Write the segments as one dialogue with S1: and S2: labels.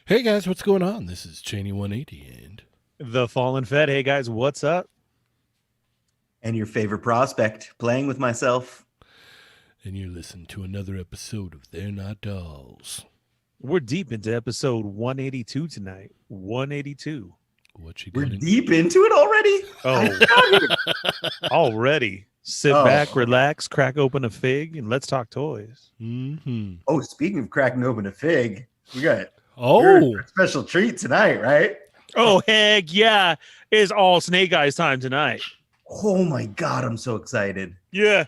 S1: Hey guys, what's going on? This is Cheney 180 and
S2: The Fallen Fed. Hey guys, what's up?
S3: And your favorite prospect, playing with myself.
S1: you listen to another episode of They're Not Dolls.
S2: We're deep into episode 182 tonight. 182.
S1: What you
S3: We're
S1: got?
S3: deep into it already?
S2: Oh, already. Sit
S3: Oh.
S2: back, relax, crack open a fig, and let's talk toys.
S1: Mm-hmm.
S3: Oh, speaking of cracking open a fig, we got
S1: Oh,
S3: a special treat tonight, right?
S2: Oh, heck yeah. It's all Snake Eyes time tonight.
S3: Oh my God, I'm so excited.
S2: Yeah.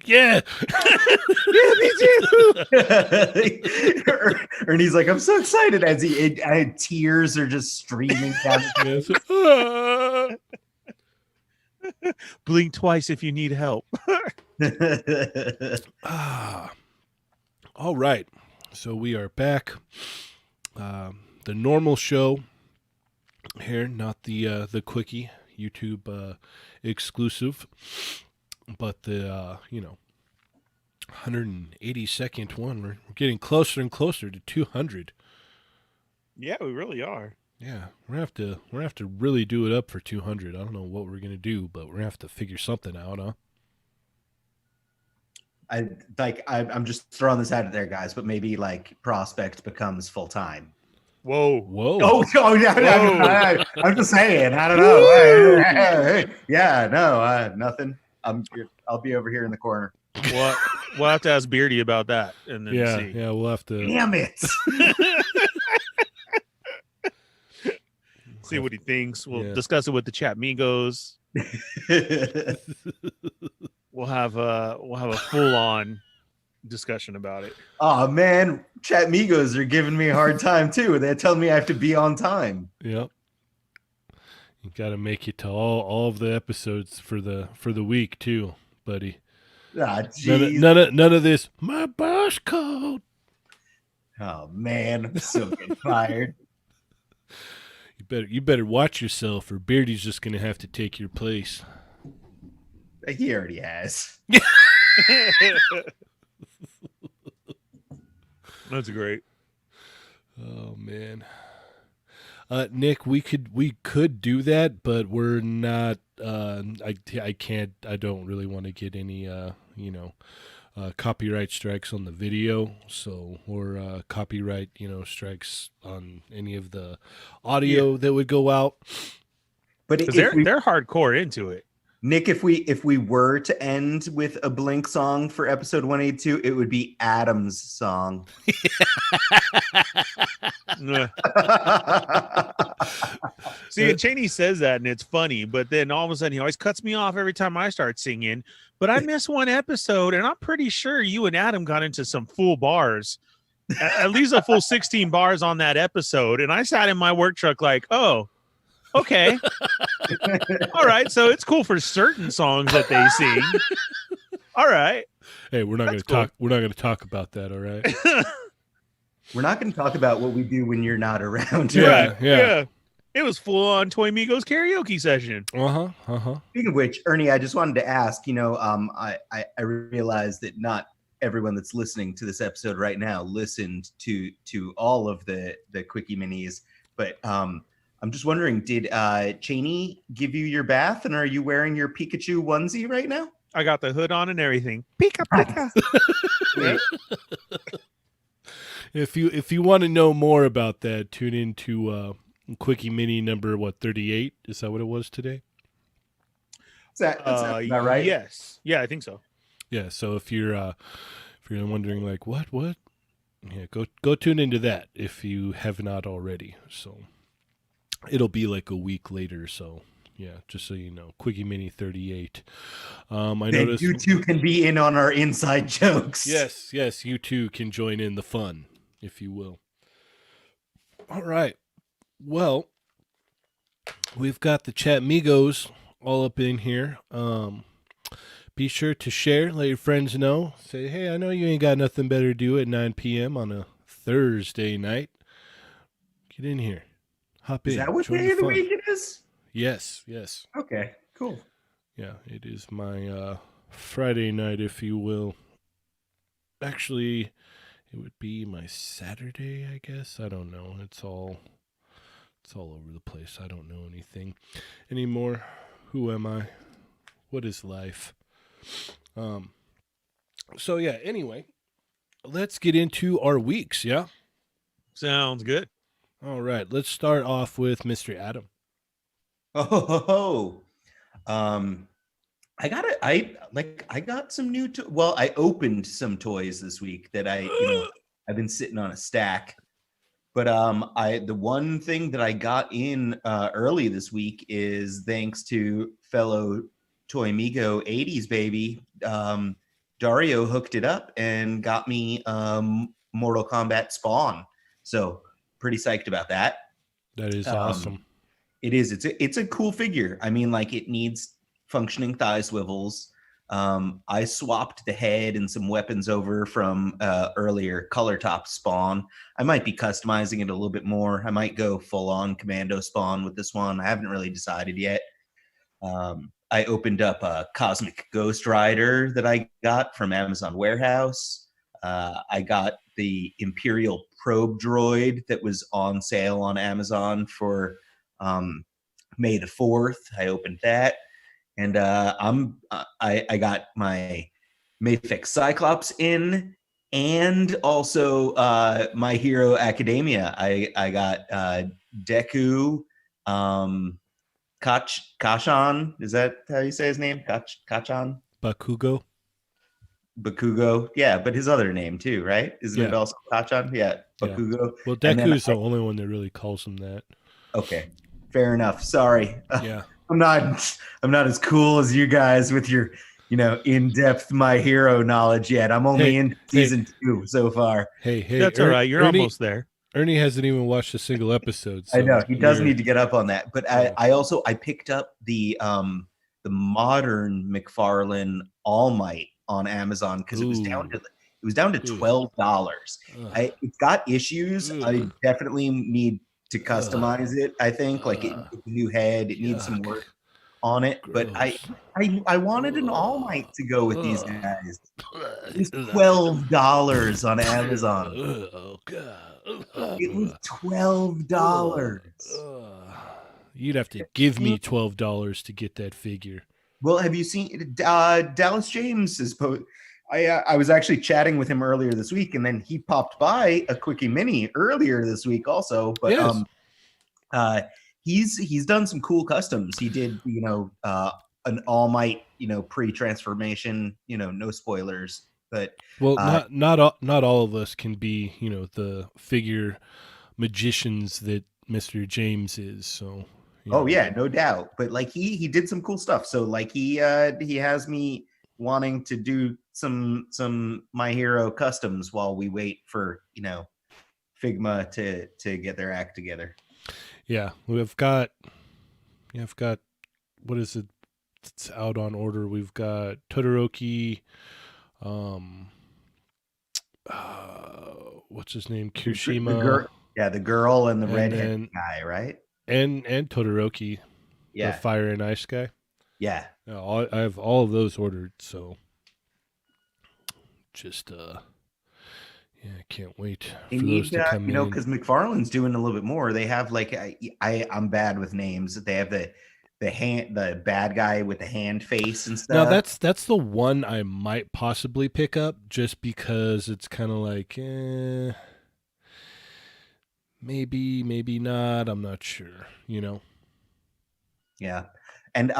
S1: yeah.
S2: Yeah, me too.
S3: Ernie's like, I'm so excited as tears are just streaming down.
S1: Yes. Ah.
S2: Blink twice if you need help.
S1: Ah. All right. So we are back. The normal show here, not the quickie YouTube exclusive, but the 182nd one. We're getting closer and closer to 200.
S2: Yeah, we really are.
S1: Yeah, we're gonna have to really do it up for 200. I don't know what we're gonna do, but we're gonna have to figure something out, huh?
S3: I'm just throwing this out there, guys, but maybe like prospect becomes full time.
S2: Whoa.
S1: Whoa.
S3: Oh yeah, I'm just saying. I don't know. Yeah, no, nothing. I'll be over here in the corner.
S2: We'll have to ask Beardy about that and then
S1: Yeah,
S2: see.
S1: yeah, we'll have to.
S3: Damn it!
S2: See what he thinks. We'll
S1: Yeah.
S2: discuss it with the chat Migos. We'll have a full on discussion about it.
S3: Oh man, Chat Migos are giving me a hard time too. They're telling me I have to be on time.
S1: Yep. You got to make it to all of the episodes for the week too, buddy.
S3: Ah, jeez.
S1: None of this. My boss called.
S3: Oh man, I'm so getting fired.
S1: You better watch yourself, or Beardy's just gonna have to take your place.
S3: He already has.
S2: That's great.
S1: Oh man, Nick, we could do that, but we're not. I can't. I don't really want to get any copyright strikes on the video, so or copyright strikes on any of the audio that would go out.
S3: But
S2: Because
S3: if
S2: they're hardcore into it.
S3: Nick, if we were to end with a Blink song for episode 182, it would be Adam's song.
S2: See, and Cheney says that, and it's funny, but then all of a sudden he always cuts me off every time I start singing. But I missed one episode, and I'm pretty sure you and Adam got into some full bars, at least a full 16 bars on that episode. And I sat in my work truck like, oh, okay. All right. So it's cool for certain songs that they sing. All right.
S1: Hey, we're not going to
S2: That's cool.
S1: talk. We're not going to talk about that. All right.
S3: We're not going to talk about what we do when you're not around.
S1: Yeah, yeah.
S2: It was full on Toy Migos karaoke session.
S3: Speaking of which, Ernie, I just wanted to ask, I realized that not everyone that's listening to this episode right now listened to all of the Quickie Minis, but I'm just wondering, did Cheney give you your bath, and are you wearing your Pikachu onesie right now?
S2: I got the hood on and everything. Pika pika. Yeah.
S1: If you want to know more about that, tune into Quickie Mini number 38. Is that what it was today?
S3: That's about right?
S2: Yes. Yeah, I think so.
S1: Yeah. So if you're wondering like what, yeah, go tune into that if you have not already. So it'll be like a week later. So yeah, just so you know, Quickie Mini 38. I noticed
S3: you two can be in on our inside jokes.
S1: Yes, you too can join in the fun, if you will. All right. Well, we've got the Chat Migos all up in here. Be sure to share, let your friends know. Say, hey, I know you ain't got nothing better to do at 9 p.m. on a Thursday night. Get in here. Hop in.
S3: Is that what
S1: Join
S3: day of the
S1: fun.
S3: week it is?
S1: Yes.
S3: Okay, cool.
S1: Yeah, it is my Friday night, if you will. Actually, It would be my Saturday, I guess. I don't know. It's all over the place. I don't know anything anymore. Who am I? What is life? So yeah, anyway, let's get into our weeks, yeah?
S2: Sounds good.
S1: All right, let's start off with Mr. Adam.
S3: Oh, I got some new well, I opened some toys this week that I've been sitting on a stack. But the one thing that I got in early this week is thanks to fellow Toy Migo 80s baby. Dario hooked it up and got me Mortal Kombat Spawn. So pretty psyched about that.
S1: That is awesome.
S3: It is. It's a cool figure. I mean, like, it needs functioning thigh swivels. I swapped the head and some weapons over from earlier color top Spawn. I might be customizing it a little bit more. I might go full on Commando Spawn with this one. I haven't really decided yet. I opened up a Cosmic Ghost Rider that I got from Amazon Warehouse. I got the Imperial Probe Droid that was on sale on Amazon for May the 4th. I opened that. And I got my Mafex Cyclops in, and also My Hero Academia. I got Deku, Kashan. Is that how you say his name? Kashan?
S1: Bakugo.
S3: Bakugo. Yeah, but his other name too, right? Isn't it also Kashan? Yeah, Bakugo.
S1: Yeah. Well, Deku is the only one that really calls him that.
S3: Okay, fair enough. Sorry.
S1: Yeah.
S3: I'm not as cool as you guys with your, in-depth My Hero knowledge yet. I'm only in season 2 so far.
S1: Hey,
S2: that's all right. You're almost there.
S1: Ernie hasn't even watched a single episode. So
S3: I know he does need to get up on that. But I picked up the modern McFarlane All Might on Amazon because it was down to $12. It's got issues. I definitely need to customize it. I think like a new head, it needs some work on it.
S1: Gross.
S3: But I wanted an All Might to go with these guys. It's $12 on Amazon.
S1: Oh god!
S3: It was $12.
S1: You'd have to give me $12 to get that figure.
S3: Well, have you seen Dallas James is I was actually chatting with him earlier this week, and then he popped by a Quickie Mini earlier this week also. But
S1: yes.
S3: He's done some cool customs. He did an All Might pre-transformation. No spoilers, but
S1: not all of us can be the figure magicians that Mr. James is. So.
S3: Oh yeah, no doubt. But like he did some cool stuff. So like he has me wanting to do some My Hero customs while we wait for Figma to get their act together.
S1: Yeah, I've got what is it? It's out on order. We've got Todoroki, what's his name? Kirishima.
S3: The girl and the redhead guy, right?
S1: And Todoroki, the fire and ice guy.
S3: Yeah.
S1: I have all of those ordered, so just I can't wait for those to come in.
S3: Because McFarlane's doing a little bit more. They have like I'm bad with names. They have the bad guy with the hand face and stuff.
S1: No, that's the one I might possibly pick up just because it's kind of like maybe not. I'm not sure.
S3: Yeah. And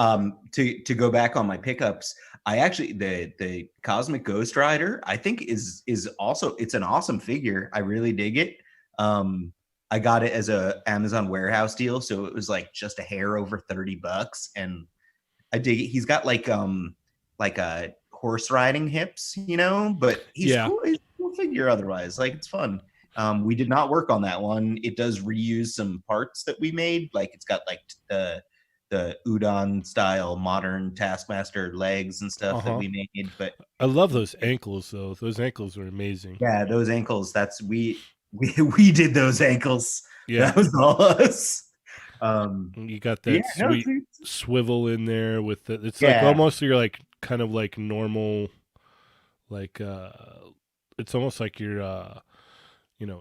S3: to go back on my pickups, I actually the Cosmic Ghost Rider I think is also, it's an awesome figure. I really dig it. I got it as a Amazon Warehouse deal, so it was like just a hair over $30, and I dig it. He's got like a horse riding hips, but he's cool. He's a cool figure otherwise. Like, it's fun. We did not work on that one. It does reuse some parts that we made. Like, it's got like the Udon style modern Taskmaster legs and stuff that we made. But
S1: I love those ankles though. Those ankles are amazing.
S3: Yeah, those ankles. That's we did those ankles.
S1: Yeah,
S3: that was all us.
S1: You got that sweet swivel in there with the. It's like almost you're like kind of like normal, like it's almost like your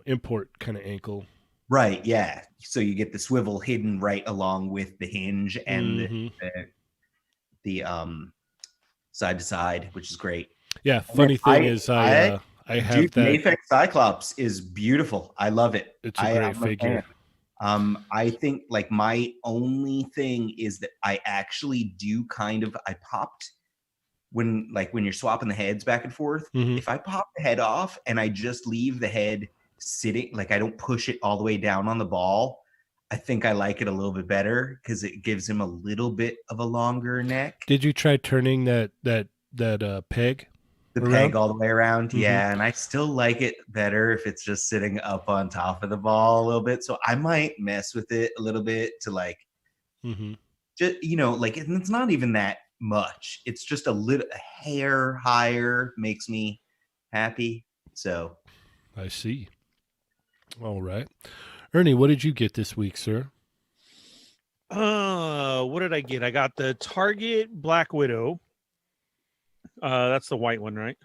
S1: import kind of ankle.
S3: Right, yeah. So you get the swivel hidden right along with the hinge and
S1: Mhm.
S3: the side to side, which is great.
S1: Yeah,
S3: And
S1: funny thing
S3: I-
S1: is I have
S3: Dude,
S1: that.
S3: Mafex Cyclops is beautiful. I love it.
S1: It's a great
S3: I'm a
S1: figure.
S3: fan. I think like my only thing is that I actually do I popped when you're swapping the heads back and forth.
S1: Mhm.
S3: If I pop the head off and I just leave the head sitting, like I don't push it all the way down on the ball, I think I like it a little bit better because it gives him a little bit of a longer neck.
S1: Did you try turning that peg?
S3: The
S1: around?
S3: peg all the way around,
S1: Mhm.
S3: yeah, and I still like it better if it's just sitting up on top of the ball a little bit. So I might mess with it a little bit to like
S1: Mhm.
S3: just like and it's not even that much. It's just a hair higher makes me happy. So
S1: I see. All right. Ernie, what did you get this week, sir?
S2: What did I get? I got the Target Black Widow. That's the white one, right?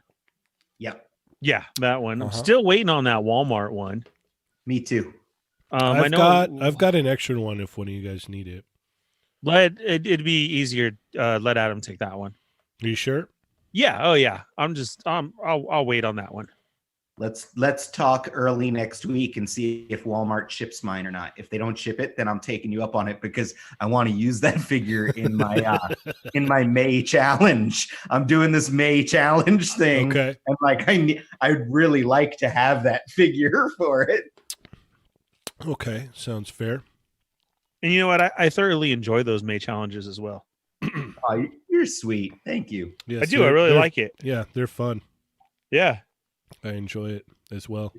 S3: yep,
S2: Yeah, that one. I'm
S1: Uh-huh.
S2: still waiting on that Walmart one.
S3: me too.
S2: I
S1: I've
S2: know
S1: got an extra one if one of you guys need it.
S2: it'd be easier. Let Adam take that one.
S1: Are you sure?
S2: Yeah. Oh yeah. I'll wait on that one.
S3: Let's talk early next week and see if Walmart ships mine or not. If they don't ship it, then I'm taking you up on it because I want to use that figure in my May challenge. I'm doing this May challenge thing,
S1: Okay.
S3: and like I'd really like to have that figure for it.
S1: Okay. Sounds fair.
S2: And you know what? I thoroughly enjoy those May challenges as well.
S3: Oh, you're sweet. Thank you.
S1: Yes,
S2: I do. I really
S1: they're-
S2: like it.
S1: Yeah, they're fun.
S2: Yeah.
S1: I enjoy it as well.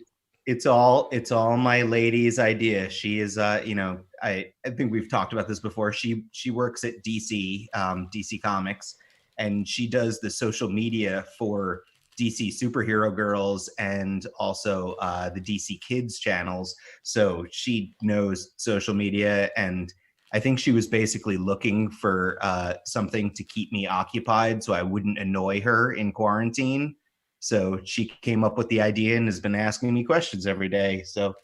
S3: It's all my lady's idea. She is I think we've talked about this before. She works at DC Comics, and she does the social media for DC Superhero Girls and also the DC Kids channels. So she knows social media, and I think she was basically looking for something to keep me occupied so I wouldn't annoy her in quarantine. So she came up with the idea and has been asking me questions every day. So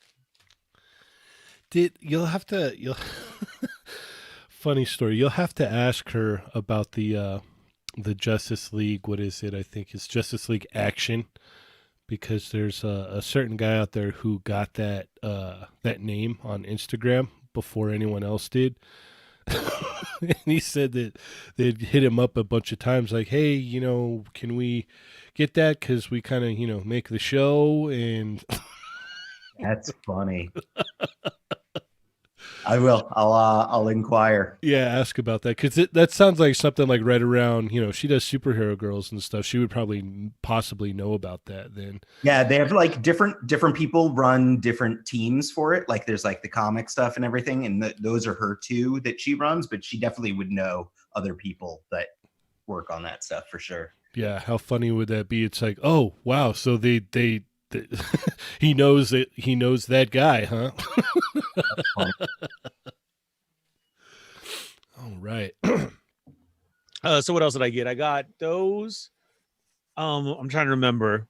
S1: You'll funny story. You'll have to ask her about the Justice League. What is it? I think it's Justice League Action, because there's a certain guy out there who got that name on Instagram before anyone else did. And he said that they'd hit him up a bunch of times, like, "Hey, can we get that? Because we kind of, make the show." And
S3: that's funny. I will. I'll inquire.
S1: yeah, ask about that, because that sounds like something like right around. She does Superhero Girls and stuff. She would probably possibly know about that then.
S3: Yeah, they have like different people run different teams for it. Like there's like the comic stuff and everything, and those are her two that she runs. But she definitely would know other people that work on that stuff for sure.
S1: Yeah, how funny would that be? It's like, oh wow, so they he knows it. He knows that guy, huh? All right.
S2: So what else did I get? I got those. I'm trying to remember.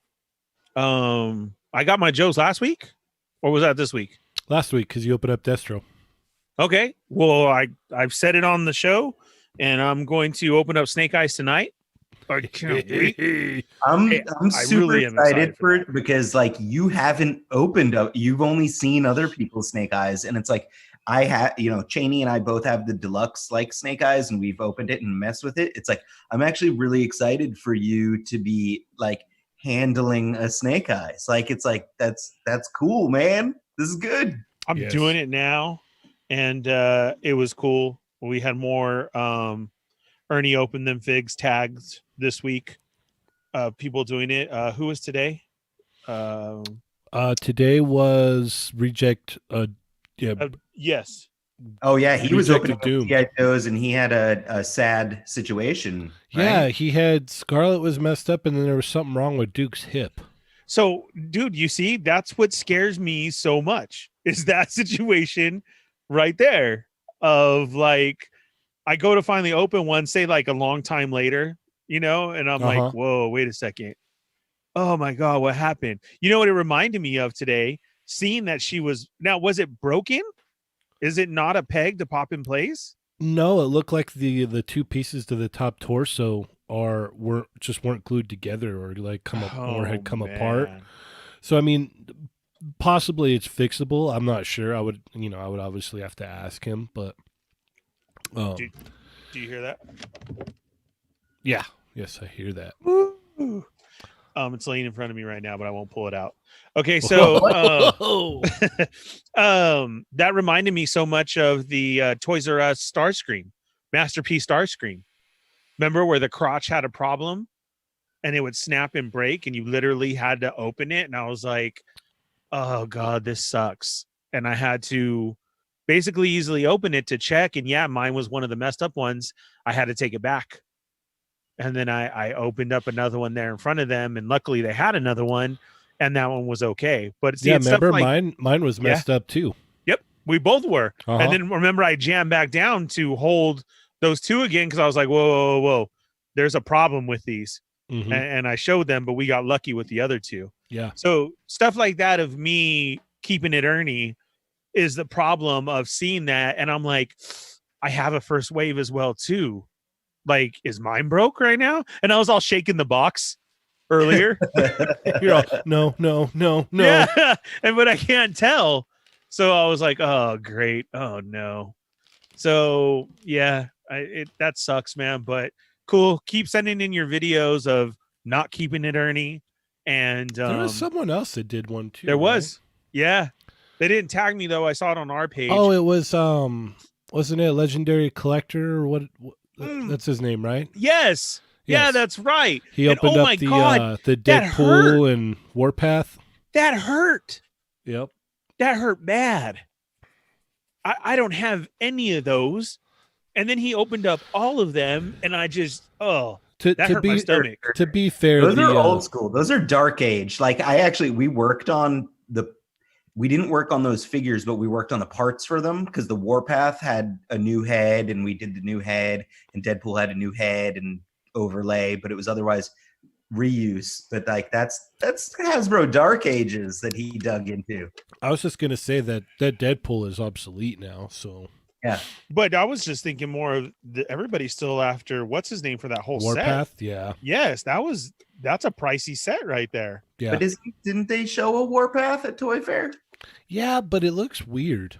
S2: I got my Joes last week, or was that this week?
S1: Last week, because you opened up Destro.
S2: Okay. Well, I've said it on the show, and I'm going to open up Snake Eyes tonight. I can't wait.
S3: I'm
S2: Hey,
S3: super
S2: really am
S3: excited
S2: excited
S3: for
S2: for
S3: it because like you haven't opened up. You've only seen other people's Snake Eyes, and it's like I have, Cheney and I both have the deluxe like Snake Eyes, and we've opened it and messed with it. It's like I'm actually really excited for you to be like handling a Snake Eyes. Like it's like that's cool, man. This is good.
S2: I'm
S1: Yes.
S2: doing it now, and it was cool. We had more Ernie opened them figs tags this week. People doing it. Who was today?
S1: Today was Reject.
S2: Yes.
S3: Oh yeah, he was
S1: Rejected
S3: opening
S1: Doom.
S3: GI Joes, and he had a sad situation.
S1: Yeah,
S3: right?
S1: he had Scarlet was messed up, and then there was something wrong with Duke's hip.
S2: So, dude, you see, that's what scares me so much is that situation right there of like, I go to finally open one, say like a long time later, and I'm
S1: Uh-huh.
S2: like, whoa, wait a second. Oh my God, what happened? You know what it reminded me of today? Seeing that she was now, was it broken? Is it not a peg to pop in place?
S1: No, it looked like the two pieces to the top torso weren't glued together or like come up or had come apart.
S2: Man.
S1: So I mean, possibly it's fixable. I'm not sure. I would obviously have to ask him, but
S2: Do you hear that?
S1: yeah, yes, I hear that.
S2: Woo. It's laying in front of me right now, but I won't pull it out. Okay, so that reminded me so much of the Toys R Us Starscream, Masterpiece Starscream. Remember where the crotch had a problem and it would snap and break and you literally had to open it? And I was like, oh God, this sucks. And I had to basically easily open it to check. And yeah, mine was one of the messed up ones. I had to take it back. And then I opened up another one there in front of them. And luckily they had another one and that one was okay. But see,
S1: yeah,
S2: it's stuff
S1: remember
S2: like,
S1: mine was messed up too.
S2: Yep, we both were.
S1: Uh-huh.
S2: And then remember I jammed back down to hold those two again because I was like, whoa. There's a problem with these.
S1: Mhm.
S2: And I showed them, but we got lucky with the other two.
S1: Yeah.
S2: So stuff like that of me keeping it Ernie is the problem of seeing that. And I'm like, I have a first wave as well too. Like, is mine broke right now? And I was all shaking the box earlier.
S1: You're all, no.
S2: Yeah. But I can't tell. So I was like, oh, great. Oh no. So yeah, that sucks, man. But cool. Keep sending in your videos of not keeping it Ernie. And
S1: There was someone else that did one too.
S2: there
S1: right?
S2: was. Yeah. They didn't tag me though. I saw it on our page.
S1: Oh, it was wasn't it Legendary Collector or what
S2: Mm.
S1: that's his name, right?
S2: Yes. Yeah,
S1: Yes.
S2: that's right.
S1: He
S2: And,
S1: opened
S2: oh
S1: up
S2: my
S1: the
S2: God,
S1: the
S2: that hurt.
S1: Deadpool and Warpath.
S2: That hurt.
S1: Yep.
S2: That hurt bad. I don't have any of those. And then he opened up all of them and I just that
S1: To
S2: hurt my
S1: be
S2: stomach.
S1: to be fair,
S3: Those
S1: the,
S3: are old school. Those are dark age. Like we worked on we didn't work on those figures, but we worked on the parts for them because the Warpath had a new head and we did the new head, and Deadpool had a new head and overlay, but it was otherwise reuse. But like that's Hasbro Dark Ages that he dug into.
S1: I was just gonna say that Deadpool is obsolete now. So
S3: Yeah.
S2: But I was just thinking more of everybody's still after what's his name for that whole set.
S1: Warpath, yeah,
S2: Yes, that's a pricey set right there.
S1: yeah,
S3: But didn't they show a Warpath at Toy Fair?
S1: yeah. But it looks weird.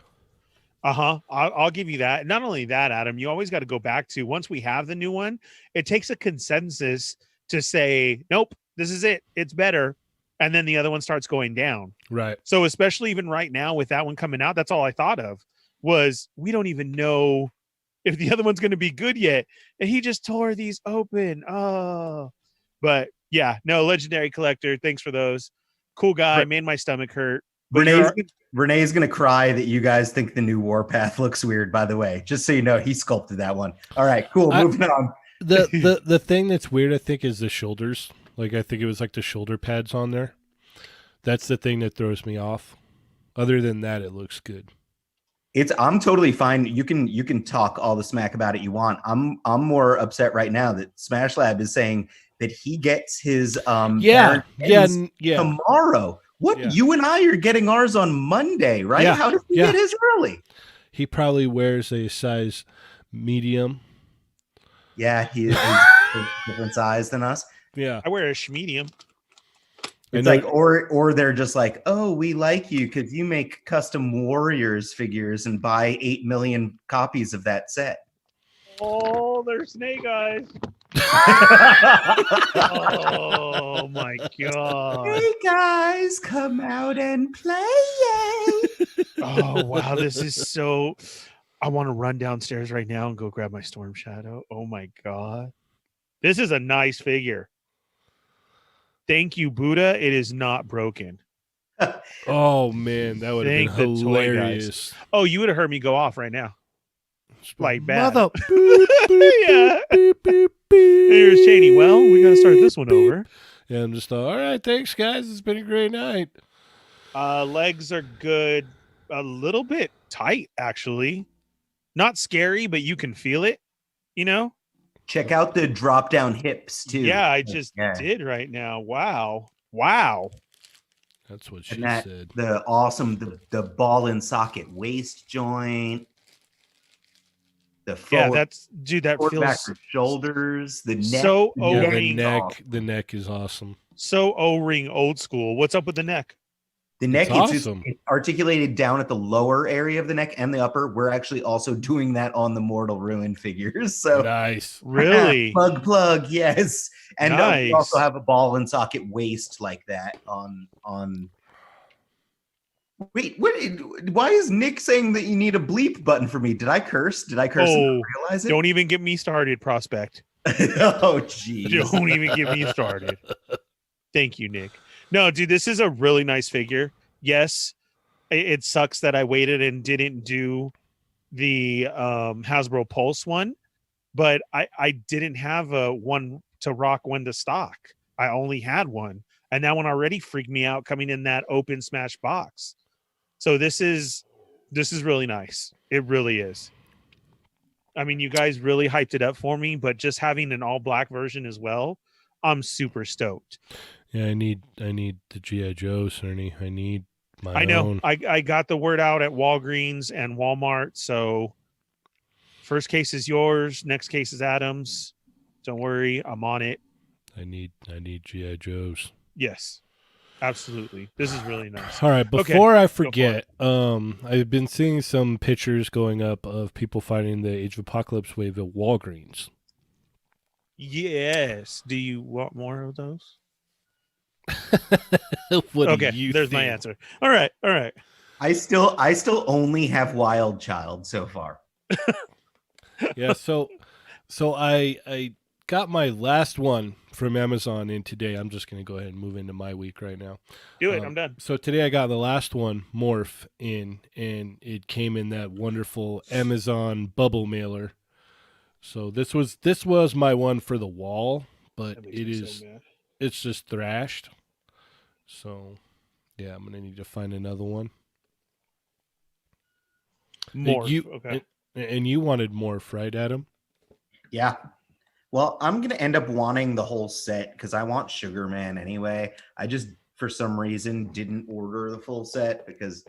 S2: I'll give you that. Not only that, Adam, you always got to go back to once we have the new one, it takes a consensus to say, nope, this is it. It's better. And then the other one starts going down.
S1: Right.
S2: So especially even right now with that one coming out, that's all I thought of was we don't even know if the other one's going to be good yet. And he just tore these open. Oh, but yeah, no, Legendary Collector. Thanks for those. Cool guy. Made my stomach hurt. But
S3: Renee's gonna cry that you guys think the new Warpath looks weird. By the way, just so you know, he sculpted that one. All right, cool. Moving on.
S1: The thing that's weird, I think, is the shoulders. Like I think it was like the shoulder pads on there. That's the thing that throws me off. Other than that, it looks good.
S3: I'm totally fine. You can talk all the smack about it you want. I'm more upset right now that Smash Lab is saying that he gets his
S1: yeah
S3: tomorrow. What
S1: Yeah.
S3: you and I are getting ours on Monday, right?
S1: Yeah.
S3: How did he
S1: Yeah.
S3: get his early?
S1: He probably wears a size medium.
S3: Yeah, he is a different size than us.
S1: Yeah.
S2: I wear a schmedium.
S3: It's like, or they're just like, oh, we like you because you make custom Warriors figures and buy 8 million copies of that set.
S2: Oh, they're Snake Eyes. Oh my God.
S3: Hey guys, come out and play.
S2: Oh wow, this is so. I want to run downstairs right now and go grab my Storm Shadow. Oh my God, this is a nice figure. Thank you, Buddha. It is not broken.
S1: Oh man, that would have been
S2: Thank the toy guys.
S1: hilarious.
S2: Oh, you would have heard me go off right now. Like bad.
S1: Mother.
S2: Yeah. Here's Cheney. Well, we got to start this one over.
S1: Yeah, I'm just all right. Thanks, guys. It's been a great night.
S2: Legs are good. A little bit tight, actually. Not scary, but you can feel it. You know.
S3: Check out the drop down hips too.
S2: Yeah, I just did right now. Wow. Wow.
S1: That's what she
S3: And that
S1: said.
S3: the awesome the ball and socket waist joint, the
S2: Yeah,
S3: forward,
S2: that
S3: forward
S2: feels
S3: backward shoulders, the neck.
S2: so
S3: the
S1: Yeah,
S3: neck
S1: the
S2: O-ring.
S3: is awesome.
S1: neck is awesome.
S2: So O-ring old school. What's up with the neck?
S3: The neck,
S1: It's
S3: it's
S1: awesome.
S3: it's articulated down at the lower area of the neck and the upper. We're actually also doing that on the Mortal Ruin figures. So
S1: Nice.
S2: Really?
S3: plug, yes. And we also
S2: Nice.
S3: have a ball and socket waist like that on. Wait, why is Nick saying that you need a bleep button for me? Did I curse? Did I curse and
S2: Oh,
S3: not realize it?
S2: don't even get me started, Prospect.
S3: Oh, jeez.
S2: Don't even get me started. Thank you, Nick. No, dude, this is a really nice figure. Yes, it sucks that I waited and didn't do the Hasbro Pulse one, but I didn't have a one to rock when to stock. I only had one, and that one already freaked me out coming in that open smash box. So this is really nice. It really is. I mean, you guys really hyped it up for me, but just having an all black version as well, I'm super stoked.
S1: Yeah, I need the G.I. Joe, Cerny. I need my
S2: I know.
S1: own.
S2: I got the word out at Walgreens and Walmart. So first case is yours. Next case is Adam's. Don't worry. I'm on it.
S1: I need G.I. Joes.
S2: Yes, absolutely. This is really nice.
S1: All right,
S2: Okay,
S1: before I
S2: it.
S1: forget, I've been seeing some pictures going up of people fighting the Age of Apocalypse wave at Walgreens.
S2: Yes. Do you want more of those?
S1: What
S2: Okay,
S1: do you
S2: there's my
S1: think?
S2: answer. All right.
S3: I still only have Wild Child so far.
S1: Yeah, so I got my last one from Amazon in today. I'm just gonna go ahead and move into my week right now.
S2: Do it. I'm done.
S1: So today I got the last one, Morph, in, and it came in that wonderful Amazon bubble mailer. So this was my one for the wall, but
S2: That makes
S1: it
S2: me
S1: is
S2: so mad.
S1: it's just thrashed. So yeah, I'm gonna need to find another one.
S2: Morph.
S1: You
S2: Okay.
S1: and you wanted Morph, right, Adam?
S3: Yeah. Well, I'm gonna end up wanting the whole set because I want Sugar Man anyway. I just for some reason didn't order the full set because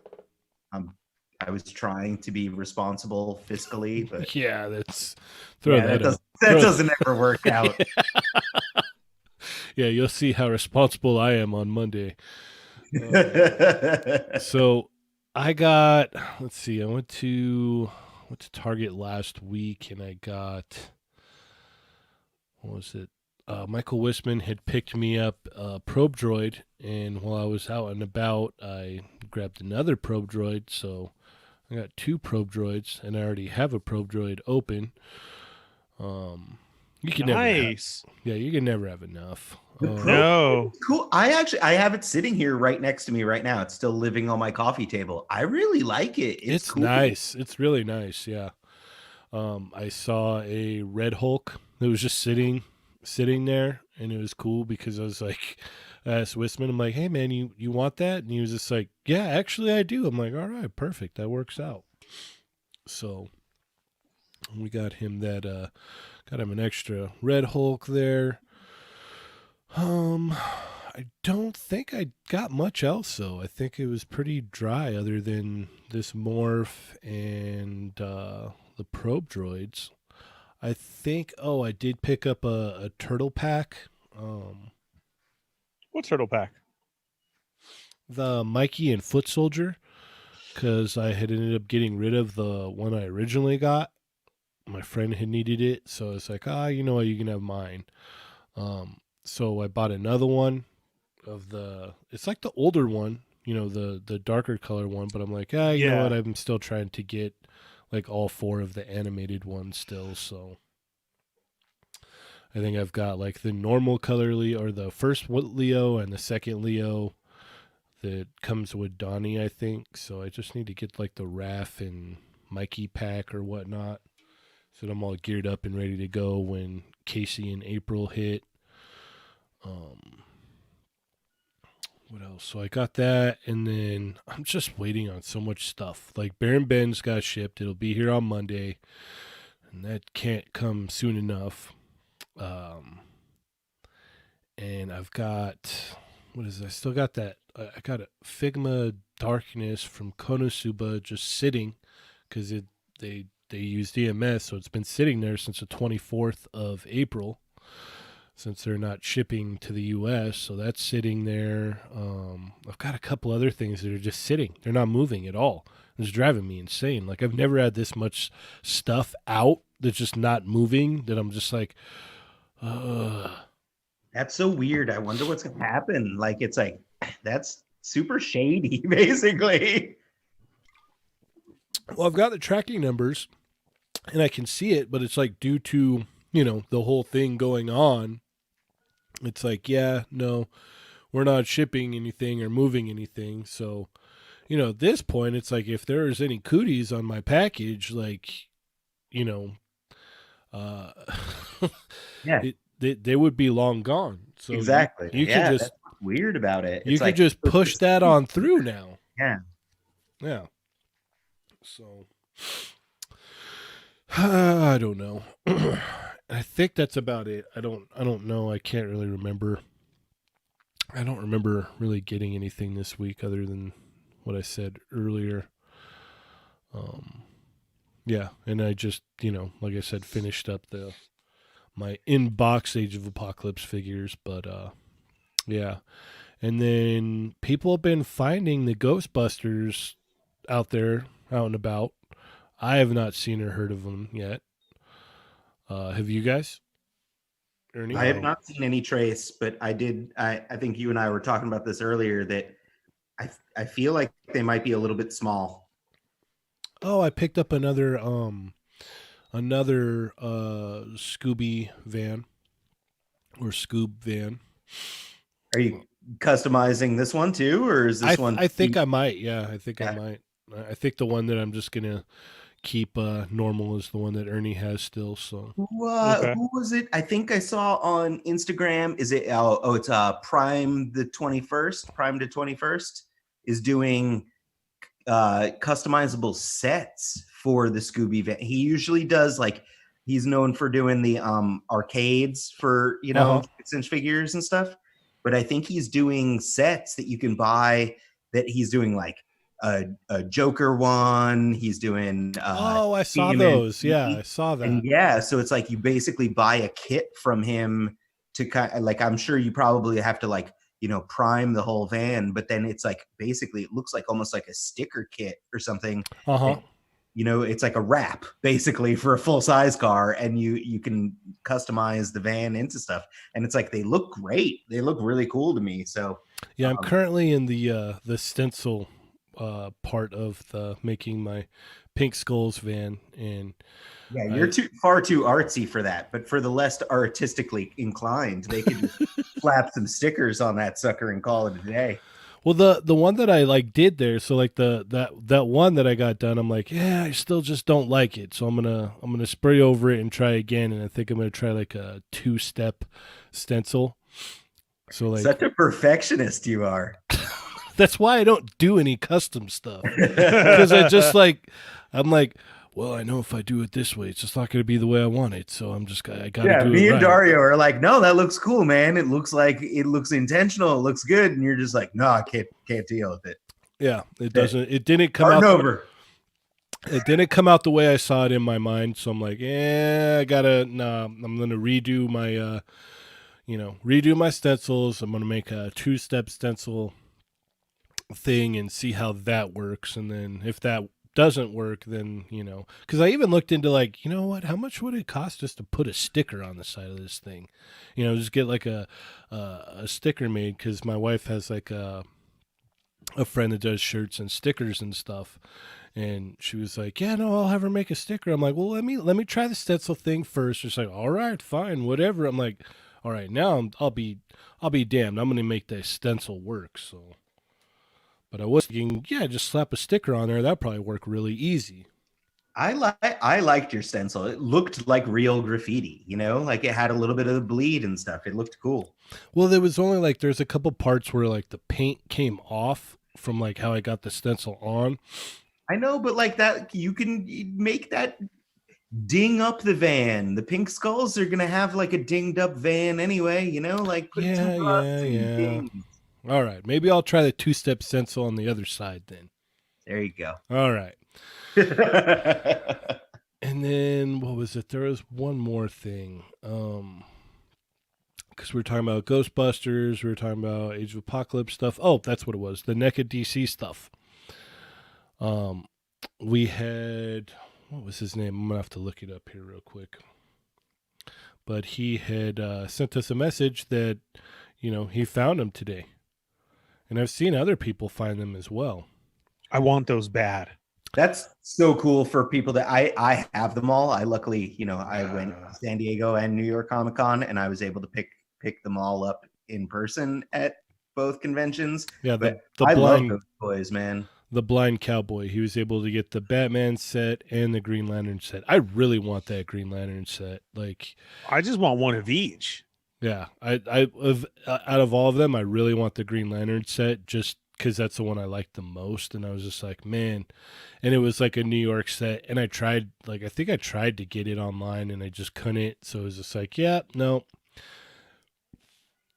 S3: I was trying to be responsible fiscally, but
S1: Yeah, that's throw
S3: yeah,
S1: that out.
S3: that doesn't ever work out.
S1: Yeah, you'll see how responsible I am on Monday. So I got, let's see, I went to Target last week and I got, what was it? Michael Wisman had picked me up a Probe Droid, and while I was out and about, I grabbed another Probe Droid. So I got two Probe Droids, and I already have a Probe Droid open. You can
S2: Nice.
S1: you can never have enough.
S3: The Probe
S2: No.
S3: Cool. I have it sitting here right next to me right now. It's still living on my coffee table. I really like it.
S1: It's
S3: cool.
S1: nice. It's really nice. Yeah. I saw a Red Hulk that was just sitting there, and it was cool because I was like, I asked Wisman, I'm like, hey man, you want that? And he was just like, yeah, actually I do. I'm like, all right, perfect, that works out. So we got him an extra Red Hulk there. I don't think I got much else though. I think it was pretty dry other than this Morph and the Probe Droids. I think I did pick up a turtle pack.
S2: What turtle pack?
S1: The Mikey and Foot Soldier, because I had ended up getting rid of the one I originally got. My friend had needed it, so it's like, you know what, you can have mine. So I bought another one of it's like the older one, you know, the darker color one, but I'm like, you know what, I'm still trying to get like all four of the animated ones still, so I think I've got like the normal color Leo, or the first Leo and the second Leo that comes with Donnie, I think. So I just need to get like the Raph and Mikey pack or whatnot, so that I'm all geared up and ready to go when Casey and April hit. What else? So I got that, and then I'm just waiting on so much stuff. Like Baron Ben's got shipped. It'll be here on Monday, and that can't come soon enough. And I've got what is it? I still got that. I got a Figma Darkness from Konosuba just sitting because they used EMS, so it's been sitting there since the 24th of April, since they're not shipping to the U.S. So that's sitting there. I've got a couple other things that are just sitting; they're not moving at all. It's driving me insane. Like I've never had this much stuff out that's just not moving. That I'm just like,
S3: That's so weird. I wonder what's gonna happen. Like it's like that's super shady, basically.
S1: well, I've got the tracking numbers, and I can see it, but it's like due to the whole thing going on. It's like, yeah, no, we're not shipping anything or moving anything. So, at this point, it's like if there's any cooties on my package, like, uh,
S3: Yeah.
S1: they would be long gone. So
S3: Exactly.
S1: you
S3: Yeah,
S1: could just
S3: that's what's weird about it.
S1: you
S3: It's
S1: could
S3: like
S1: just push that on through now.
S3: Yeah.
S1: Yeah. So I don't know. I think that's about it. I don't know. I can't really remember. I don't remember really getting anything this week other than what I said earlier. Yeah, and I just, like I said, finished up my inbox Age of Apocalypse figures, but yeah. And then people have been finding the Ghostbusters out there, out and about. I have not seen or heard of them yet. Have you guys? Ernie?
S3: I have not seen any trace, but I did. I think you and I were talking about this earlier that I feel like they might be a little bit small.
S1: Oh, I picked up another Scooby van or Scoob van.
S3: Are you customizing this one too, or is this one?
S1: I think I might. Yeah, I think I
S3: Yeah.
S1: might. I think the one that I'm just gonna keep normal is the one that Ernie has still. So
S2: Okay.
S3: Who was it? I think I saw on Instagram. Is it? Oh, it's Prime the 21st. Prime to 21st is doing customizable sets for the Scooby van. He usually does he's known for doing the arcades for 6-inch figures and stuff. But I think he's doing sets that you can buy. That he's doing like a Joker one. He's doing.
S1: I saw
S3: TMNT.
S1: those. Yeah, I saw that.
S3: And yeah, so it's like you basically buy a kit from him to kind of I'm sure you probably have to prime the whole van, but then it's like basically it looks like almost like a sticker kit or something.
S1: Uh-huh.
S3: It's like a wrap basically for a full size car, and you can customize the van into stuff, and it's like they look great. They look really cool to me. So
S1: yeah, I'm currently in the stencil part of the making my Pink Skulls van, and
S3: yeah, you're far too artsy for that. But for the less artistically inclined, they could slap some stickers on that sucker and call it a day.
S1: well, the one that I did there, so that one that I got done, I'm like, yeah, I still just don't like it. So I'm gonna spray over it and try again, and I think I'm gonna try like a 2-step stencil. So
S3: Such a perfectionist you are.
S1: that's why I don't do any custom stuff, because I'm like, well, I know if I do it this way, it's just not going to be the way I want it. So I got to do it.
S3: Me and
S1: right.
S3: Dario are like, no, that looks cool, man. It looks intentional. It looks good. And you're just like, no, I can't deal with it.
S1: Yeah, it doesn't. It didn't come out.
S3: Over.
S1: It didn't come out the way I saw it in my mind. So I'm like, I'm gonna redo my, redo my stencils. I'm gonna make a 2-step stencil thing and see how that works. And then if that doesn't work, then because I even looked into how much would it cost just to put a sticker on the side of this thing, just get like a sticker made, because my wife has like a friend that does shirts and stickers and stuff, and she was like, yeah, no, I'll have her make a sticker. I'm like, well, let me try the stencil thing first. She's like, all right, fine, whatever. I'm like, all right, now I'll be damned, I'm gonna make that stencil work. So but I was thinking, yeah, just slap a sticker on there. That'd probably work really easy.
S3: I liked your stencil. It looked like real graffiti, like it had a little bit of the bleed and stuff. It looked cool.
S1: Well, there was only there's a couple parts where the paint came off from how I got the stencil on.
S3: I know, but that you can make that ding up the van. The Pink Skulls are gonna have a dinged up van anyway, put
S1: Yeah. All right. Maybe I'll try the two-step stencil on the other side then.
S3: There you go.
S1: All right. And then what was it? There was one more thing. Because we were talking about Ghostbusters, we were talking about Age of Apocalypse stuff. Oh, that's what it was. The NECA DC stuff. We had, what was his name? I'm gonna have to look it up here real quick. But he had sent us a message that, he found them today. And I've seen other people find them as well.
S2: I want those bad.
S3: That's so cool for people that I have them all. I luckily, I went to San Diego and New York Comic Con, and I was able to pick them all up in person at both conventions.
S1: Yeah,
S3: but
S1: the
S3: I
S1: blind
S3: love those toys, man.
S1: The blind cowboy. He was able to get the Batman set and the Green Lantern set. I really want that Green Lantern set. Like,
S2: I just want one of each.
S1: Yeah, I out of all of them, I really want the Green Lantern set just because that's the one I like the most. And I was just like, man, and it was like a New York set, and I tried, I think I tried to get it online, and I just couldn't. So it was just like, yeah, no.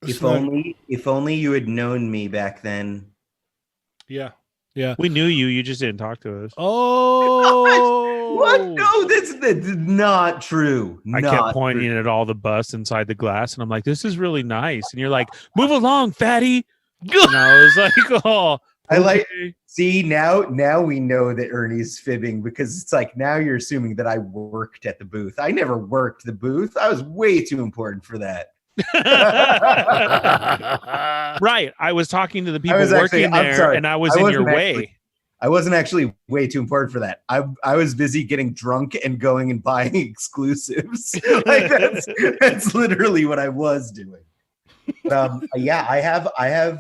S3: If only you had known me back then.
S1: Yeah.
S2: We knew you. You just didn't talk to us.
S1: Oh,
S3: what? No, that's not true.
S2: I kept pointing at all the bust inside the glass, and I'm like, "This is really nice." And you're like, "Move along, fatty." And I was like, "Oh, okay."
S3: See, now we know that Ernie's fibbing, because it's like now you're assuming that I worked at the booth. I never worked the booth. I was way too important for that.
S2: Right. I was talking to the people working there, and I was in your way.
S3: I wasn't actually way too important for that. I was busy getting drunk and going and buying exclusives. Like that's literally what I was doing. Yeah, I have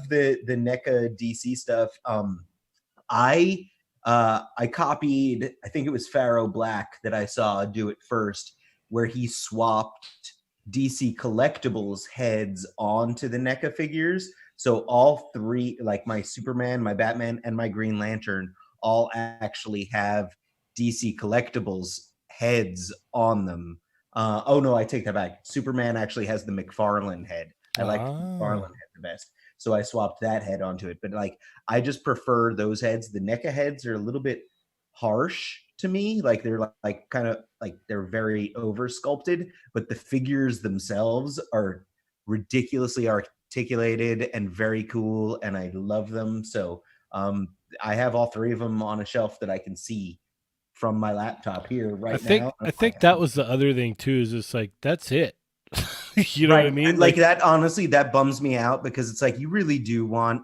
S3: the NECA DC stuff. I copied, I think it was Pharaoh Black that I saw do it first, where he swapped DC Collectibles heads onto the NECA figures. So all three, like my Superman, my Batman, and my Green Lantern, all actually have DC Collectibles heads on them. Oh no, I take that back. Superman actually has the McFarlane head. I like the McFarlane head the best. So I swapped that head onto it. But I just prefer those heads. The NECA heads are a little bit harsh to me. Like they're kind of they're very over sculpted, but the figures themselves are ridiculously articulated and very cool, and I love them. So I have all three of them on a shelf that I can see from my laptop here now.
S1: I think that was the other thing too, is just that's it. You know what I mean?
S3: And that, honestly, that bums me out, because it's you really do want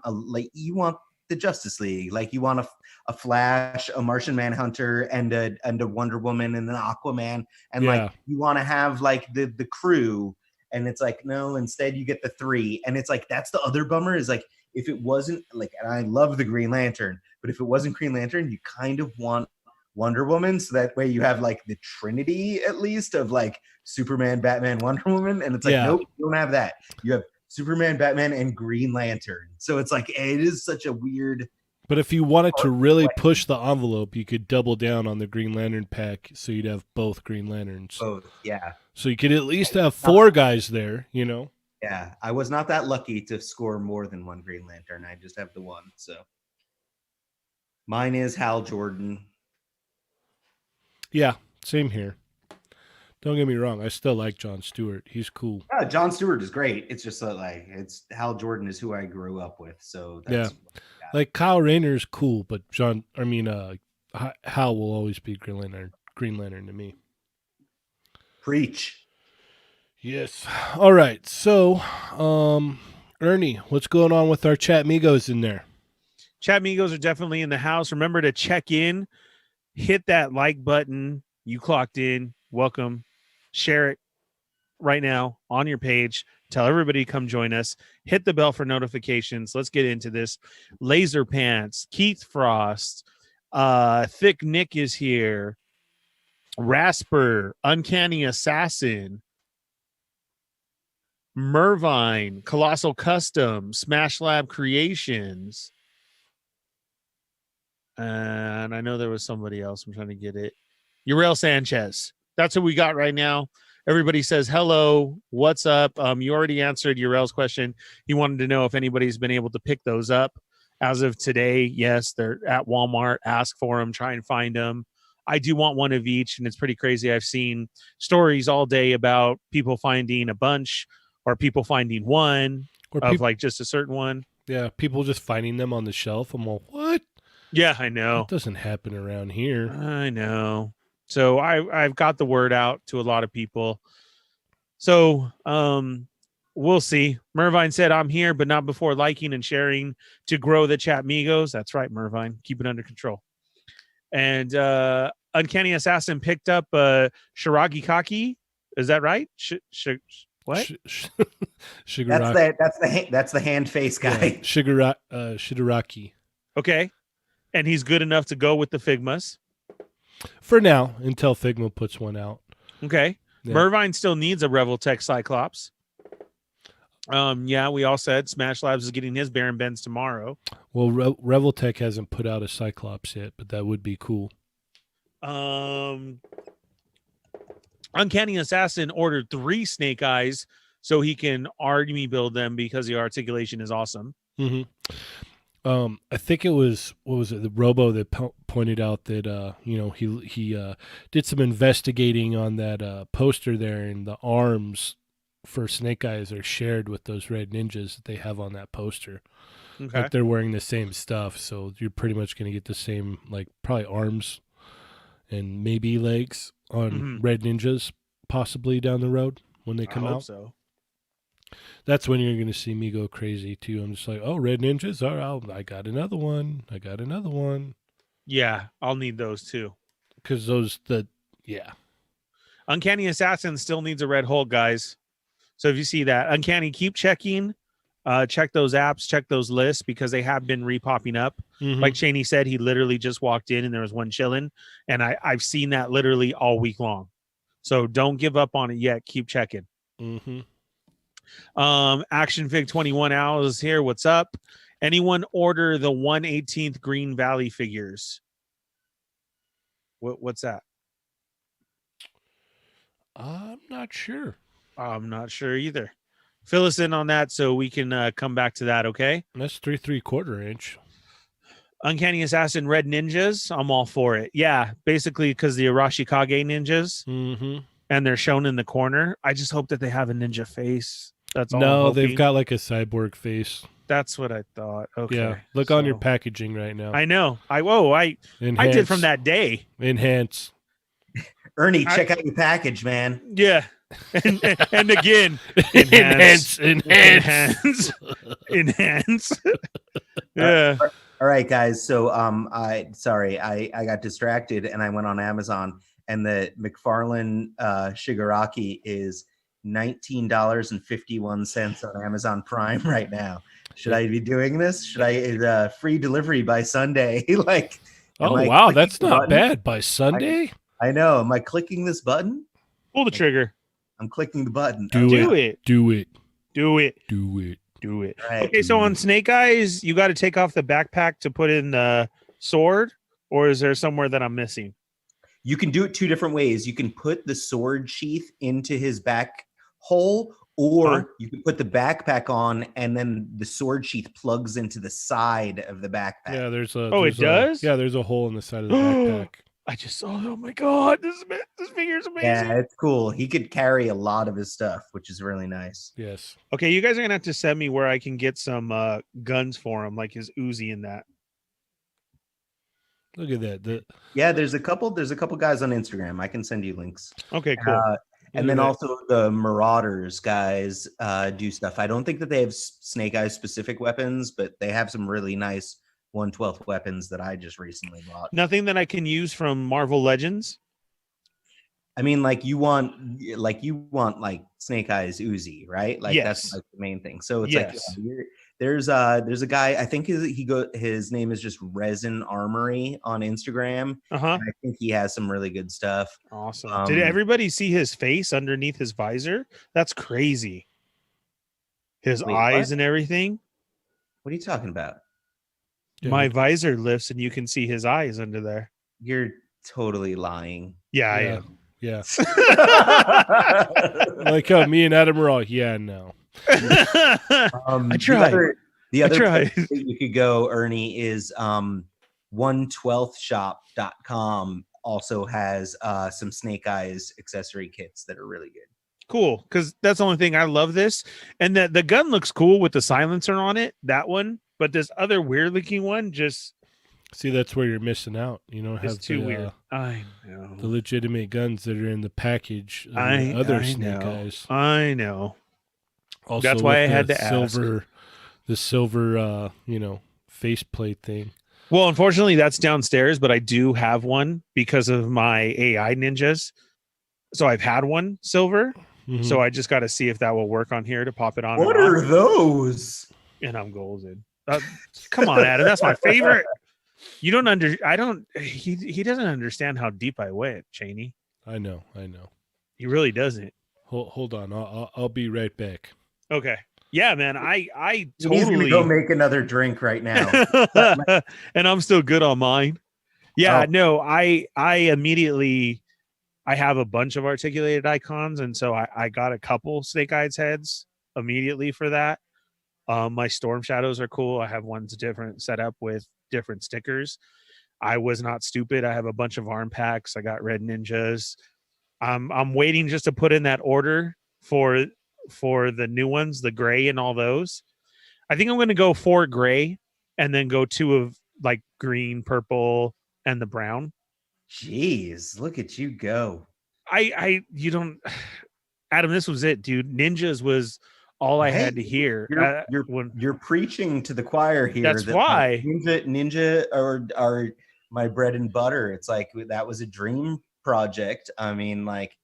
S3: you want the Justice League, you want a Flash, a Martian Manhunter, and a Wonder Woman, and an Aquaman, and you want to have the crew, and it's no, instead you get the three, and it's that's the other bummer, is if it wasn't and I love the Green Lantern, but if it wasn't Green Lantern, you kind of want Wonder Woman, so that way you have the Trinity at least of Superman, Batman, Wonder Woman, and it's nope, you don't have that. You have Superman, Batman, and Green Lantern. So it's it is such a weird.
S1: But if you wanted to really push the envelope, you could double down on the Green Lantern pack, so you'd have both Green Lanterns.
S3: Both, yeah.
S1: So you could at least have 4 guys there,
S3: Yeah, I was not that lucky to score more than one Green Lantern. I just have the one. So mine is Hal Jordan.
S1: Yeah, same here. Don't get me wrong, I still like Jon Stewart. He's cool.
S3: Yeah, Jon Stewart is great. It's just it's Hal Jordan is who I grew up with. So that's
S1: Kyle Rayner is cool, but Hal will always be Green Lantern to me.
S3: Preach.
S1: Yes. All right. So, Ernie, what's going on with our Chat Migos in there?
S2: Chat Migos are definitely in the house. Remember to check in, hit that like button. You clocked in. Welcome. Share it right now on your page. Tell everybody to come join us. Hit the bell for notifications. Let's get into this. Laser Pants, Keith Frost, Thick Nick is here. Rasper, Uncanny Assassin, Mervine, Colossal Custom, Smash Lab Creations. And I know there was somebody else. I'm trying to get it. Uriel Sanchez. That's what we got right now. Everybody says hello. What's up? You already answered Urel's question. He wanted to know if anybody's been able to pick those up as of today. Yes, they're at Walmart. Ask for them. Try and find them. I do want one of each, and it's pretty crazy. I've seen stories all day about people finding a bunch or people finding one
S1: Or
S2: of
S1: people,
S2: like just a certain one.
S1: yeah, people just finding them on the shelf. I'm all, what?
S2: Yeah, I know.
S1: That doesn't happen around here.
S2: I know. So I've got the word out to a lot of people. So we'll see. Mervine said, I'm here, but not before liking and sharing to grow the chat Migos. That's right, Mervine. Keep it under control. And Uncanny Assassin picked up Shiragi Kaki. Is that right? What?
S1: Shigaraki.
S3: That's the hand face guy.
S1: Yeah. Shigaraki.
S2: Okay. And he's good enough to go with the Figmas.
S1: For now, until Figma puts one out.
S2: Okay.
S1: Yeah.
S2: Mervine still needs a Revoltech Cyclops. Yeah, we all said Smash Labs is getting his Baron Bends tomorrow.
S1: Well, Revoltech hasn't put out a Cyclops yet, but that would be cool.
S2: Uncanny Assassin ordered 3 Snake Eyes so he can army build them because the articulation is awesome.
S1: Mm-hmm. I think it was, what was it, the Robo that pointed out that he did some investigating on that poster there, and the arms for Snake Eyes are shared with those Red Ninjas that they have on that poster.
S2: Okay.
S1: Like they're wearing the same stuff, so you're pretty much going to get the same, like probably arms and maybe legs on Red Ninjas possibly down the road when they come
S2: I hope
S1: out.
S2: so.
S1: That's when you're going to see me go crazy too. I'm just like, oh, Red Ninjas. All right, I got another one.
S2: Yeah, I'll need those too.
S1: Because yeah.
S2: Uncanny Assassin still needs a Red Hulk, guys. So if you see that, Uncanny, keep checking. Check those apps, check those lists, because they have been repopping up.
S1: Mm-hmm.
S2: Like Cheney said, he literally just walked in and there was one chilling. And I've seen that literally all week long. So don't give up on it yet. Keep checking.
S1: Mm-hmm.
S2: Action Fig 21 Owls is here. What's up? Anyone order the 1/18th Green Valley figures? What's that?
S1: I'm not sure.
S2: I'm not sure either. Fill us in on that so we can come back to that, okay?
S1: That's 3 3/4 inch.
S2: Uncanny Assassin Red Ninjas. I'm all for it. Yeah, basically because the Arashikage ninjas, and they're shown in the corner. I just hope that they have a ninja face. That's all.
S1: No, they've got like a cyborg face.
S2: That's what I thought. Okay.
S1: Yeah, look on your packaging right now.
S2: I know. I did from that day.
S1: Enhance.
S3: Ernie, check out your package, man.
S2: Yeah. And again,
S1: enhance.
S2: Yeah.
S3: All right, guys. So I got distracted and I went on Amazon, and the McFarlane Shigaraki is $19.51 on Amazon Prime right now. Should I be doing this? Should I free delivery by Sunday? Like,
S1: oh wow, that's not bad. By Sunday?
S3: I know. Am I clicking this button?
S2: Pull the trigger.
S3: I'm clicking the button.
S1: Do it.
S3: Right.
S2: Okay, so on Snake Eyes, you got to take off the backpack to put in the sword, or is there somewhere that I'm missing?
S3: You can do it 2 different ways. You can put the sword sheath into his back hole, or you can put the backpack on and then the sword sheath plugs into the side of the backpack.
S1: Yeah, there's a.
S2: Oh, it does?
S1: Yeah, there's a hole in the side of the backpack.
S2: I just saw. Oh my god, this figure's amazing.
S3: Yeah, it's cool. He could carry a lot of his stuff, which is really nice.
S1: Yes.
S2: Okay, you guys are gonna have to send me where I can get some guns for him, like his Uzi and that.
S1: Look at that.
S3: Yeah, there's a couple guys on Instagram. I can send you links.
S2: Okay, cool.
S3: And then also the Marauders guys do stuff. I don't think that they have Snake Eyes specific weapons, but they have some really nice 1/12 weapons that I just recently bought.
S2: Nothing that I can use from Marvel Legends.
S3: I mean, like you want Snake Eyes Uzi, right? Like that's like the main thing. So it's like there's a guy, I think his name is just Resin Armory on Instagram. I think he has some really good stuff.
S2: Awesome. Did everybody see his face underneath his visor? That's crazy. His eyes and everything.
S3: What are you talking about?
S2: My visor lifts and you can see his eyes under there.
S3: You're totally lying.
S2: Yeah, I am.
S1: Yeah. Like how me and Adam are all, yeah, no.
S2: I tried.
S3: The other
S2: tried.
S3: place that you could go, Ernie, is 112thshop.com also has some Snake Eyes accessory kits that are really good.
S2: Cool, because that's the only thing I love this, and that the gun looks cool with the silencer on it. That one, but this other weird looking one just
S1: See, that's where you're missing out. You don't
S2: is
S1: have
S2: too
S1: the,
S2: weird. I know.
S1: the legitimate guns that are in the package. Of the other Snake Eyes.
S2: I know.
S1: Also,
S2: That's why
S1: with
S2: I had
S1: the
S2: to ask.
S1: the silver, faceplate thing.
S2: Well, unfortunately, that's downstairs, but I do have one because of my AI ninjas. So I've had one silver.
S1: Mhm.
S2: So I just got to see if that will work on here to pop it on.
S3: What
S2: and
S3: are
S2: off.
S3: those?
S2: And I'm golden. Come on, Adam. That's my favorite. You don't he doesn't understand how deep I went, Cheney.
S1: I know.
S2: He really doesn't.
S1: Hold on. I'll be right back.
S2: Okay. Yeah, man. I
S3: He's gonna
S2: totally
S3: go make another drink right now.
S2: and I'm still good on mine. Yeah,
S3: Oh.
S2: no, I immediately I have a bunch of articulated icons, and so I got a couple Snake Eyes heads immediately for that. My Storm Shadows are cool. I have ones different set up with different stickers. I was not stupid. I have a bunch of arm packs. I got Red Ninjas. I'm waiting just to put in that order for the new ones, the gray and all those. I think I'm going to go 4 gray and then go 2 of like green, purple, and the brown.
S3: Jeez, look at you go.
S2: You don't, Adam, this was it, dude. Ninjas was all I had to hear.
S3: You're preaching to the choir here.
S2: That's why
S3: Ninja are my bread and butter. It's like that was a dream project. I mean, like,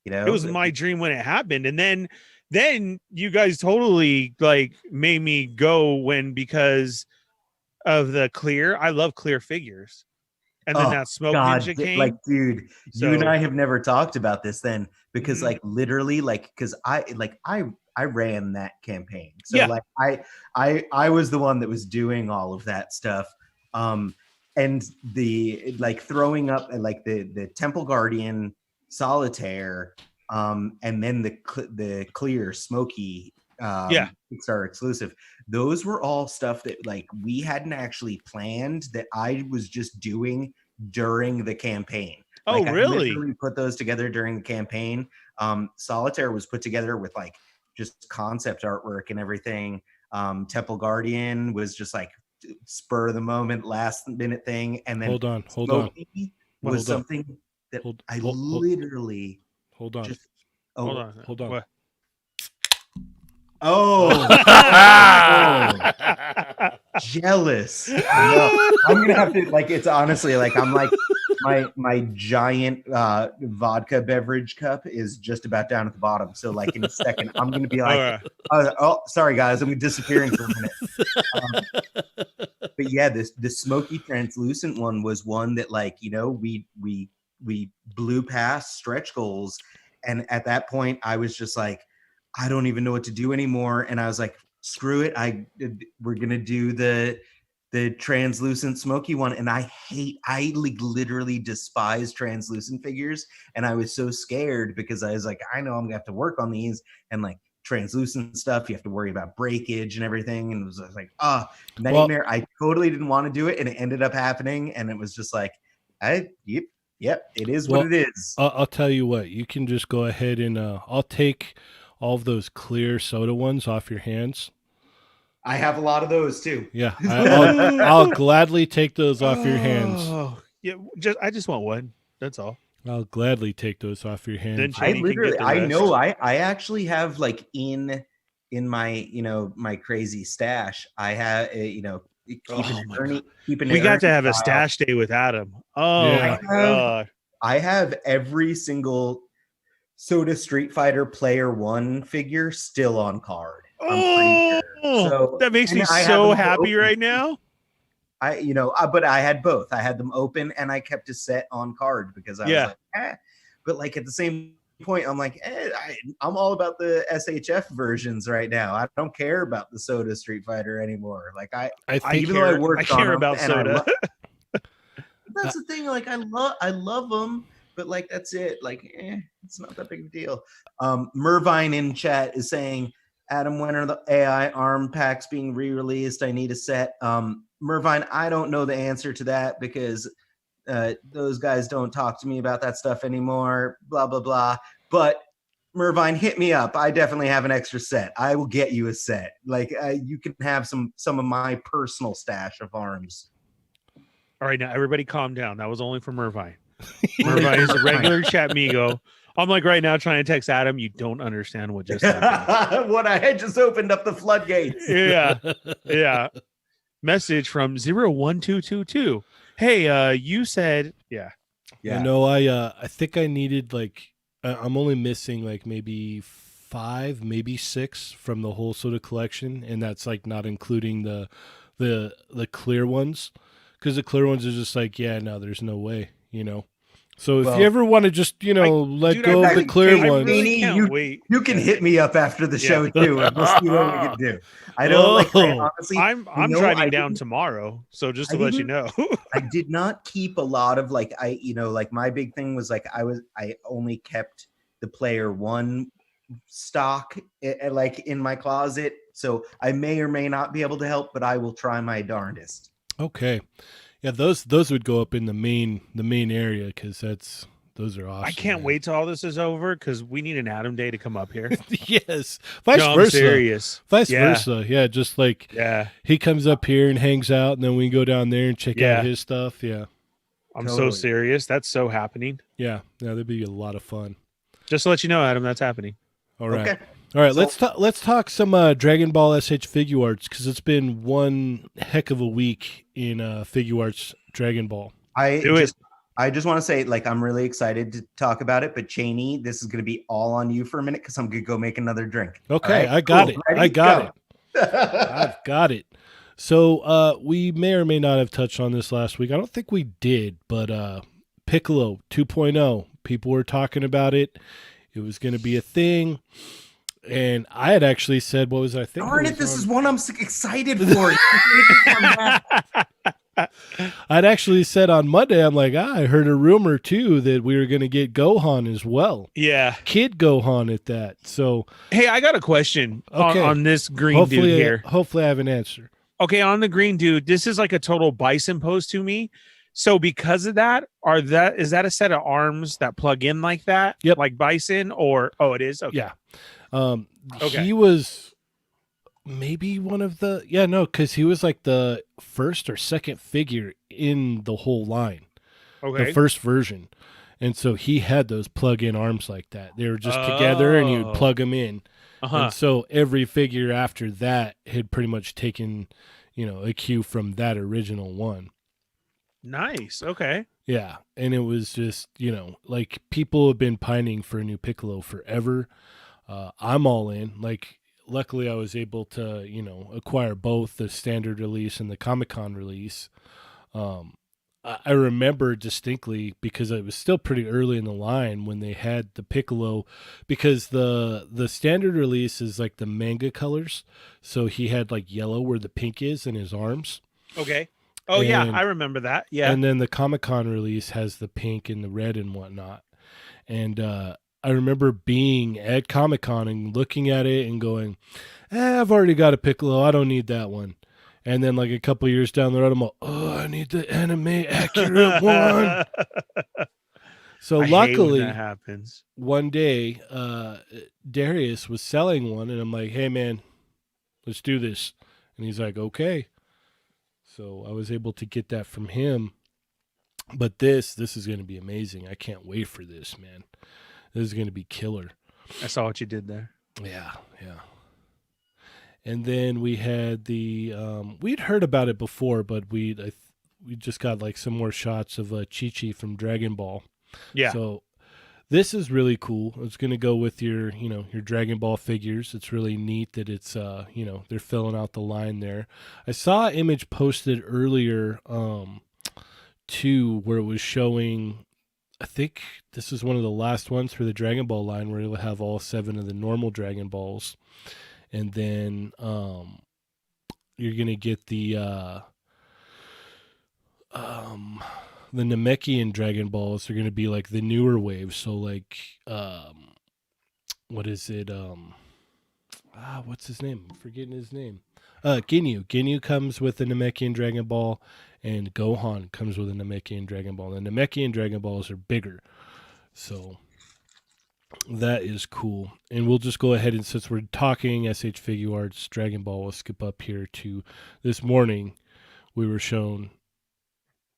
S2: it was my dream when it happened, and then you guys totally like made me go because of the clear. I love clear figures, and then that smoke ninja came.
S3: Like, dude, you and I have never talked about this then, because like literally, like, because I ran that campaign, so
S2: yeah.
S3: like I was the one that was doing all of that stuff, and the like throwing up like the Temple Guardian Solitaire, and then the clear smoky Kickstarter exclusive. Those were all stuff that like we hadn't actually planned, that I was just doing during the campaign.
S2: Oh,
S3: like,
S2: really?
S3: I literally put those together during the campaign. Solitaire was put together with like just concept artwork and everything. Temple Guardian was just like spur of the moment, last minute thing, and then
S1: hold on.
S3: Was something that I literally
S1: hold on.
S2: Hold on. What?
S3: Oh, jealous. No, I'm gonna have to like. It's honestly like I'm like my giant vodka beverage cup is just about down at the bottom. So like in a second, I'm gonna be like, oh, sorry guys, I'm disappearing for a minute. But yeah, the smoky translucent one was one that like we blew past stretch goals, and at that point I was just like, I don't even know what to do anymore, and I was like, screw it, we're gonna do the translucent smoky one. And I like literally despise translucent figures, and I was so scared because I was like, I know I'm gonna have to work on these, and like translucent stuff you have to worry about breakage and everything, and it was like nightmare. I totally didn't want to do it, and it ended up happening, and it was just like yep, it is what it is.
S1: I'll tell you what, you can just go ahead and I'll take all of those clear soda ones off your hands.
S3: I have a lot of those too.
S1: Yeah, I'll gladly take those off your hands.
S2: Yeah, I just want one. That's all.
S1: I'll gladly take those off your hands.
S3: I actually have like in my my crazy stash. I have
S2: we got to have a stash day with Adam. Oh yeah. My God!
S3: I have every single Soda Street Fighter Player 1 figure still on card.
S2: Oh, so, that makes me so happy right now.
S3: But I had both. I had them open, and I kept a set on card because I was like, But like at the same point, I'm like, I'm all about the SHF versions right now. I don't care about the Soda Street Fighter anymore. Like I care
S2: about Soda.
S3: That's the thing. Like I love them, but like that's it. Like, it's not that big of a deal. Mervine in chat is saying, Adam, when are the AI arm packs being re-released? I need a set. Mervine, I don't know the answer to that because those guys don't talk to me about that stuff anymore. Blah blah blah. But Mervine, hit me up. I definitely have an extra set. I will get you a set. Like you can have some of my personal stash of arms.
S2: All right, now everybody calm down. That was only for Mervine. Mervine is a regular chat migo. I'm like right now trying to text Adam. You don't understand what just happened.
S3: What I had just opened up the floodgates.
S2: Yeah. Message from 01222. Hey, you said
S3: Yeah.
S1: I think I needed I'm only missing like maybe 5, maybe 6 from the whole soda collection, and that's like not including the clear ones, because the clear ones are just like, yeah, no, there's no way, So if you ever want to just let go of the clear ones,
S2: really can't wait.
S3: You can hit me up after the show too, and we'll see what we can do. I don't honestly.
S2: I'm driving down tomorrow, so just to let you know.
S3: I did not keep a lot of my big thing was I only kept the player one stock in my closet, so I may or may not be able to help, but I will try my darndest.
S1: Okay. Yeah, those would go up in the main area, because those are awesome.
S2: I can't wait till all this is over, because we need an Adam Day to come up here.
S1: Yes, vice versa.
S2: I'm serious.
S1: Vice versa. Yeah, just like he comes up here and hangs out, and then we go down there and check out his stuff. Yeah,
S2: I'm so serious. That's so happening.
S1: Yeah, that'd be a lot of fun.
S2: Just to let you know, Adam, that's happening.
S1: All right.
S3: Okay.
S1: All right, let's talk some Dragon Ball SH Figure Arts, because it's been one heck of a week in Figure Arts Dragon Ball.
S3: I just want to say, I'm really excited to talk about it, but Cheney, this is going to be all on you for a minute, because I'm going to go make another drink.
S1: Okay, right? I got it. Ready? I got it. I've got it. So we may or may not have touched on this last week. I don't think we did, but Piccolo 2.0, people were talking about it. It was going to be a thing. And I had actually said, what was I thinking?
S3: Darn it, this is one I'm excited for.
S1: I'd actually said on Monday, I'm like, I heard a rumor too that we were going to get Gohan as well.
S2: Yeah.
S1: Kid Gohan at that. So,
S2: hey, I got a question on this green dude here.
S1: Hopefully I have an answer.
S2: Okay, on the green dude, this is like a total Bison pose to me. So because of that, is that a set of arms that plug in like that?
S1: Yep.
S2: Like Bison, or it is? Okay.
S1: Yeah. He was maybe one of the because he was like the first or second figure in the whole line.
S2: Okay.
S1: The first version. And so he had those plug-in arms like that. They were just together and you would plug them in. And so every figure after that had pretty much taken, a cue from that original one.
S2: Nice. Okay.
S1: Yeah. And it was just, like people have been pining for a new Piccolo forever. I'm all in. Luckily I was able to, acquire both the standard release and the Comic-Con release. I remember distinctly, because it was still pretty early in the line when they had the Piccolo, because the standard release is like the manga colors. So he had like yellow where the pink is in his arms.
S2: Okay. Oh, yeah, I remember that. Yeah.
S1: And then the Comic-Con release has the pink and the red and whatnot. And I remember being at Comic-Con and looking at it and going, I've already got a Piccolo. I don't need that one. And then like a couple years down the road, I'm like, I need the anime accurate one. So luckily,
S2: that happens.
S1: One day, Darius was selling one, and I'm like, hey, man, let's do this. And he's like, okay. So I was able to get that from him. But this is going to be amazing. I can't wait for this, man. This is going to be killer.
S2: I saw what you did there.
S1: Yeah. And then we had we'd heard about it before, but we just got like some more shots of Chi-Chi from Dragon Ball.
S2: Yeah.
S1: So this is really cool. It's going to go with your Dragon Ball figures. It's really neat that it's, they're filling out the line there. I saw an image posted earlier, too, where it was showing, I think this is one of the last ones for the Dragon Ball line, where it'll have all 7 of the normal Dragon Balls. And then you're going to get the the Namekian Dragon Balls are going to be like the newer wave. So like, what is it? What's his name? I'm forgetting his name. Ginyu. Ginyu comes with the Namekian Dragon Ball, and Gohan comes with a Namekian Dragon Ball. The Namekian Dragon Balls are bigger, so that is cool. And we'll just go ahead and, since we're talking SH Figuarts Dragon Ball, we'll skip up here to this morning. We were shown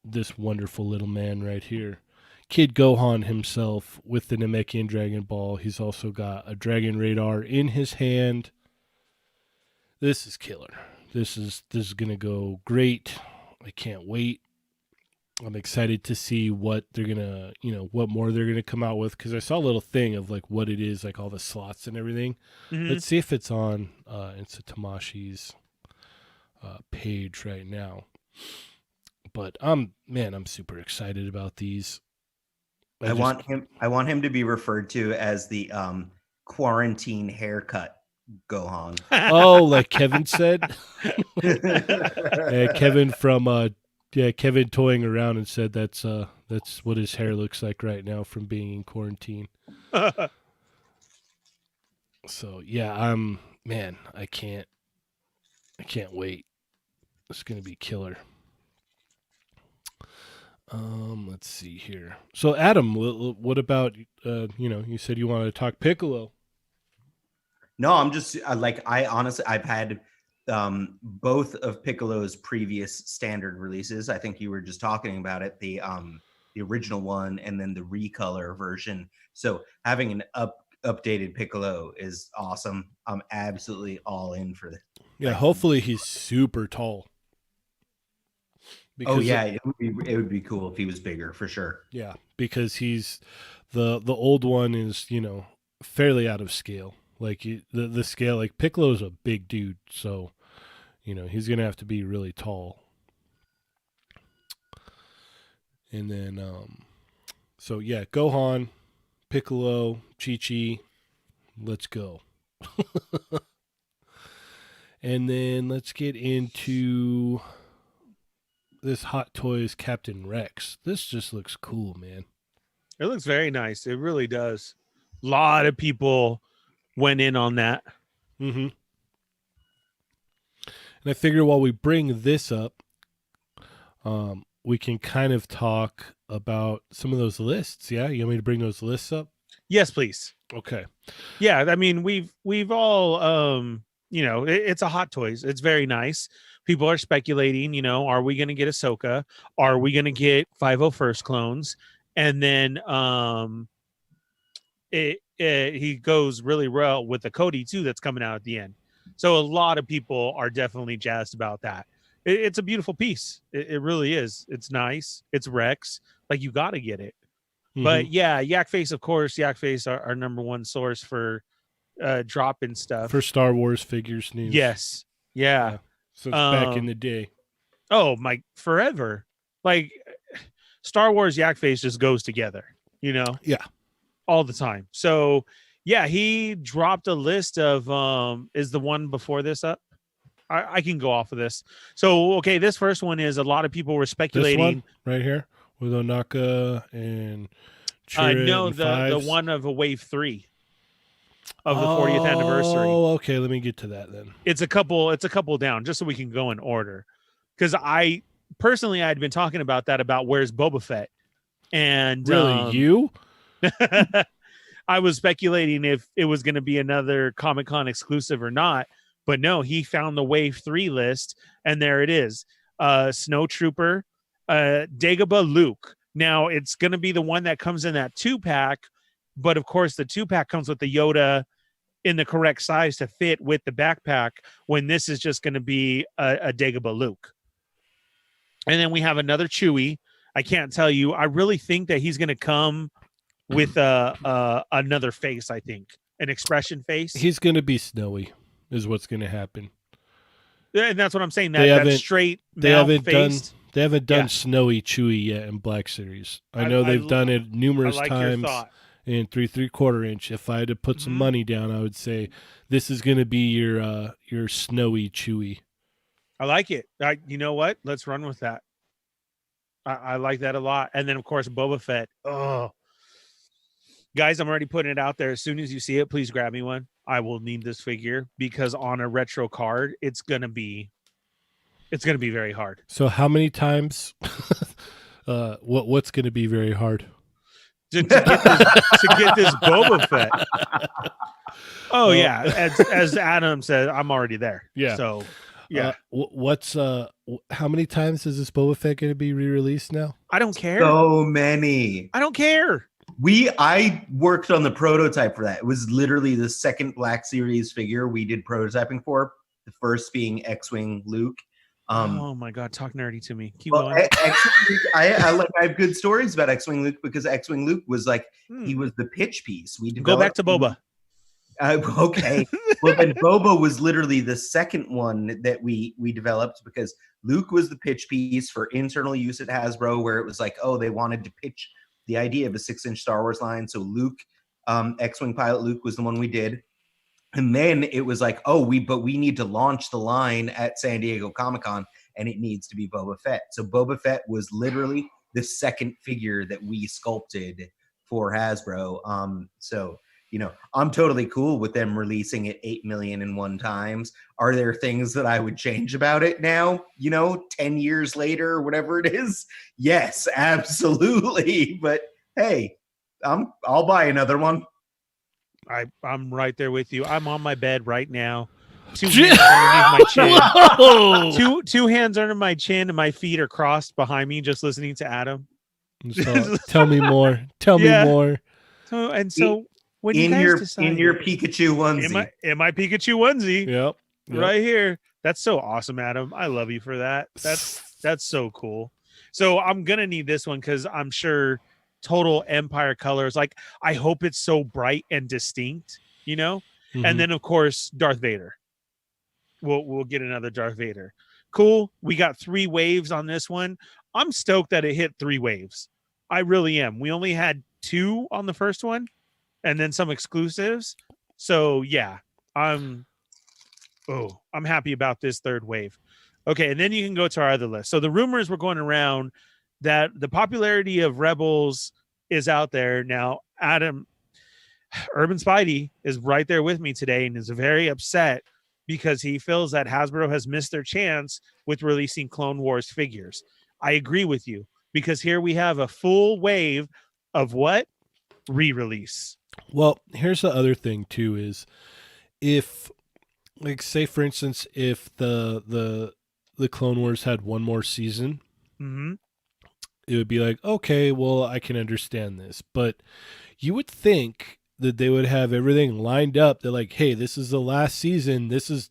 S1: this wonderful little man right here. Kid Gohan himself with the Namekian Dragon Ball. He's also got a Dragon Radar in his hand. This is killer. This is gonna go great. I can't wait. I'm excited to see what they're gonna, what more they're gonna come out with, because I saw a little thing of like what it is, like all the slots and everything. Let's see if it's on Insta Tamashi's page right now. But I'm super excited about these.
S3: I want him to be referred to as the quarantine haircut Gohan.
S1: Oh, like Kevin said. Yeah, Kevin from Kevin toying around and said that's what his hair looks like right now from being in quarantine. So yeah, I can't wait. It's gonna be killer. Let's see here. So Adam, what about you said you wanted to talk Piccolo.
S3: No, I'm just I honestly, I've had both of Piccolo's previous standard releases. I think you were just talking about it, the original one and then the recolor version. So having an updated Piccolo is awesome. I'm absolutely all in for that.
S1: Yeah, hopefully he's super tall.
S3: Because it would be cool if he was bigger, for sure.
S1: Yeah, because he's the old one is, fairly out of scale. Like the scale, like Piccolo's a big dude, so he's gonna have to be really tall. And then so yeah, Gohan, Piccolo, Chi-Chi, let's go. And then let's get into this Hot Toys Captain Rex. This just looks cool, man.
S2: It looks very nice. It really does. A lot of people went in on that.
S1: Mm-hmm. And I figure while we bring this up, we can kind of talk about some of those lists. Yeah, you want me to bring those lists up?
S2: Yes, please.
S1: Okay.
S2: Yeah, I mean, we've all it's a Hot Toys. It's very nice. People are speculating, are we going to get Ahsoka? Are we going to get 501st clones? And then he goes really well with the Cody too that's coming out at the end. So a lot of people are definitely jazzed about that. It's a beautiful piece. It really is. It's nice. It's Rex. Like, you got to get it. Mm-hmm. But yeah, Yak Face, of course. Yak Face, our number one source for dropping stuff.
S1: For Star Wars figures news.
S2: Yes. Yeah.
S1: Since back in the day.
S2: Oh, my, forever. Like, Star Wars Yak Face just goes together, Yeah. All the time. So yeah, he dropped a list of is the one before this up? I can go off of this. So okay, this first one is, a lot of people were speculating. This one
S1: right here with Onaka and
S2: no, the one of a wave 3 of the 40th anniversary.
S1: Oh, okay. Let me get to that then.
S2: It's a couple down, just so we can go in order. Because I personally, I'd been talking about that, about where's Boba Fett. And
S1: really, you?
S2: I was speculating if it was going to be another Comic-Con exclusive or not, but no, he found the Wave 3 list, and there it is. Snow Trooper, Dagobah Luke. Now, it's going to be the one that comes in that 2-pack, but of course the 2-pack comes with the Yoda in the correct size to fit with the backpack, when this is just going to be a Dagobah Luke. And then we have another Chewie. I can't tell you. I really think that he's going to come with another face. I think an expression face.
S1: He's going to be snowy, is what's going to happen.
S2: And that's what I'm saying. That straight. They haven't
S1: done snowy Chewie yet in Black Series. I know they've done it numerous times in 3 3/4 inch. If I had to put some money down, I would say this is going to be your snowy Chewie.
S2: I like it. You know what? Let's run with that. I like that a lot. And then of course Boba Fett. Oh, guys, I'm already putting it out there. As soon as you see it, please grab me one. I will need this figure because on a retro card, it's gonna be very hard.
S1: So how many times? What's going to be very hard?
S2: To get this Boba Fett. Oh
S1: Well-
S2: yeah, as Adam said, I'm already there.
S1: Yeah.
S2: So yeah,
S1: How many times is this Boba Fett going to be re-released now?
S2: I don't care.
S3: So many.
S2: I don't care.
S3: I worked on the prototype for that. It was literally the second Black Series figure we did prototyping for. The first being X-Wing Luke.
S2: Oh my God, talk nerdy to me. Keep
S3: Well,
S2: going.
S3: X-Wing Luke, I have good stories about X-Wing Luke because X-Wing Luke was like he was the pitch piece. We
S2: Go back to Boba.
S3: Okay. Well, then Boba was literally the second one that we developed because Luke was the pitch piece for internal use at Hasbro, where it was like, oh, they wanted to pitch the idea of a 6-inch Star Wars line. So Luke, X-Wing pilot Luke was the one we did. And then it was like, oh, we need to launch the line at San Diego Comic-Con, and it needs to be Boba Fett. So Boba Fett was literally the second figure that we sculpted for Hasbro. So, you know, I'm totally cool with them releasing it 8 million in one times. Are there things that I would change about it now, you know, 10 years later or whatever it is? Yes, absolutely. But hey, I'll buy another one.
S2: I'm right there with you. I'm on my bed right now. Two hands underneath my chin.
S1: Whoa!
S2: Two hands under my chin, and my feet are crossed behind me, just listening to Adam.
S1: So, tell me more. Tell
S2: Yeah.
S1: me more.
S2: So when you
S3: In
S2: guys
S3: your
S2: decide,
S3: Pikachu onesie.
S2: in my Pikachu onesie,
S1: Yep.
S2: right here. That's so awesome, Adam. I love you for that. That's so cool. So I'm gonna need this one because I'm sure total Empire colors. Like I hope it's so bright and distinct, you know.
S1: Mhm.
S2: And then of course Darth Vader. We'll get another Darth Vader. Cool. We got 3 waves on this one. I'm stoked that it hit 3 waves. I really am. We only had 2 on the first one, and then some exclusives. So yeah, I'm happy about this 3rd wave. Okay, and then you can go to our other list. So the rumors were going around that the popularity of Rebels is out there now. Adam, Urban Spidey is right there with me today and is very upset because he feels that Hasbro has missed their chance with releasing Clone Wars figures. I agree with you because here we have a full wave of what? Re-release.
S1: Well, here's the other thing too: is if, like, say for instance, if the Clone Wars had one more season,
S2: Mm-hmm.
S1: it would be like, okay, well, I can understand this, but you would think that they would have everything lined up. They're like, hey, this is the last season. This is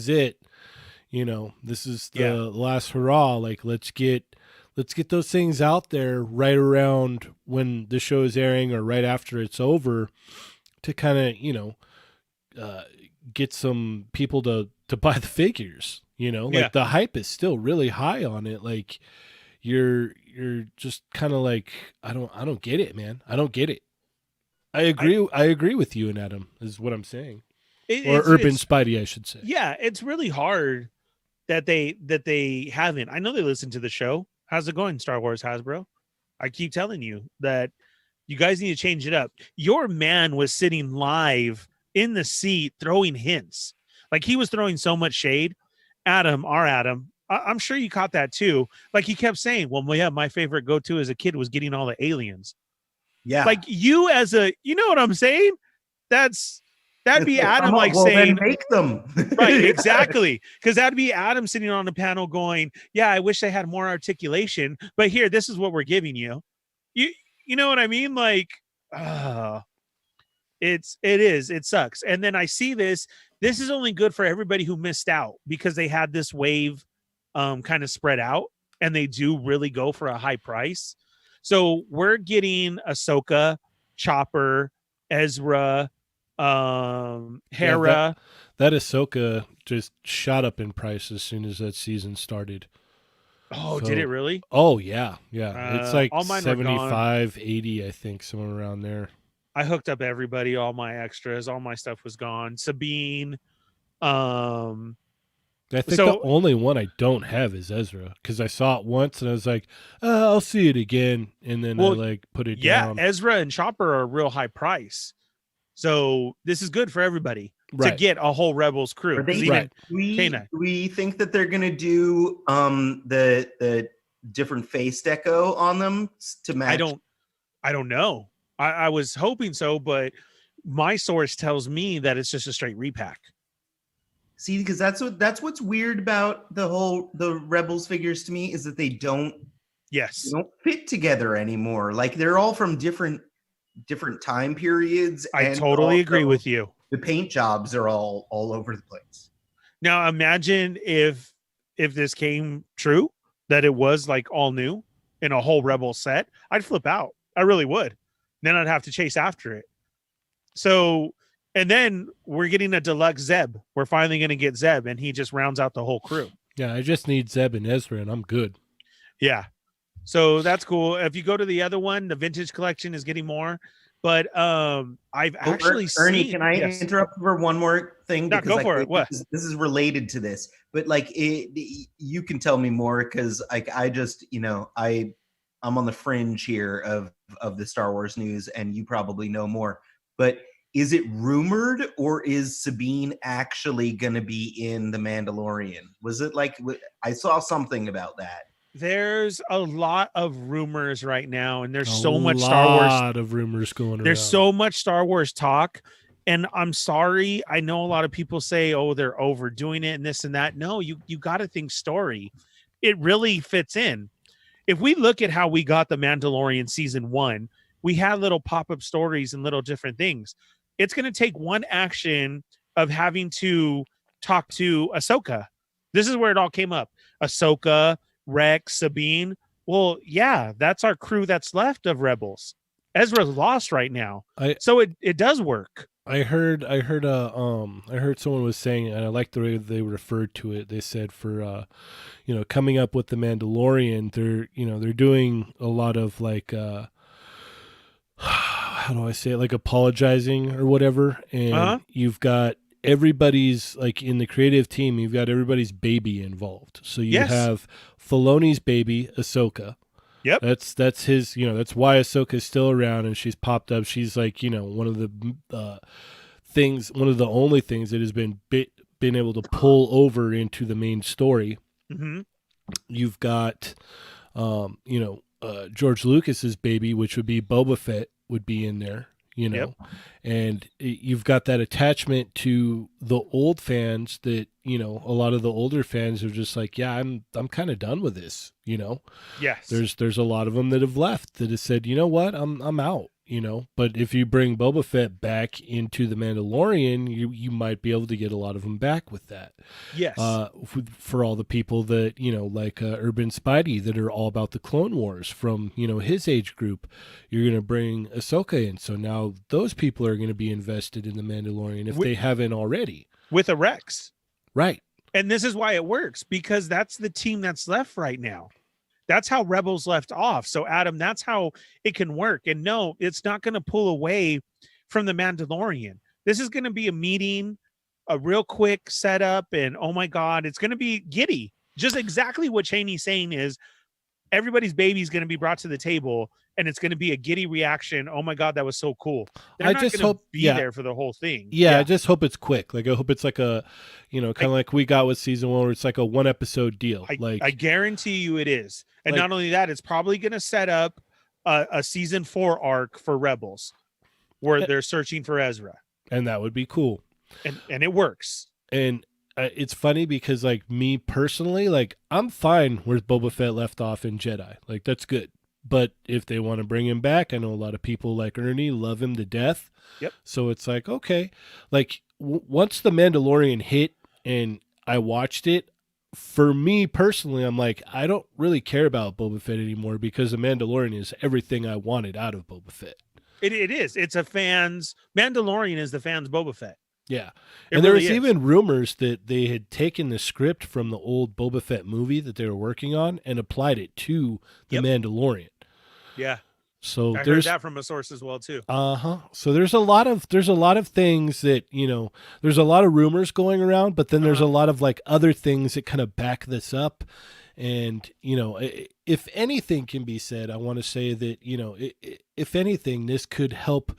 S1: it. You know, this is the last hurrah. Like, let's get those things out there right around when the show is airing or right after it's over to kind of, you know, get some people to buy the figures, you know, like the hype is still really high on it. Like you're just kind of like, I don't get it, man. I don't get it. I agree with you and Adam is what I'm saying. Or Urban Spidey, I should say.
S2: Yeah, it's really hard that they haven't. I know they listen to the show. How's it going, Star Wars Hasbro? I keep telling you that you guys need to change it up. Your man was sitting live in the seat throwing hints. Like he was throwing so much shade. Adam, I'm sure you caught that too. Like he kept saying, well, yeah, my favorite go-to as a kid was getting all the aliens.
S3: Yeah.
S2: Like you as a, you know what I'm saying? That'd be Adam like saying,
S3: then make them.
S2: right, exactly. Because that'd be Adam sitting on the panel going, yeah, I wish I had more articulation, but here, this is what we're giving you. You know what I mean? Like, it sucks. And then I see this is only good for everybody who missed out because they had this wave kind of spread out and they do really go for a high price. So we're getting Ahsoka, Chopper, Ezra, Hera.
S1: That Ahsoka just shot up in price as soon as that season started.
S2: Oh, did it really?
S1: Oh yeah. It's like
S2: all mine were gone.
S1: 75, 80, I think, somewhere around there.
S2: I hooked up everybody, all my extras, all my stuff was gone. Sabine,
S1: I think
S2: So-
S1: the only one I don't have is Ezra because I saw it once and I was like, I'll see it again, and then
S2: Well,
S1: I like put it
S2: Yeah,
S1: down.
S2: Ezra and Chopper are a real high price. So this is good for everybody to
S1: Right.
S2: get a whole Rebels crew.
S3: Are they
S2: 'Cause even
S1: Right.
S2: Kana.
S3: we think that they're gonna do the different face deco on them to match?
S2: I don't know. I was hoping so, but my source tells me that it's just a straight repack.
S3: See, because that's what's weird about the Rebels figures to me is that they don't
S2: Yes.
S3: fit together anymore. Like they're all from different time periods.
S2: I
S3: and
S2: totally agree
S3: also
S2: with you.
S3: The paint jobs are all over the place.
S2: Now imagine if this came true, that it was like all new in a whole Rebel set, I'd flip out. I really would. Then I'd have to chase after it. So, and then we're getting a deluxe Zeb. We're finally going to get Zeb, and he just rounds out the whole crew.
S1: Yeah, I just need Zeb and Ezra, and I'm good.
S2: Yeah. So that's cool. If you go to the other one, the vintage collection is getting more. But I've actually
S3: Ernie,
S2: seen.
S3: can I
S2: Yes.
S3: interrupt for one more thing?
S2: No, go for it. What?
S3: This is related to this, but like you can tell me more because I just I'm on the fringe here of the Star Wars news, and you probably know more. But is it rumored, or is Sabine actually going to be in The Mandalorian? Was it like I saw something about that?
S2: There's a lot of rumors right now, and there's
S1: A
S2: so much Star Wars.
S1: lot of rumors going around.
S2: There's so much Star Wars talk, and I'm sorry. I know a lot of people say, "Oh, they're overdoing it and this and that." No, you got to think story. It really fits in. If we look at how we got the Mandalorian season 1, we had little pop-up stories and little different things. It's going to take one action of having to talk to Ahsoka. This is where it all came up. Ahsoka, Rex, Sabine. Well, yeah, that's our crew that's left of Rebels. Ezra's lost right now. So it does work.
S1: I heard someone was saying, and I like the way they referred to it. They said for coming up with the Mandalorian, they're doing a lot of like how do I say it, like apologizing or whatever, and you've got everybody's, like in the creative team, you've got everybody's baby involved. So you have Filoni's baby, Ahsoka.
S2: Yep.
S1: That's his, that's why Ahsoka's still around and she's popped up. She's like, one of the only things that has been able to pull over into the main story.
S2: Mm-hmm.
S1: You've got, George Lucas's baby, which would be Boba Fett, would be in there. And you've got that attachment to the old fans that, a lot of the older fans are just like, yeah, I'm kind of done with this,
S2: Yes.
S1: There's a lot of them that have left that have said, you know what, I'm out, but if you bring Boba Fett back into the Mandalorian, you might be able to get a lot of them back with that.
S2: Yes.
S1: For all the people that, like Urban Spidey that are all about the Clone Wars from, his age group, you're going to bring Ahsoka in. So now those people are going to be invested in the Mandalorian if they haven't already.
S2: With a Rex.
S1: Right.
S2: And this is why it works, because that's the team that's left right now. That's how Rebels left off. So, Adam, that's how it can work. And no, it's not going to pull away from the Mandalorian. This is going to be a meeting, a real quick setup, and oh my God, it's going to be giddy. Just exactly what Cheney's saying is everybody's baby is going to be brought to the table, and it's going to be a giddy reaction. Oh my God, that was so cool. They're not going to be there for the whole thing.
S1: Yeah, I just hope it's quick. Like I hope it's like a, kind of like we got with season 1, where it's like a 1-episode deal.
S2: I guarantee you it is. And not only that, it's probably going to set up a season 4 arc for Rebels where they're searching for Ezra.
S1: And that would be cool.
S2: And it works.
S1: And it's funny because like me personally, like I'm fine where Boba Fett left off in Jedi. Like that's good. But if they want to bring him back, I know a lot of people like Ernie love him to death.
S2: Yep.
S1: So it's like, okay, like once the Mandalorian hit and I watched it, for me personally, I'm like, I don't really care about Boba Fett anymore because the Mandalorian is everything I wanted out of Boba Fett.
S2: It is. It's a fans. Mandalorian is the fans Boba Fett.
S1: Yeah.
S2: And
S1: there was even rumors that they had taken the script from the old Boba Fett movie that they were working on and applied it to the Mandalorian.
S2: Yeah.
S1: So
S2: I heard
S1: there's
S2: that from a source as well too.
S1: So there's a lot of things that, there's a lot of rumors going around, but then there's a lot of like other things that kind of back this up. And, if anything can be said, I want to say that, if anything, this could help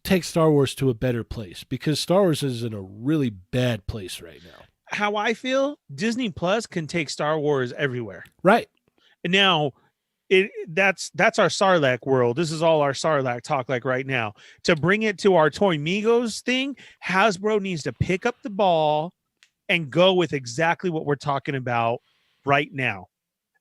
S1: take Star Wars to a better place, because Star Wars is in a really bad place right now.
S2: How I feel, Disney Plus can take Star Wars everywhere.
S1: Right.
S2: And now that's our Sarlacc world. This is all our Sarlacc talk like right now. To bring it to our Toy Migos thing, Hasbro needs to pick up the ball and go with exactly what we're talking about right now.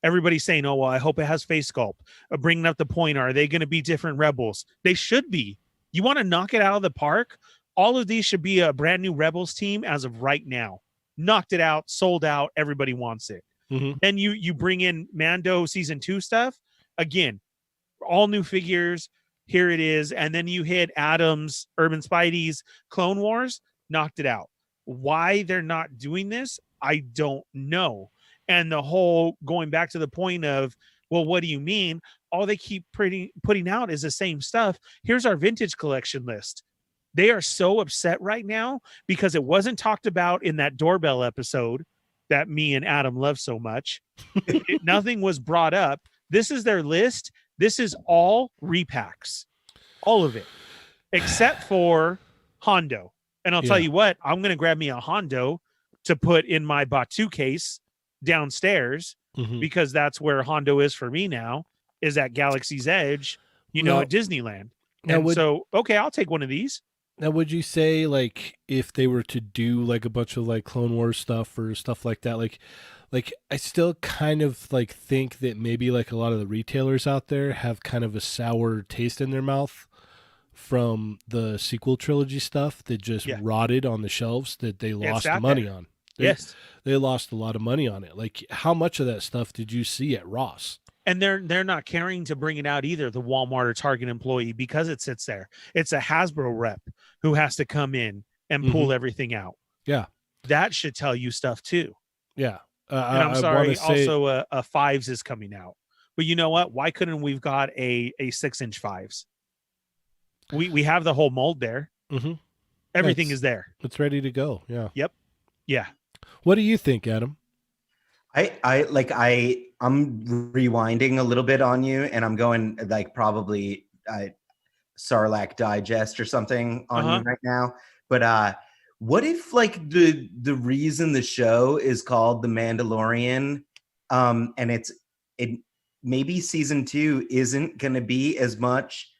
S2: Everybody's saying, oh, well, I hope it has face sculpt. Bringing up the point, are they going to be different Rebels? They should be. You want to knock it out of the park? All of these should be a brand new Rebels team as of right now. Knocked it out, sold out. Everybody wants it.
S1: Mm-hmm.
S2: Then you bring in Mando season 2 stuff. Again, all new figures. Here it is. And then you hit Adams, Urban Spidey's Clone Wars, knocked it out. Why they're not doing this, I don't know. And the whole going back to the point of, well, what do you mean? All they keep putting out is the same stuff. Here's our vintage collection list. They are so upset right now because it wasn't talked about in that doorbell episode that me and Adam love so much. Nothing was brought up. This is their list. This is all repacks. All of it. Except for Hondo. And I'll tell you what, I'm going to grab me a Hondo to put in my Batu case downstairs, because that's where Hondo is for me now, is at Galaxy's Edge, at Disneyland. And okay, I'll take one of these.
S1: Now, would you say, like, if they were to do like a bunch of like Clone Wars stuff or stuff like that, like I still kind of like think that maybe like a lot of the retailers out there have kind of a sour taste in their mouth from the sequel trilogy stuff that just rotted on the shelves, that they lost money on. They lost a lot of money on it. Like, how much of that stuff did you see at Ross?
S2: And they're not caring to bring it out either, the Walmart or Target employee, because it sits there. It's a Hasbro rep who has to come in and pull everything out.
S1: Yeah.
S2: That should tell you stuff too.
S1: Yeah.
S2: And I'm sorry, also a Fives is coming out. But you know what? Why couldn't we've got a 6-inch Fives? We have the whole mold there.
S1: Mm-hmm.
S2: Everything is there.
S1: It's ready to go. Yeah.
S2: Yep. Yeah.
S1: What do you think, Adam?
S3: I'm rewinding a little bit on you, and I'm going like probably Sarlacc Digest or something on you right now. But what if like the reason the show is called The Mandalorian, and it maybe season 2 isn't going to be as much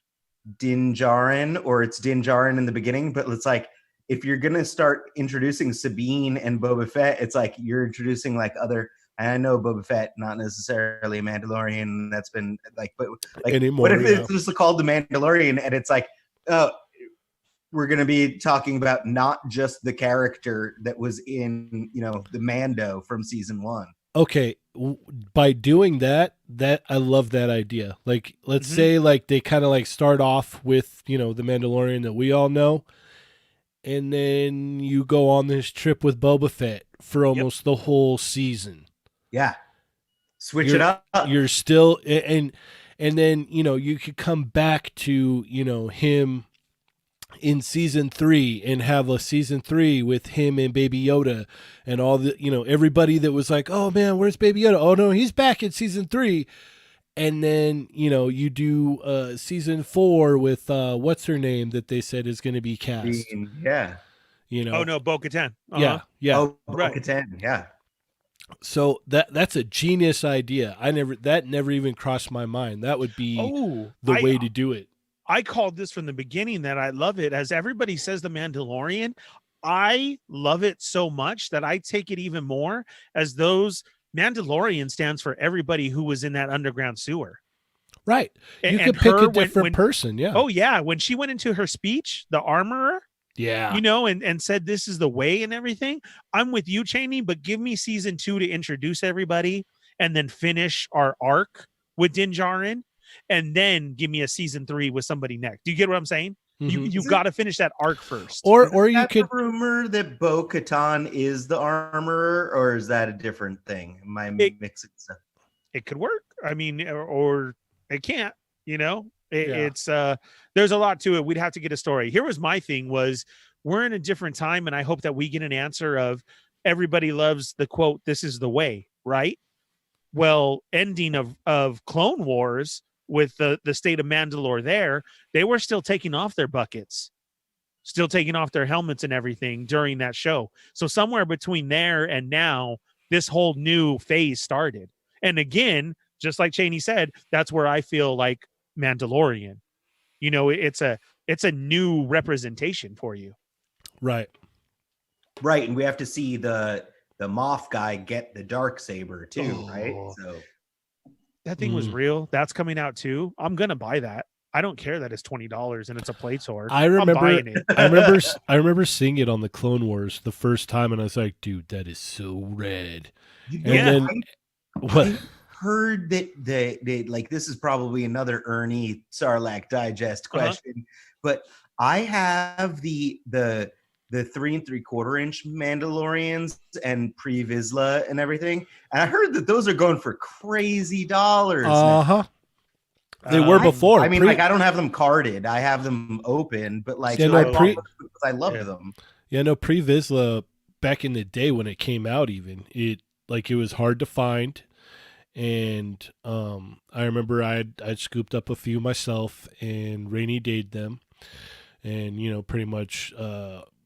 S3: Din Djarin, or it's Din Djarin in the beginning, but it's like, if you're going to start introducing Sabine and Boba Fett, it's like you're introducing like other. I know Boba Fett, not necessarily a Mandalorian. That's been like, but like,
S1: anymore,
S3: what if it's just called The Mandalorian, and it's like, oh, we're going to be talking about not just the character that was in, the Mando from season 1.
S1: Okay, by doing that I love that idea. Like, let's say like they kind of like start off with, the Mandalorian that we all know, and then you go on this trip with Boba Fett for almost the whole season.
S3: Yeah. Switch it up.
S1: You're still, and then, you could come back to, him in season 3 and have a season 3 with him and Baby Yoda and all the, everybody that was like, oh man, where's Baby Yoda? Oh no, he's back in season 3. And then, you do season 4 with what's her name that they said is going to be cast.
S3: Yeah.
S2: Oh no, Bo-Katan.
S1: Yeah.
S3: Oh, Bo-Katan. Yeah.
S1: So that's a genius idea. That never even crossed my mind. That would be the way to do it.
S2: I called this from the beginning that I love it. As everybody says, The Mandalorian, I love it so much that I take it even more as those Mandalorian stands for everybody who was in that underground sewer.
S1: Right. You could pick a different person. Yeah.
S2: Oh yeah. When she went into her speech, the armorer,
S1: yeah,
S2: and said this is the way and everything. I'm with you, Cheney, but give me season 2 to introduce everybody and then finish our arc with Din Djarin, and then give me a season 3 with somebody next. Do you get what I'm saying? You got to finish that arc first.
S1: Or you could
S3: rumor that Bo-Katan is the armorer, or is that a different thing? Am I mixing stuff?
S2: It could work. I mean, or it can't. You know,
S1: Yeah.
S2: it's there's a lot to it. We'd have to get a story. Here was my thing was we're in a different time, and I hope that we get an answer of everybody loves the quote, "This is the way," right? Well, ending of Clone Wars with the state of Mandalore there, they were still taking off their buckets, still taking off their helmets and everything during that show. So somewhere between there and now, this whole new phase started. And again, just like Cheney said, that's where I feel like Mandalorian. You know, it's a new representation for you.
S1: Right.
S3: Right, and we have to see the Moff guy get the dark saber too, right?
S2: Oh.
S3: So
S2: That thing was
S1: Mm.
S2: real. That's coming out too. I'm gonna buy that. I don't care that it's $20 and it's a plate sword.
S1: I
S2: I'm
S1: remember
S2: buying it.
S1: I remember seeing it on the Clone Wars the first time, and I was like, dude, that is so red. And
S2: Yeah.
S1: then what?
S3: I heard that they like this is probably another Ernie Sarlacc digest question, but I have the 3 3/4 inch Mandalorians and Pre Vizsla and everything, and I heard that those are going for crazy dollars. now.
S1: Uh-huh. They were
S2: Um,
S1: before.
S3: I mean,
S1: Pre-
S3: like I don't have them carded; I have them open, but like
S1: Yeah, no,
S3: I bought
S1: pre-
S3: them because I love
S2: Yeah.
S3: them.
S1: Yeah, no, Pre Vizsla back in the day when it came out, even it was hard to find, and I remember I'd scooped up a few myself and rainy dayed them, and pretty much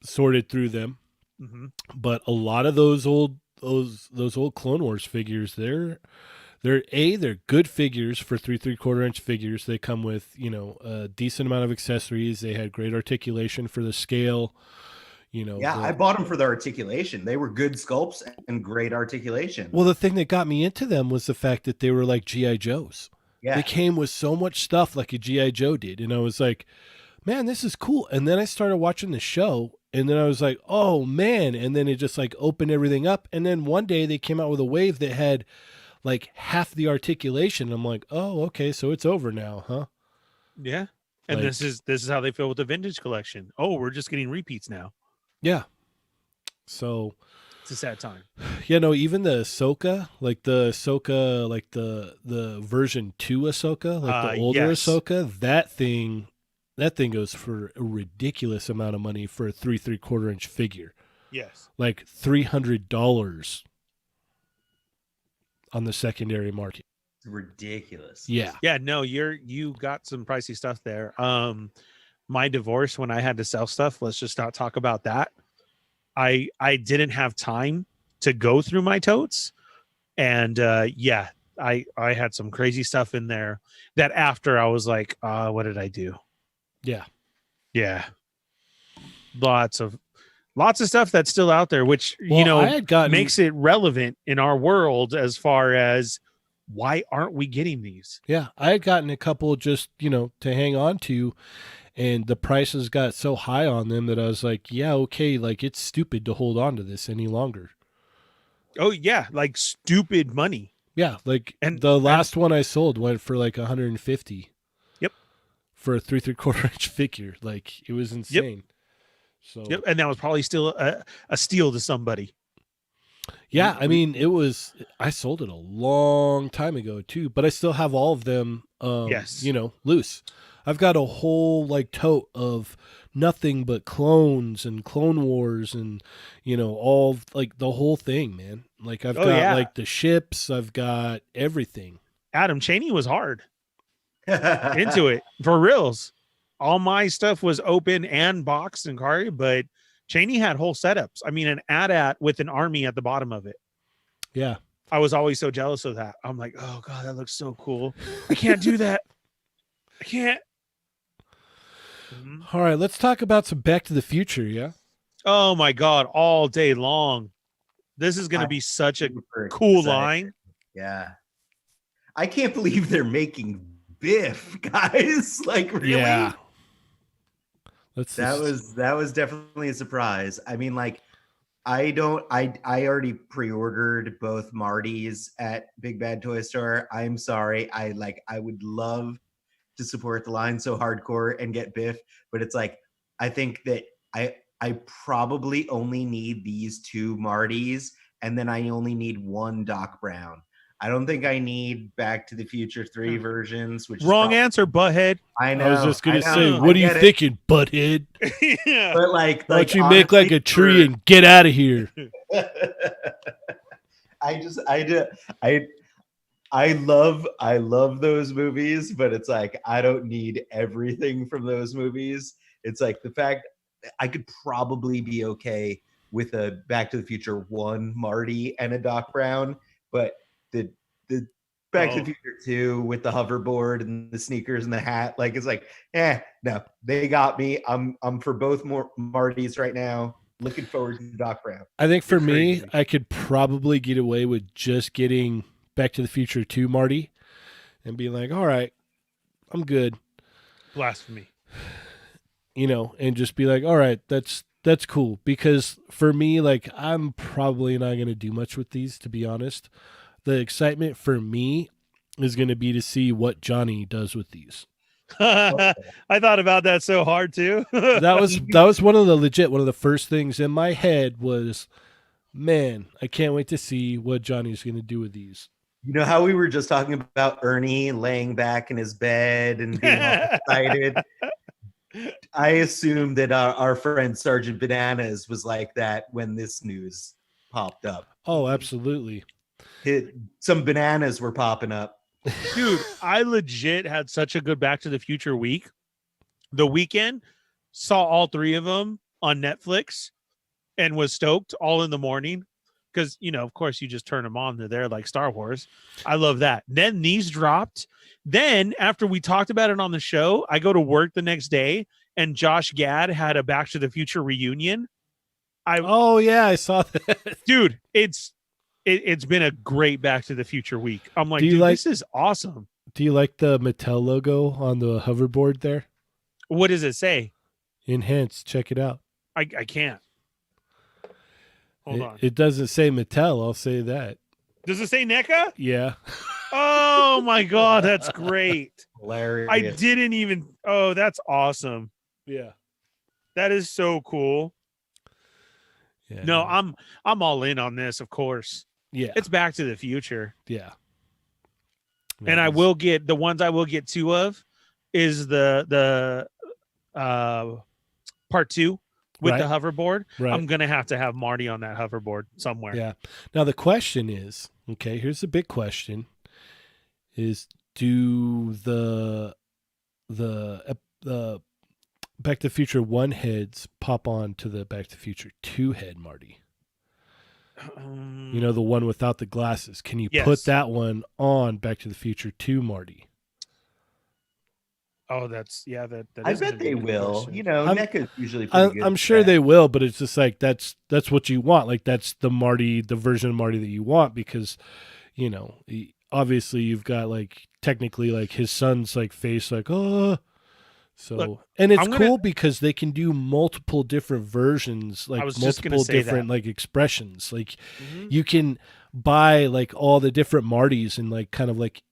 S1: sorted through them.
S2: Mhm.
S1: But a lot of those old Clone Wars figures, they're good figures for 3 3/4 inch figures. They come with a decent amount of accessories. They had great articulation for the scale.
S3: Yeah, I bought them for their articulation. They were good sculpts and great articulation.
S1: Well, the thing that got me into them was the fact that they were like GI Joes.
S3: yeah,
S1: They came with so much stuff like a GI Joe did, and I was like, man, this is cool. And then I started watching the show, and then I was like, oh man, and then it just like opened everything up. And then one day they came out with a wave that had like half the articulation. I'm like, oh, okay, so it's over now, huh?
S2: Yeah. And
S1: Like-
S2: this is how they feel with the vintage collection. Oh, we're just getting repeats now.
S1: Yeah. So
S2: It's a sad time.
S1: even the Ahsoka, like the version 2 Ahsoka, like the older
S2: Yes.
S1: Ahsoka, that thing goes for a ridiculous amount of money for a 3 3/4 inch figure.
S2: Yes.
S1: Like $300 on the secondary market.
S3: it's ridiculous.
S1: Yeah.
S2: Yeah, no, you got some pricey stuff there. My divorce when I had to sell stuff, let's just not talk about that. I didn't have time to go through my totes, and I had some crazy stuff in there that after I was like, what did I do? Yeah, lots of stuff that's still out there, which
S1: Well, I had gotten
S2: makes it relevant in our world as far as why aren't we getting these?
S1: Yeah, I had gotten a couple just, to hang on to, and the prices got so high on them that I was like, yeah, okay, like it's stupid to hold on to this any longer.
S2: Oh yeah, like stupid money.
S1: Yeah, like
S2: And-
S1: the last one I sold went for like 150.
S2: Yep.
S1: For a 3 3/4 inch figure. Like it was insane. So
S2: Yep, and that was probably still a steal to somebody.
S1: yeah, I mean I sold it a long time ago too, but I still have all of them
S2: Yes.
S1: loose. I've got a whole like tote of nothing but clones and Clone Wars and all like the whole thing, man. Like I've got like the ships, I've got everything.
S2: Adam Cheney was hard into it for reals. All my stuff was open and boxed and carded, but Cheney had whole setups. I mean, an AT-AT with an army at the bottom of it.
S1: Yeah.
S2: I was always so jealous of that. I'm like, oh god, that looks so cool. I can't do that. I can't. Mhm.
S1: All right, let's talk about some Back to the Future, yeah?
S2: Oh my god, all day long. This is going to be such a
S3: Super
S2: cool
S3: excited.
S2: line.
S3: Yeah. I can't believe they're making Biff, guys. Like really?
S1: Yeah.
S3: That was definitely a surprise. I mean, like, I already pre-ordered both Marty's at Big Bad Toy Store. I'm sorry. I would love to support the line so hardcore and get Biff, but it's like I think that I probably only need these 2 Martys, and then I only need 1 Doc Brown. I don't think I need Back to the Future 3 versions. Which
S2: Wrong
S3: is
S2: answer, butthead.
S3: I know.
S1: I was just gonna
S3: I know,
S1: say,
S3: I
S1: what are you
S3: get it.
S1: thinking, butthead?
S2: Yeah.
S3: But like,
S1: Why don't you make like
S3: honestly,
S1: a tree and get out of here?
S3: I love those movies, but it's like I don't need everything from those movies. It's like the fact I could probably be okay with a Back to the Future 1 Marty and a Doc Brown, but the Back to the Future 2 with the hoverboard and the sneakers and the hat, like it's like, no, they got me. I'm for both more Martys right now. Looking forward to Doc Brown.
S1: I think for
S3: You're
S1: me,
S3: crazy.
S1: I could probably get away with just getting Back to the Future 2 Marty and being like, all right, I'm good.
S2: Blasphemy.
S1: And just be like, all right, that's cool. Because for me, like, I'm probably not going to do much with these, to be honest. The excitement for me is going to be to see what Johnny does with these.
S2: I thought about that so hard too.
S1: That was one of the first things in my head was, man, I can't wait to see what Johnny's going to do with these.
S3: You know how we were just talking about Ernie laying back in his bed and being all excited? I assume that our friend Sergeant Bananas was like that when this news popped up.
S1: Oh, absolutely.
S3: Some bananas were popping up.
S2: Dude, I legit had such a good Back to the Future week. The weekend, saw all three of them on Netflix and was stoked all in the morning. Because, of course, you just turn them on. They're there like Star Wars. I love that. Then these dropped. Then after we talked about it on the show, I go to work the next day and Josh Gad had a Back to the Future reunion.
S1: Oh, yeah, I saw that.
S2: Dude, it's been a great Back to the Future week. I'm like, dude, this is awesome.
S1: Do you like the Mattel logo on the hoverboard there?
S2: What does it say?
S1: Enhance. Check it out.
S2: I can't. Hold on.
S1: It doesn't say Mattel. I'll say that.
S2: Does it say NECA?
S1: Yeah.
S2: Oh my God, that's great.
S3: Hilarious.
S2: I didn't even. Oh, that's awesome.
S1: Yeah.
S2: That is so cool.
S1: Yeah.
S2: No, I'm all in on this, of course.
S1: Yeah.
S2: It's Back to the Future.
S1: Yeah.
S2: And I will get the ones I will get two of is the part 2 with the hoverboard.
S1: Right.
S2: I'm gonna have to have Marty on that hoverboard somewhere.
S1: Yeah. Now the question is, okay, here's the big question: is do the Back to the Future 1 heads pop on to the Back to the Future 2 head, Marty? The one without the glasses. Can you put that one on Back to the Future 2, Marty?
S2: Oh, that's that
S3: I
S2: is
S3: bet they will.
S2: question.
S3: NECA's usually pretty good.
S1: I'm sure they will, but it's just like that's what you want. Like that's the version of Marty that you want because, obviously you've got like technically like his son's like face like So
S2: Look,
S1: and it's cool because they can do multiple different versions, like multiple different like expressions. Like you can buy like all the different Martys and like kind of like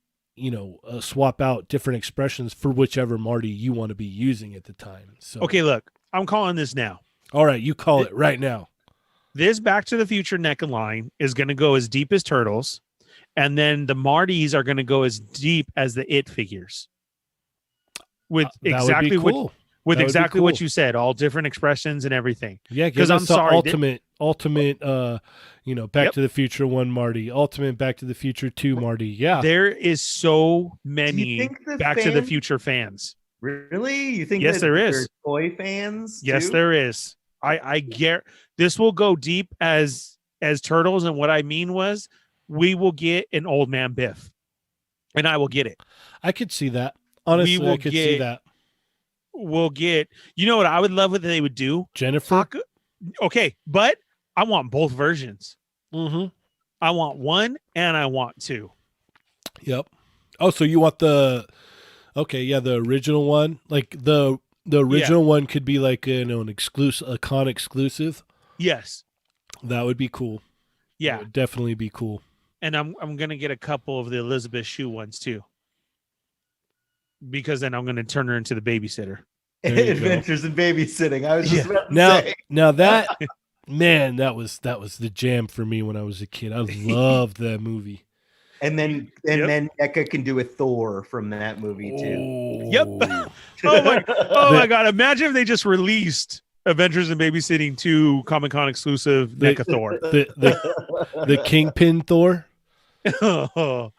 S1: swap out different expressions for whichever Marty you want to be using at the time. So
S2: okay, look, I'm calling this now.
S1: All right, you call it right now.
S2: This Back to the Future NECA line is going to go as deep as Turtles, and then the Martys are going to go as deep as the It figures. With exactly what you said, all different expressions and everything.
S1: Yeah, because I'm sorry, ultimate Back to the Future 1 Marty, ultimate Back to the Future 2 Marty. Yeah,
S2: there is so many Back to the Future fans.
S3: Really? You think?
S2: Yes, there is.
S3: Toy fans?
S2: Yes,
S3: too?
S2: there is. I get this will go deep as Turtles, and what I mean was we will get an Old Man Biff, and I will get it.
S1: I could see that. Honestly, I could see that.
S2: We'll get. You know what I would love what they would do?
S1: Jennifer.
S2: Okay, but I want both versions.
S1: Mm-hmm.
S2: I want 1 and I want 2.
S1: Yep. Oh, so you want the original one? Like the original one could be like an exclusive, a con exclusive.
S2: Yes.
S1: That would be cool.
S2: Yeah.
S1: That would definitely be cool.
S2: And I'm gonna get a couple of the Elizabeth Shue ones too. Because then I'm gonna turn her into the babysitter.
S3: Adventures in Babysitting. I was just about to say.
S1: Now that man, that was the jam for me when I was a kid. I loved that movie.
S3: And then
S2: Yep.
S3: then Eka can do a Thor from that movie too.
S2: Yep. Oh my God! Imagine if they just released Adventures in Babysitting 2 Comic-Con exclusive NECA Thor.
S1: The Kingpin Thor,
S2: Oh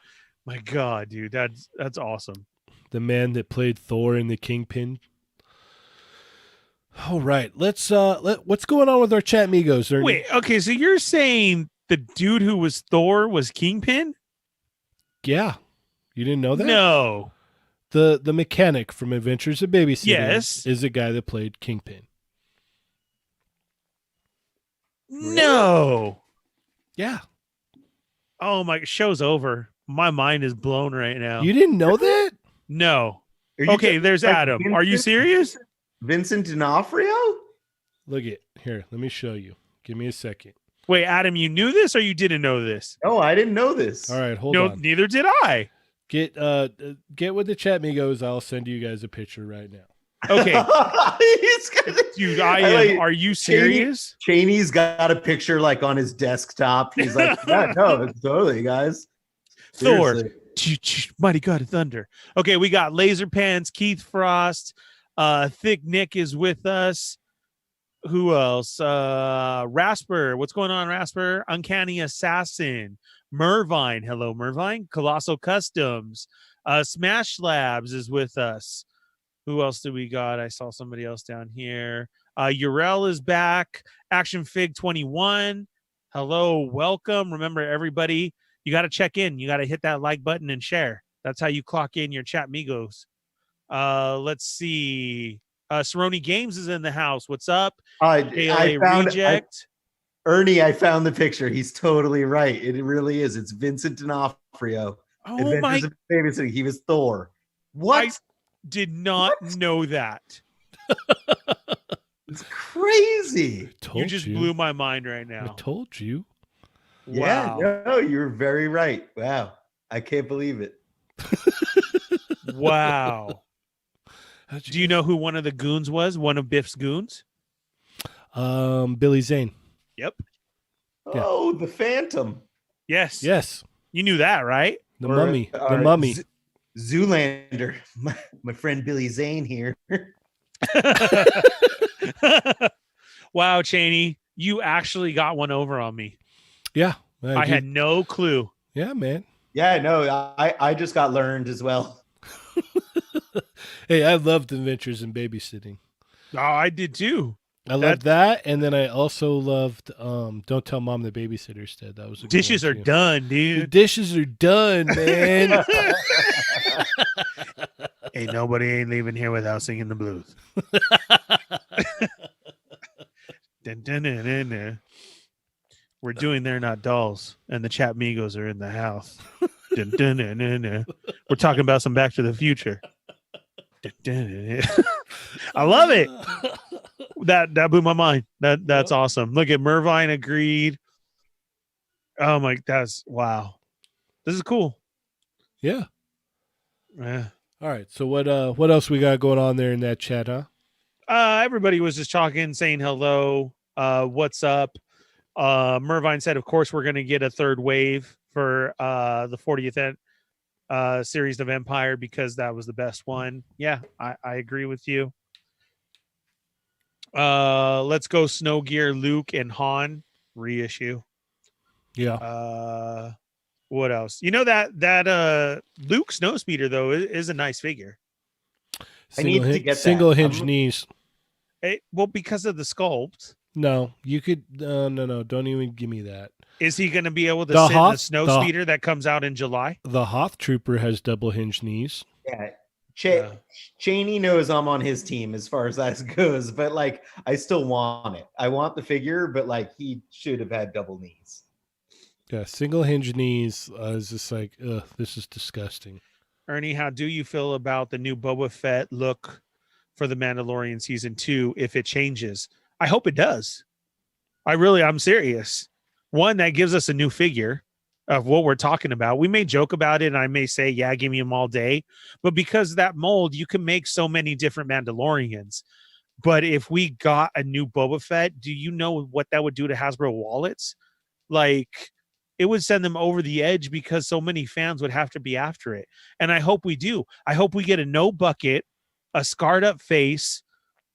S2: my God, dude, that's awesome.
S1: the man that played Thor in the Kingpin. All right, what's going on with our chat migos, Ernie?
S2: Wait, okay, so you're saying the dude who was Thor was Kingpin?
S1: Yeah, you didn't know that?
S2: No.
S1: The mechanic from Adventures of Babysitting
S2: Yes.
S1: is the guy that played Kingpin.
S2: No.
S1: Yeah,
S2: Oh my, show's over. My mind is blown right now.
S1: you didn't know that?
S2: No.
S3: Are you
S2: Okay,
S3: talking
S2: there's
S3: like
S2: Adam. Are you
S3: Vincent-
S2: serious?
S3: Vincent D'Onofrio?
S1: Look it here. Let me show you. Give me a second.
S2: Wait, Adam, you knew this or you didn't know this?
S3: Oh, I didn't know this.
S1: All right, hold
S2: No,
S1: on.
S2: neither did I.
S1: Get with the chat migos. I'll send you guys a picture right now.
S2: Okay,
S3: He's got-
S2: dude,
S3: I like-
S2: are you serious?
S3: Cheney's got a picture like on his desktop. He's like, yeah, no, it's totally, guys.
S2: Thor.
S3: Seriously.
S2: Mighty God of Thunder. Okay, we got Laser Pants, Keith Frost, Thick Nick is with us. Who else? Rasper. What's going on, Rasper? Uncanny Assassin. Mervine. Hello, Mervine. Colossal Customs. Smash Labs is with us. Who else do we got? I saw somebody else down here. Urel is back. Action Fig 21. Hello, welcome. Remember, everybody, you got to check in. You got to hit that like button and share. That's how you clock in your chat migos. Let's see. Cerrone Games is in the house. What's up?
S3: I
S2: ALA
S3: found
S2: Reject.
S3: Ernie. I found the picture. He's totally right. It really is. It's Vincent D'Onofrio.
S2: Oh my!
S3: Adventures of Babysitting. He was Thor. What?
S2: I did not know that.
S3: It's crazy.
S1: Told
S2: You just blew my mind right
S1: I
S2: now.
S1: told you.
S3: Yeah,
S2: Wow!
S3: no, you're very right. Wow, I can't believe it.
S2: Wow!
S1: How'd
S2: Do you know who one of the goons was? One of Biff's goons?
S1: Billy Zane.
S2: Yep.
S1: Yeah.
S3: Oh, the Phantom.
S2: Yes.
S1: Yes,
S2: You knew that, right?
S1: the
S3: Or,
S1: mummy. The
S3: uh,
S1: mummy.
S3: Zoolander. My friend Billy Zane here.
S2: Wow, Cheney, you actually got one over on me.
S1: Yeah,
S2: I had no clue.
S1: Yeah, man.
S3: Yeah, no, I just got learned as well.
S1: Hey, I loved Adventures in Babysitting.
S2: Oh, I did too.
S1: I loved that, and then I also loved Don't Tell Mom the Babysitter's Dead. That was a good
S2: Dishes
S1: one,
S2: are
S1: too.
S2: done,
S1: The
S2: dude.
S1: dishes are done, man.
S2: Ain't nobody ain't leaving here without singing the blues. Dun, dun, dun, dun, dun. We're doing They're Not Dolls, and the Chat Migos are in the house. Dun, dun, dun, dun, dun. We're talking about some Back to the Future. Dun, dun, dun, dun. I love it. That blew my mind. That's awesome. Look at Mervine agreed. Oh my, that's wow. This is cool.
S1: Yeah.
S2: Yeah.
S1: All right. So what else we got going on there in that chat, huh?
S2: Everybody was just talking, saying hello. What's up? Mervine said, of course, we're going to get a third wave for the 40th series of Empire because that was the best one. Yeah, I agree with you. Let's go Snow Gear, Luke and Han reissue.
S1: Yeah.
S2: What else? You know that Luke Snowspeeder though is a nice figure.
S3: I need to get that.
S1: Single hinge
S3: I'm-
S1: knees.
S2: Well, because of the sculpt.
S1: No, you could. No. Don't even give me that.
S2: Is he going to be able to
S1: The
S2: sit in the
S1: Hoth-
S2: snow
S1: the-
S2: speeder that comes out in July?
S1: The Hoth Trooper has double hinge knees.
S3: Yeah.
S2: Yeah.
S3: Cheney knows I'm on his team as far as that goes, but like I still want it. I want the figure, but like he should have had double knees.
S1: Yeah, single hinge knees is just like, ugh, this is disgusting.
S2: Ernie, how do you feel about the new Boba Fett look for the Mandalorian season 2 if it changes? I hope it does. I'm serious. One, that gives us a new figure of what we're talking about. We may joke about it and I may say, yeah, give me them all day. But because that mold, you can make so many different Mandalorians. But if we got a new Boba Fett, do you know what that would do to Hasbro wallets? Like, it would send them over the edge because so many fans would have to be after it. And I hope we do. I hope we get a no bucket, a scarred up face,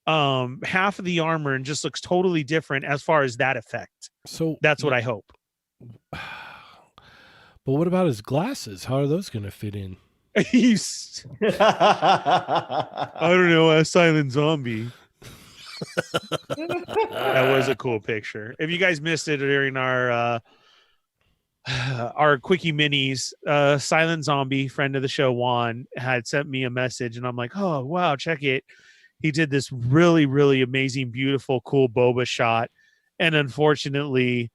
S2: half of the armor, and just looks totally different as far as that effect.
S1: So
S2: That's what I hope.
S1: But what about his glasses? How are those going to fit in?
S2: He's, I don't know, a silent zombie. That was a cool picture. If you guys missed it during our quickie minis, silent zombie friend of the show Juan had sent me a message, and I'm like, oh wow, check it. He did this really, really amazing, beautiful, cool boba shot, and unfortunately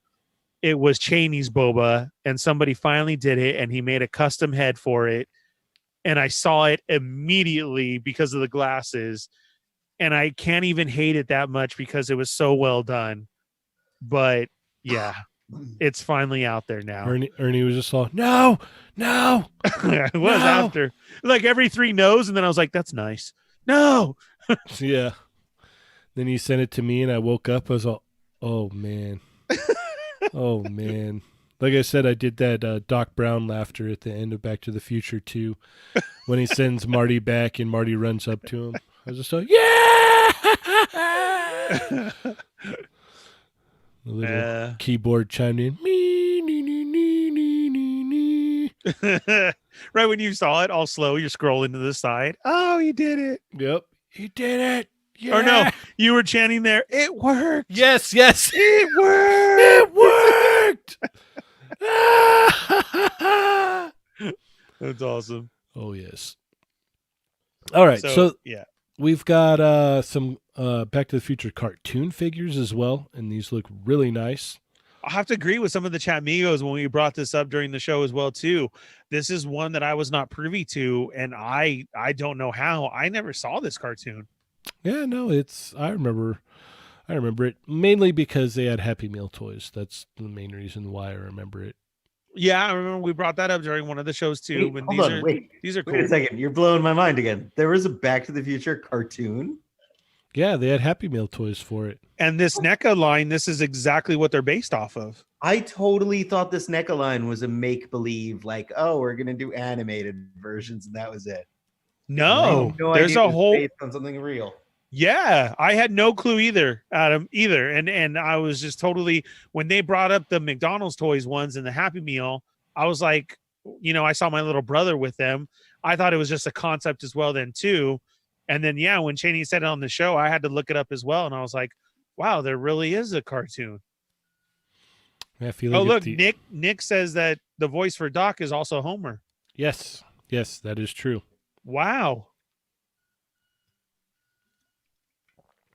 S2: it was Cheney's boba, and somebody finally did it, and he made a custom head for it, and I saw it immediately because of the glasses. And I can't even hate it that much because it was so well done. But yeah, it's finally out there now.
S1: Ernie was just all, no.
S2: It was after like every 3 no's, and then I was like, that's nice. No.
S1: Yeah. Then he sent it to me, and I woke up. I was all, oh man. Oh man. Like I said, I did that Doc Brown laughter at the end of Back to the Future 2 when he sends Marty back and Marty runs up to him. I was just like, yeah! The little keyboard chimed in. Me, nee, nee, nee, nee, nee, nee.
S2: Right when you saw it all slow, you're scrolling to the side. Oh, he did it.
S1: Yep. He did it. Yeah.
S2: Or no, you were chanting there. It worked.
S1: Yes.
S2: It worked.
S1: It worked.
S2: That's awesome.
S1: Oh, yes. All right. So
S2: yeah.
S1: We've got some Back to the Future cartoon figures as well, and these look really nice.
S2: I'll have to agree with some of the Chatmigos when we brought this up during the show as well too. This is one that I was not privy to, and I don't know how. I never saw this cartoon.
S1: Yeah, no, I remember it mainly because they had Happy Meal toys. That's the main reason why I remember it.
S2: Yeah, I remember we brought that up during one of the shows too. These are cool.
S3: Wait a second, you're blowing my mind again. There was a Back to the Future cartoon.
S1: Yeah, they had Happy Meal toys for it.
S2: And this NECA line, this is exactly what they're based off of.
S3: I totally thought this NECA line was a make-believe, like, oh, we're gonna do animated versions, and that was it.
S2: No, there's a whole
S3: based on something real.
S2: Yeah, I had no clue either, Adam, either. And I was just totally, when they brought up the McDonald's toys ones and the Happy Meal, I was like, I saw my little brother with them. I thought it was just a concept as well then too. And then, yeah, when Cheney said it on the show, I had to look it up as well. And I was like, wow, there really is a cartoon.
S1: I feel like
S2: look, Nick says that the voice for Doc is also Homer.
S1: Yes, that is true.
S2: Wow.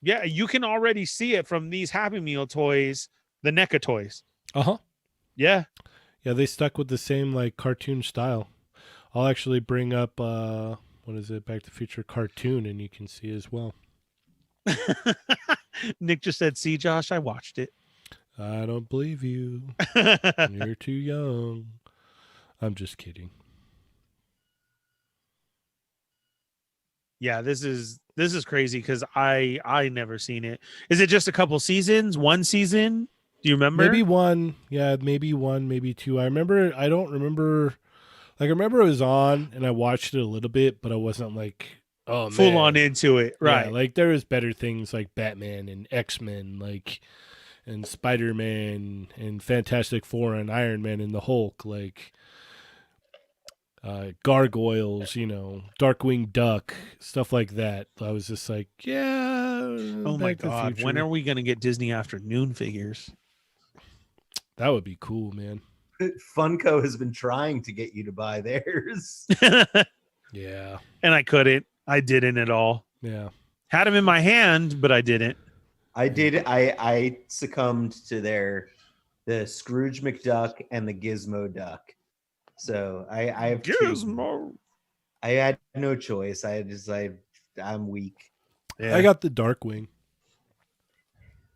S2: Yeah, you can already see it from these Happy Meal toys, the NECA toys.
S1: Uh-huh.
S2: Yeah.
S1: Yeah, they stuck with the same like cartoon style. I'll actually bring up what is it, Back to the Future cartoon, and you can see as well.
S2: Nick just said, see, Josh, I watched it.
S1: I don't believe you. You're too young. I'm just kidding.
S2: Yeah, this is crazy because I never seen it. Is it just a couple seasons? 1 season? Do you remember?
S1: Maybe 1. Yeah, maybe 1, maybe 2. I don't remember. Like, I remember it was on and I watched it a little bit, but I wasn't like, oh,
S2: full
S1: man.
S2: on into it. Right.
S1: Yeah, like there was better things like Batman and X-Men, like, and Spider-Man and Fantastic Four and Iron Man and the Hulk, like, Gargoyles, Darkwing Duck, stuff like that. I was just like, yeah.
S2: Oh my God. When are we going to get Disney Afternoon figures?
S1: That would be cool, man.
S3: Funko has been trying to get you to buy theirs.
S1: Yeah.
S2: And I couldn't. I didn't at all.
S1: Yeah.
S2: Had them in my hand, but I didn't.
S3: I did. I succumbed to the Scrooge McDuck and the Gizmo Duck. So I have
S2: Gizmo.
S3: I had no choice. I'm weak.
S1: Yeah. I got the Darkwing.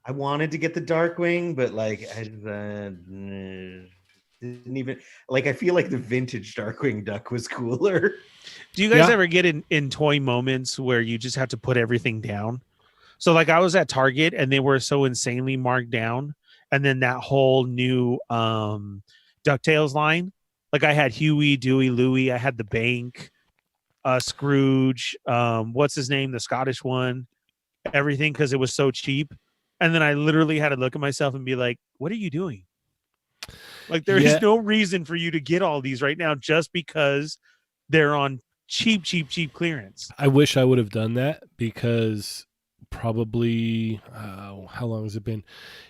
S3: I wanted to get the Darkwing, but like I didn't even like. I feel like the vintage Darkwing Duck was cooler.
S2: Do you guys ever get in toy moments where you just have to put everything down? So like I was at Target and they were so insanely marked down, and then that whole new DuckTales line. Like I had Huey, Dewey, Louie. I had the bank, Scrooge. What's his name? The Scottish one. Everything because it was so cheap. And then I literally had to look at myself and be like, "What are you doing? Like there is no reason for you to get all these right now just because they're on cheap clearance."
S1: I wish I would have done that because probably how long has it been?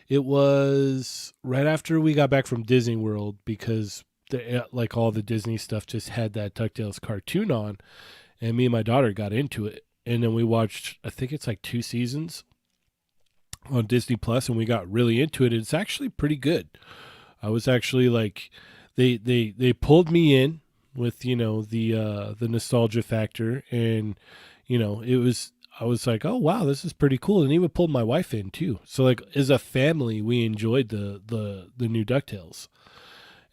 S1: It was right after we got back from Disney World because like all the Disney stuff just had that DuckTales cartoon on, and me and my daughter got into it, and then we watched I think it's like 2 seasons on Disney Plus, and we got really into it. It's actually pretty good. I was actually like, they pulled me in with the nostalgia factor, and I was like, oh wow, this is pretty cool, and even pulled my wife in too. So like as a family, we enjoyed the new DuckTales,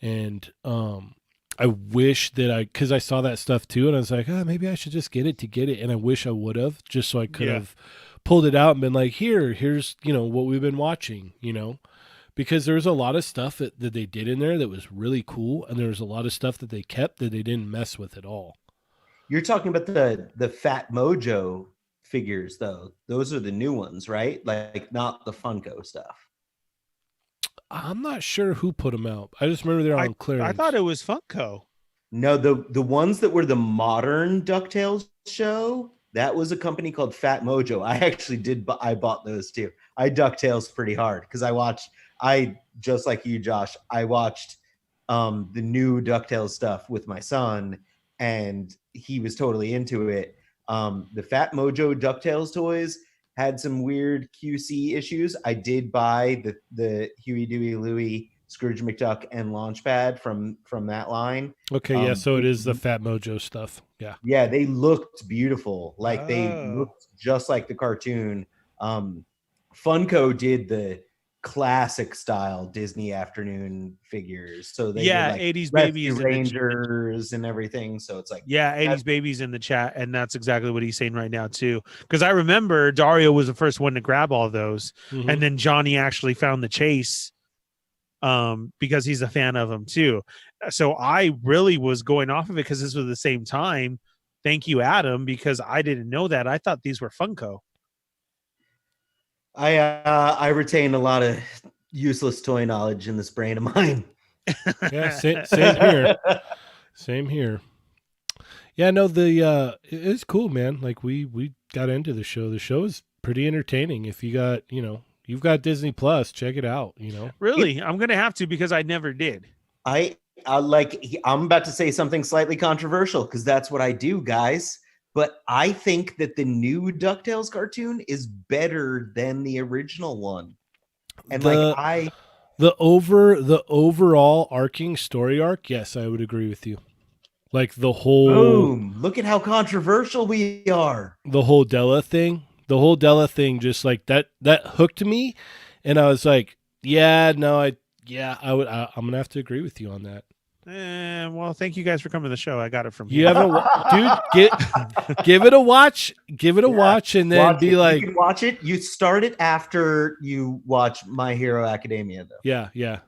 S1: and I wish that because I saw that stuff too, and I was like, oh, maybe I should just get it, and I wish I would have just so I could have pulled it out and been like, here's what we've been watching, because there was a lot of stuff that they did in there that was really cool, and there was a lot of stuff that they kept that they didn't mess with at all.
S3: You're talking about the Fat Mojo figures, though. Those are the new ones, right? Like not the Funko stuff.
S1: I'm not sure who put them out. I just remember they're on clearance.
S2: I thought it was Funko.
S3: No, the ones that were the modern DuckTales show, that was a company called Fat Mojo. I actually I bought those too. I DuckTales pretty hard because I just like you, Josh, I watched the new DuckTales stuff with my son, and he was totally into it. The Fat Mojo DuckTales toys had some weird QC issues. I did buy the Huey, Dewey, Louie, Scrooge McDuck, and Launchpad from that line.
S1: Okay, yeah, so it is the Fat Mojo stuff. Yeah.
S3: Yeah, they looked beautiful. Like they looked just like the cartoon. Funko did the classic style Disney afternoon figures. So they did like
S2: 80s
S3: Rescue
S2: Babies
S3: Rangers and everything. So it's like
S2: 80s Babies in the chat, and that's exactly what he's saying right now too. Because I remember Dario was the first one to grab all those, and then Johnny actually found the chase because he's a fan of them too. So I really was going off of it because this was the same time. Thank you, Adam, because I didn't know that. I thought these were Funko.
S3: I retain a lot of useless toy knowledge in this brain of mine.
S1: Yeah, same here. Same here. Yeah, no, it's cool, man. Like we got into the show. The show is pretty entertaining. If you got, you've got Disney Plus, check it out,
S2: Really? I'm going to have to because I never did.
S3: I'm about to say something slightly controversial because that's what I do, guys. But I think that the new DuckTales cartoon is better than the original one. And
S1: the overall arcing story arc, yes, I would agree with you. Like the whole
S3: boom, look at how controversial we are.
S1: The whole Della thing just like that hooked me, and I was like, I'm gonna have to agree with you on that.
S2: Well, thank you guys for coming to the show. I got it from
S1: you. Dude, give it a watch. Give it a watch, and then
S3: you can watch it. You start it after you watch My Hero Academia, though.
S1: Yeah. Yeah.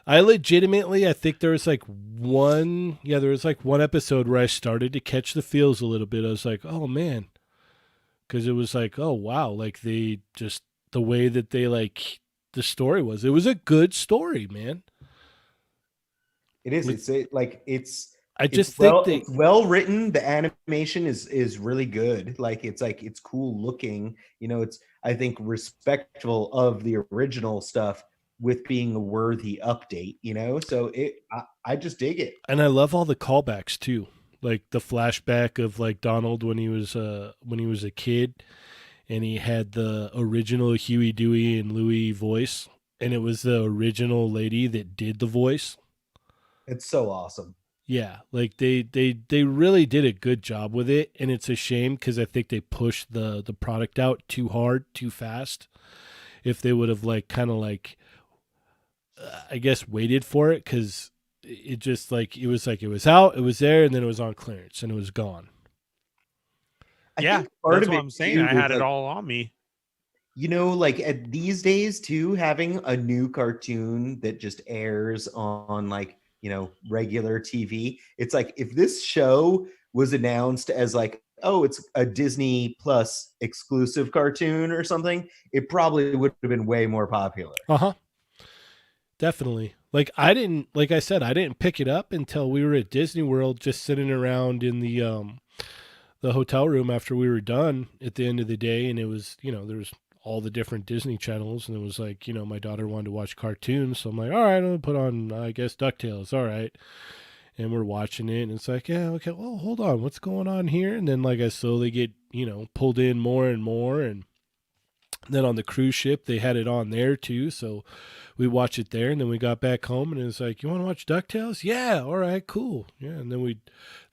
S1: I think there was like one episode where I started to catch the feels a little bit. I was like, oh man, because it was like, oh wow, like they just the way that they like the story was. It was a good story, man.
S3: It is. It's well written. The animation is really good. It's cool looking. It's I think respectful of the original stuff with being a worthy update. So I just dig it.
S1: And I love all the callbacks too, like the flashback of like Donald when he was a kid, and he had the original Huey, Dewey, and Louie voice, and it was the original lady that did the voice.
S3: It's so awesome.
S1: Yeah, like they really did a good job with it, and it's a shame because I think they pushed the product out too hard, too fast. If they would have I guess waited for it, because it just it was out, it was there, and then it was on clearance, and it was gone.
S2: That's what I'm saying. I had it all on me.
S3: like at these days too, having a new cartoon that just airs on like, regular TV, it's like if this show was announced as like, oh, it's a Disney Plus exclusive cartoon or something, it probably would have been way more popular.
S1: Uh-huh. Definitely. Like I said, I didn't pick it up until we were at Disney World, just sitting around in the hotel room after we were done at the end of the day, and it was, there was all the different Disney channels, and it was like, my daughter wanted to watch cartoons, so I'm like, all right, I'm gonna put on, I guess, DuckTales. All right. And we're watching it, and it's like, yeah, okay, well, hold on, what's going on here? And then like I slowly get, pulled in more and more, and then on the cruise ship they had it on there too, so we watched it there, and then we got back home, and it's like, you want to watch DuckTales? Yeah, all right, cool. Yeah, and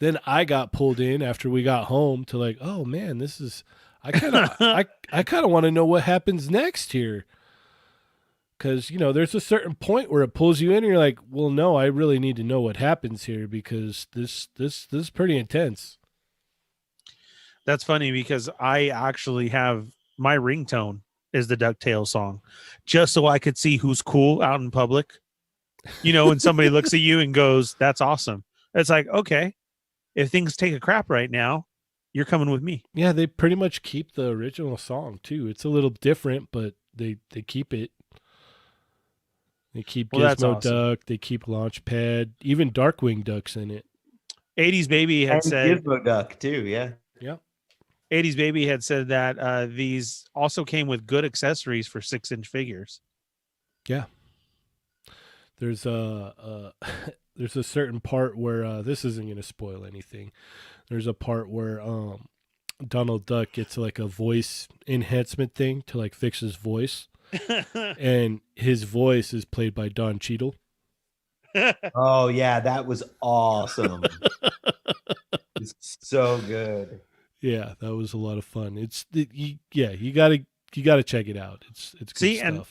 S1: then I got pulled in after we got home to like, oh man, this is, I kind of I kind of want to know what happens next here. Because, there's a certain point where it pulls you in and you're like, well, no, I really need to know what happens here because this is pretty intense.
S2: That's funny because I actually have my ringtone is the DuckTales song just so I could see who's cool out in public. When somebody looks at you and goes, that's awesome. It's like, okay, if things take a crap right now, you're coming with me.
S1: Yeah, they pretty much keep the original song too. It's a little different, but they keep it. They keep Gizmo Duck. They keep Launchpad. Even Darkwing Duck's in it.
S2: 80s Baby had said
S3: Gizmo Duck too. Yeah.
S1: Yeah.
S2: 80s Baby had said that these also came with good accessories for 6-inch figures.
S1: Yeah. There's a there's a certain part where this isn't going to spoil anything. There's a part where Donald Duck gets like a voice enhancement thing to like fix his voice. And his voice is played by Don Cheadle.
S3: Oh yeah, that was awesome. It's so good.
S1: Yeah, that was a lot of fun. You gotta check it out. It's good stuff.
S2: And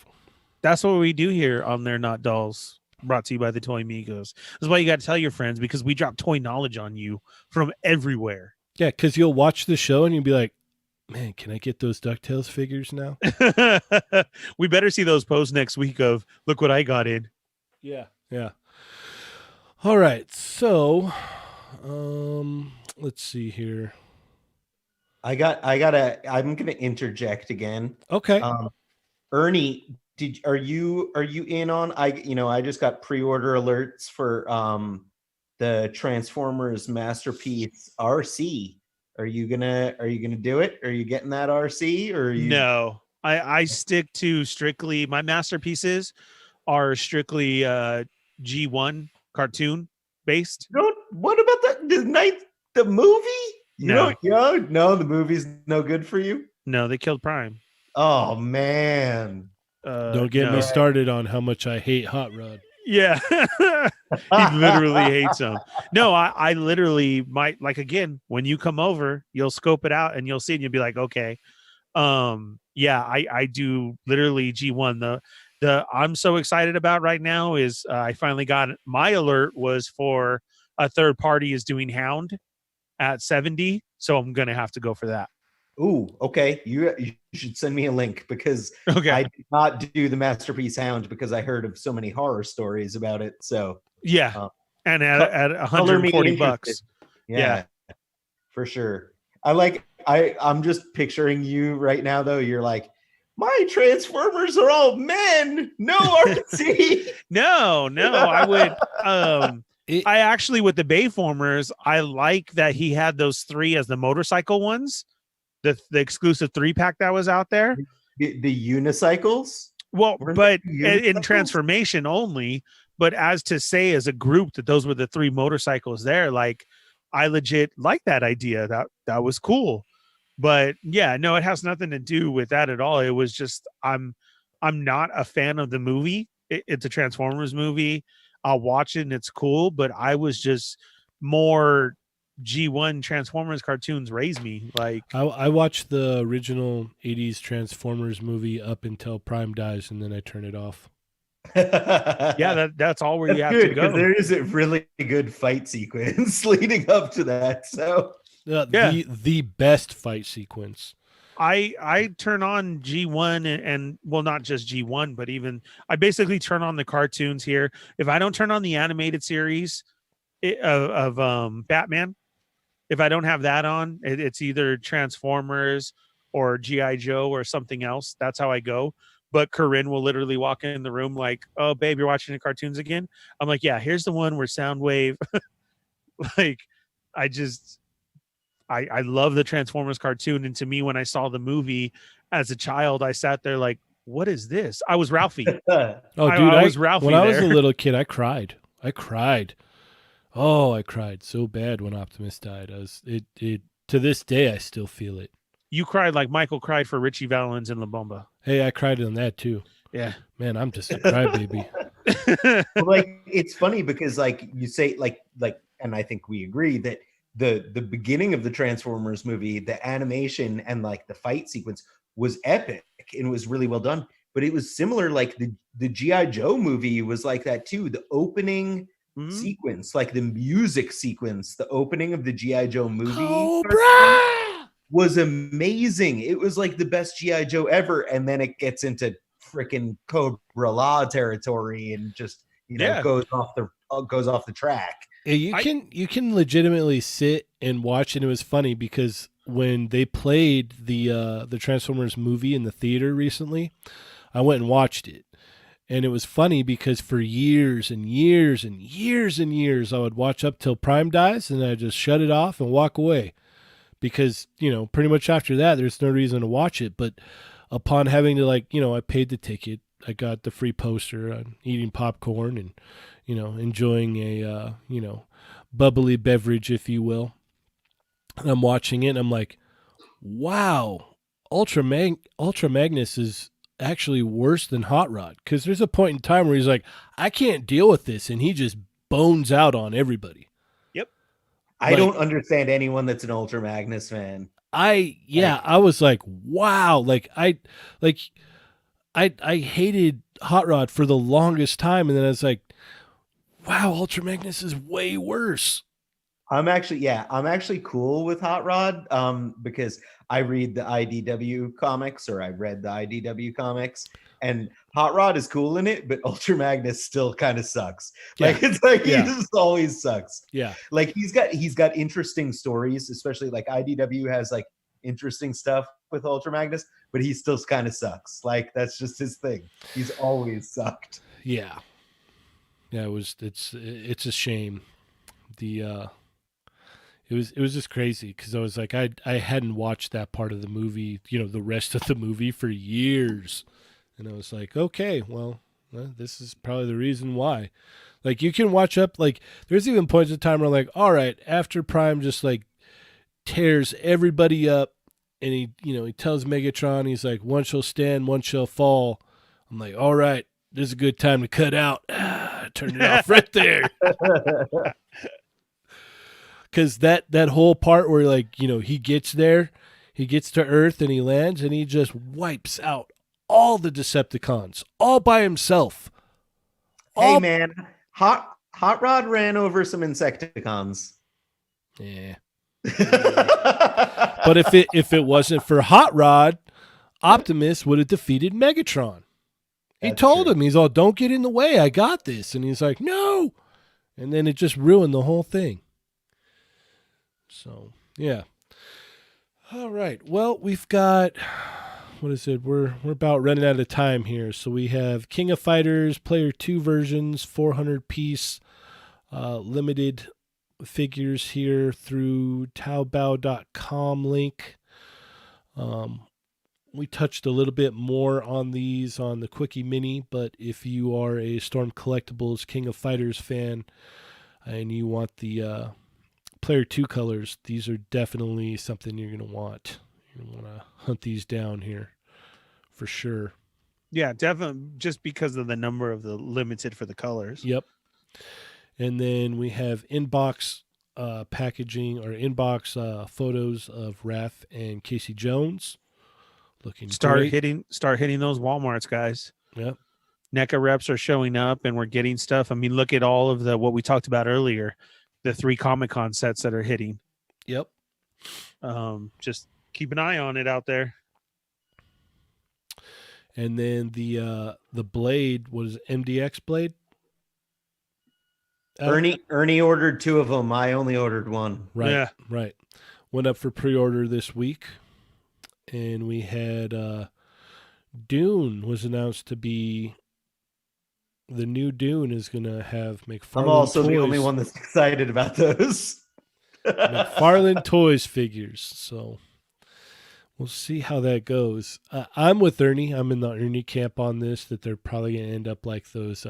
S2: that's what we do here on They're Not Dolls, brought to you by the Toy Migos. That's why you got to tell your friends, because we drop toy knowledge on you from everywhere.
S1: Yeah, because you'll watch the show and you'll be like, man, can I get those DuckTales figures now?
S2: We better see those posts next week of, look what I got in.
S1: Yeah. All right, so let's see here.
S3: I'm gonna interject again.
S1: Okay.
S3: Ernie, are you in on? I just got pre-order alerts for the Transformers Masterpiece RC. Are you gonna do it? Are you getting that RC or are you?
S2: No, I stick to strictly my masterpieces are strictly G1 cartoon based.
S3: What about the movie?
S2: No,
S3: the movie's no good for you.
S2: No, they killed Prime.
S3: Oh man!
S1: Don't get me started on how much I hate Hot Rod.
S2: Yeah, he literally hates them. No, I literally might, like, again, when you come over, you'll scope it out and you'll see, and you'll be like, okay, yeah, I do literally G1. The I'm so excited about right now is I finally got my alert was for a third party is doing Hound at 70, so I'm gonna have to go for that.
S3: Ooh, okay. You should send me a link because I did not do the Masterpiece Hound because I heard of so many horror stories about it. So
S2: yeah, and at $140.
S3: Yeah, for sure. I'm just picturing you right now though. You're like, my Transformers are all men. No RC.
S2: No, I would. I actually, with the Bayformers, I like that he had those 3 as the motorcycle ones. The exclusive 3-pack that was out there.
S3: The unicycles?
S2: Well, but in transformation only. But as to say as a group that those were the 3 motorcycles there, like I legit like that idea. That was cool. But yeah, no, it has nothing to do with that at all. It was just I'm not a fan of the movie. It's a Transformers movie. I'll watch it and it's cool, but I was just more G1 Transformers cartoons raised me. Like
S1: I watched the original 80s Transformers movie up until Prime dies, and then I turn it off.
S2: Yeah, that's all where you have to go.
S3: There is a really good fight sequence leading up to that. So
S1: the best fight sequence.
S2: I turn on G1 and well, not just G1, but even I basically turn on the cartoons here. If I don't turn on the animated series of Batman, if I don't have that on, it's either Transformers or GI Joe or something else. That's how I go. But Corinne will literally walk in the room like, "Oh, babe, you're watching the cartoons again." I'm like, "Yeah, here's the one where Soundwave." Like, I just I love the Transformers cartoon, and to me, when I saw the movie as a child, I sat there like, "What is this?" I was Ralphie.
S1: Oh,
S2: I
S1: dude,
S2: was Ralphie
S1: when I was a
S2: there.
S1: little kid, I cried. I cried. Oh, I cried so bad when Optimus died. It to this day I still feel it.
S2: You cried like Michael cried for Richie Valens and La Bomba.
S1: Hey, I cried on that too.
S2: Yeah.
S1: Man, I'm just a crybaby.
S3: Well, like it's funny because like you say like and I think we agree that the beginning of the Transformers movie, the animation and like the fight sequence was epic and was really well done. But it was similar, like the G.I. Joe movie was like that too. The opening
S2: Mhm.
S3: sequence, like the music sequence, the opening of the G.I. Joe movie
S1: Cobra!
S3: was amazing. It was like the best G.I. Joe ever. And then it gets into freaking Cobra Law territory and just, you know,
S2: Yeah.
S3: goes off the track.
S1: Yeah, you can legitimately sit and watch, and it was funny because when they played the Transformers movie in the theater recently, I went and watched it. And it was funny because for years and years and years and years, I would watch up till Prime dies and I just shut it off and walk away. Because, you know, pretty much after that, there's no reason to watch it. But upon having to, like, you know, I paid the ticket, I got the free poster, I'm eating popcorn and, you know, enjoying a, you know, bubbly beverage, if you will. And I'm watching it and I'm like, wow, Ultra Magnus is actually worse than Hot Rod, because there's a point in time where he's like, I can't deal with this, and he just bones out on everybody.
S3: I don't understand anyone that's an Ultra Magnus fan.
S1: I was like, wow, like I hated Hot Rod for the longest time, and then I was like, wow, Ultra Magnus is way worse.
S3: I'm actually cool with Hot Rod because I read the IDW comics, or I read the IDW comics, and Hot Rod is cool in it, but Ultra Magnus still kind of sucks. Like it's like he just always sucks.
S1: Yeah.
S3: Like he's got interesting stories, especially like IDW has like interesting stuff with Ultra Magnus, but he still kind of sucks. Like that's just his thing. He's always sucked.
S1: Yeah. Yeah, it's a shame. It was just crazy because I was like, I hadn't watched that part of the movie, you know, the rest of the movie for years. And I was like, okay, well, this is probably the reason why. Like, you can watch up, like, there's even points in time where I'm like, all right, after Prime just, like, tears everybody up, and he, you know, he tells Megatron, he's like, one shall stand, one shall fall. I'm like, all right, this is a good time to cut out. I turned it off right there. Because that whole part where, like, you know, he gets there, he gets to Earth, and he lands, and he just wipes out all the Decepticons, all by himself.
S3: Hey, man, Hot Rod ran over some Insecticons.
S1: Yeah. But if it wasn't for Hot Rod, Optimus would have defeated Megatron. He told him, he's all, don't get in the way, I got this. And he's like, no. And then it just ruined the whole thing. So, yeah. All right. Well, we've got, what is it? We're about running out of time here. So we have King of Fighters Player 2 versions, 400 piece limited figures here through Taobao.com link. We touched a little bit more on these on the Quickie Mini, but if you are a Storm Collectibles King of Fighters fan and you want the Player 2 colors, these are definitely something you're going to want. You're going to want to hunt these down here for sure.
S2: Yeah, definitely, just because of the number of the limited for the colors.
S1: Yep. And then we have inbox packaging or inbox photos of Raph and Casey Jones. Looking
S2: start
S1: great.
S2: hitting those Walmarts, guys.
S1: Yep.
S2: NECA reps are showing up and we're getting stuff. I mean, look at all of what we talked about earlier, the 3 Comic-Con sets that are hitting.
S1: Yep.
S2: Just keep an eye on it out there.
S1: And then the blade was MDX blade.
S3: Ernie ordered 2 of them. I only ordered 1.
S1: Right,
S2: Yeah.
S1: right. Went up for pre-order this week, and we had Dune was announced to be the new Dune is going to have McFarlane.
S3: I'm also
S1: toys,
S3: the only one that's excited about those.
S1: McFarlane Toys figures. So we'll see how that goes. I'm with Ernie. I'm in the Ernie camp on this. That they're probably going to end up like those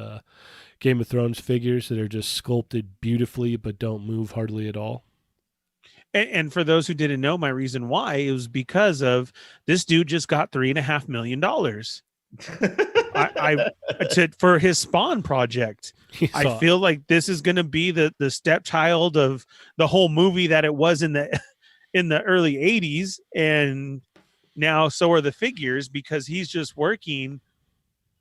S1: Game of Thrones figures that are just sculpted beautifully but don't move hardly at all.
S2: And for those who didn't know, my reason why it was because of this dude just got $3.5 million. For his Spawn project. I feel like this is going to be the stepchild of the whole movie that it was in the early 80s, and now so are the figures, because he's just working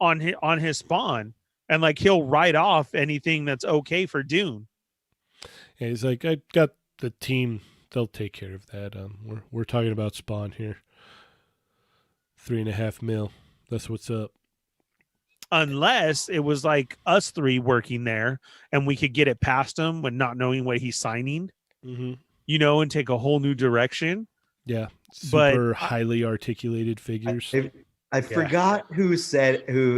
S2: on his Spawn, and like he'll write off anything that's okay for Dune.
S1: Yeah, he's like, I got the team; they'll take care of that. We're talking about Spawn here. $3.5 million. That's what's up.
S2: Unless it was like us 3 working there and we could get it past him when not knowing what he's signing,
S1: Mm-hmm.
S2: and take a whole new direction.
S1: Yeah, super highly articulated figures.
S3: I forgot who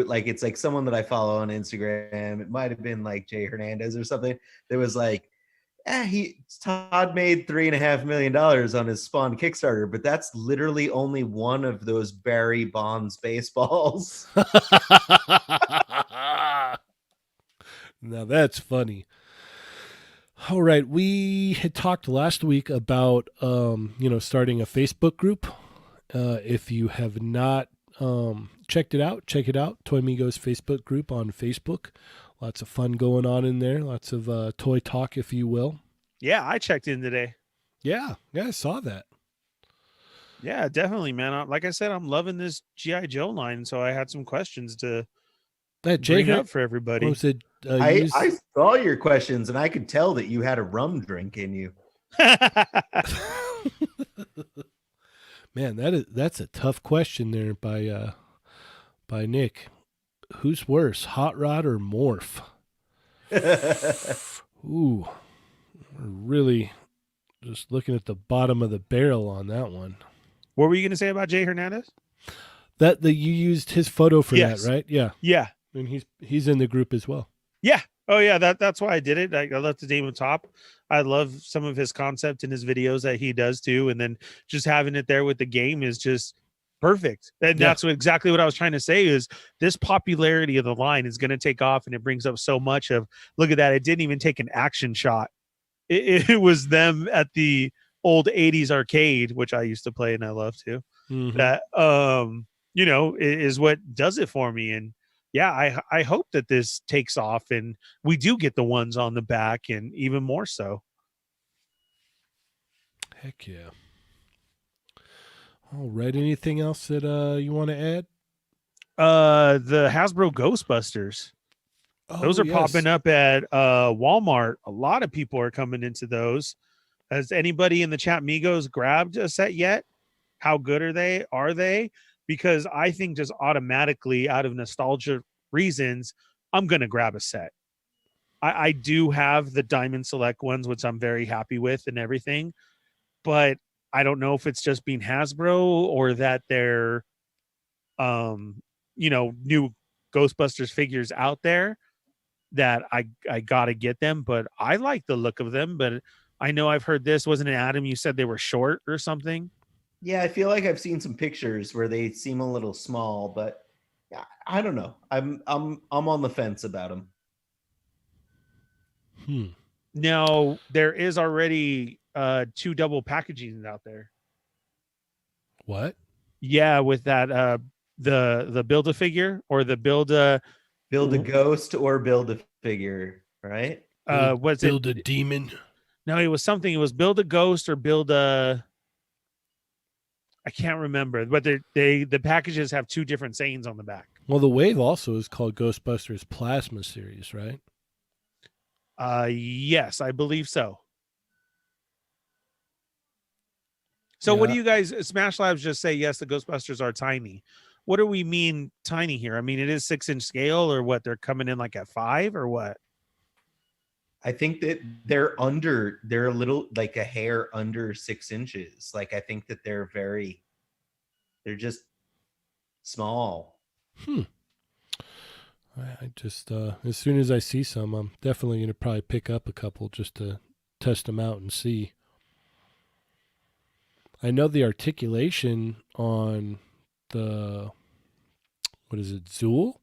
S3: like, it's like someone that I follow on Instagram. It might have been like Jay Hernandez or something. That was like, Todd made $3.5 million on his Spawn Kickstarter, but that's literally only one of those Barry Bonds baseballs.
S1: Now that's funny. All right, we had talked last week about starting a Facebook group. If you have not checked it out, check it out. Toy Migos Facebook group on Facebook. Lots of fun going on in there. Lots of toy talk, if you will.
S2: Yeah, I checked in today.
S1: Yeah, I saw that.
S2: Yeah, definitely, man. Like I said, I'm loving this G.I. Joe line, so I had some questions to bring up for everybody.
S1: Was it,
S3: I saw your questions, and I could tell that you had a rum drink in you.
S1: Man, that's a tough question there by Nick. Who's worse, Hot Rod or Morph? Ooh, we're really just looking at the bottom of the barrel on that one.
S2: What were you going to say about Jay Hernandez?
S1: That you used his photo for that, right? Yeah.
S2: Yeah.
S1: And he's in the group as well.
S2: Yeah. Oh yeah. That's why I did it. I left the name on top. I love some of his concept in his videos that he does too. And then just having it there with the game is just perfect. And that's exactly what I was trying to say is this popularity of the line is going to take off, and it brings up so much of, look at that. It didn't even take an action shot. It was them at the old 80s arcade, which I used to play and I love too.
S1: Mm-hmm.
S2: That, is what does it for me. And yeah, I hope that this takes off and we do get the ones on the back, and even more so.
S1: Heck yeah. All right. Anything else that you want to add?
S2: The Hasbro Ghostbusters. Those are popping up at Walmart. A lot of people are coming into those. Has anybody in the chat Migos grabbed a set yet? How good are they? Are they? Because I think just automatically, out of nostalgia reasons, I'm going to grab a set. I do have the Diamond Select ones, which I'm very happy with and everything. But I don't know if it's just being Hasbro or that they're, new Ghostbusters figures out there that I got to get them. But I like the look of them. But I know I've heard this. Wasn't it, Adam? You said they were short or something?
S3: Yeah, I feel like I've seen some pictures where they seem a little small, but I don't know. I'm on the fence about them.
S2: Now there is already 2 double packagings out there.
S1: What?
S2: Yeah, with that the Build-A-Figure or the Build a
S3: Ghost or Build a Figure, right?
S1: Build a Demon.
S2: No, it was something. It was Build a Ghost or Build a. I can't remember, but the packages have 2 different sayings on the back.
S1: Well, the wave also is called Ghostbusters Plasma Series, right?
S2: Yes, I believe so. So what do you guys, Smash Labs just say, yes, the Ghostbusters are tiny. what do we mean tiny here? I mean, it is 6-inch scale, or what? They're coming in like at 5 or what?
S3: I think that they're a little like a hair under 6 inches. Like I think that they're just small.
S1: I just as soon as I see some, I'm definitely gonna probably pick up a couple just to test them out and see. I know the articulation on the what is it, Zool,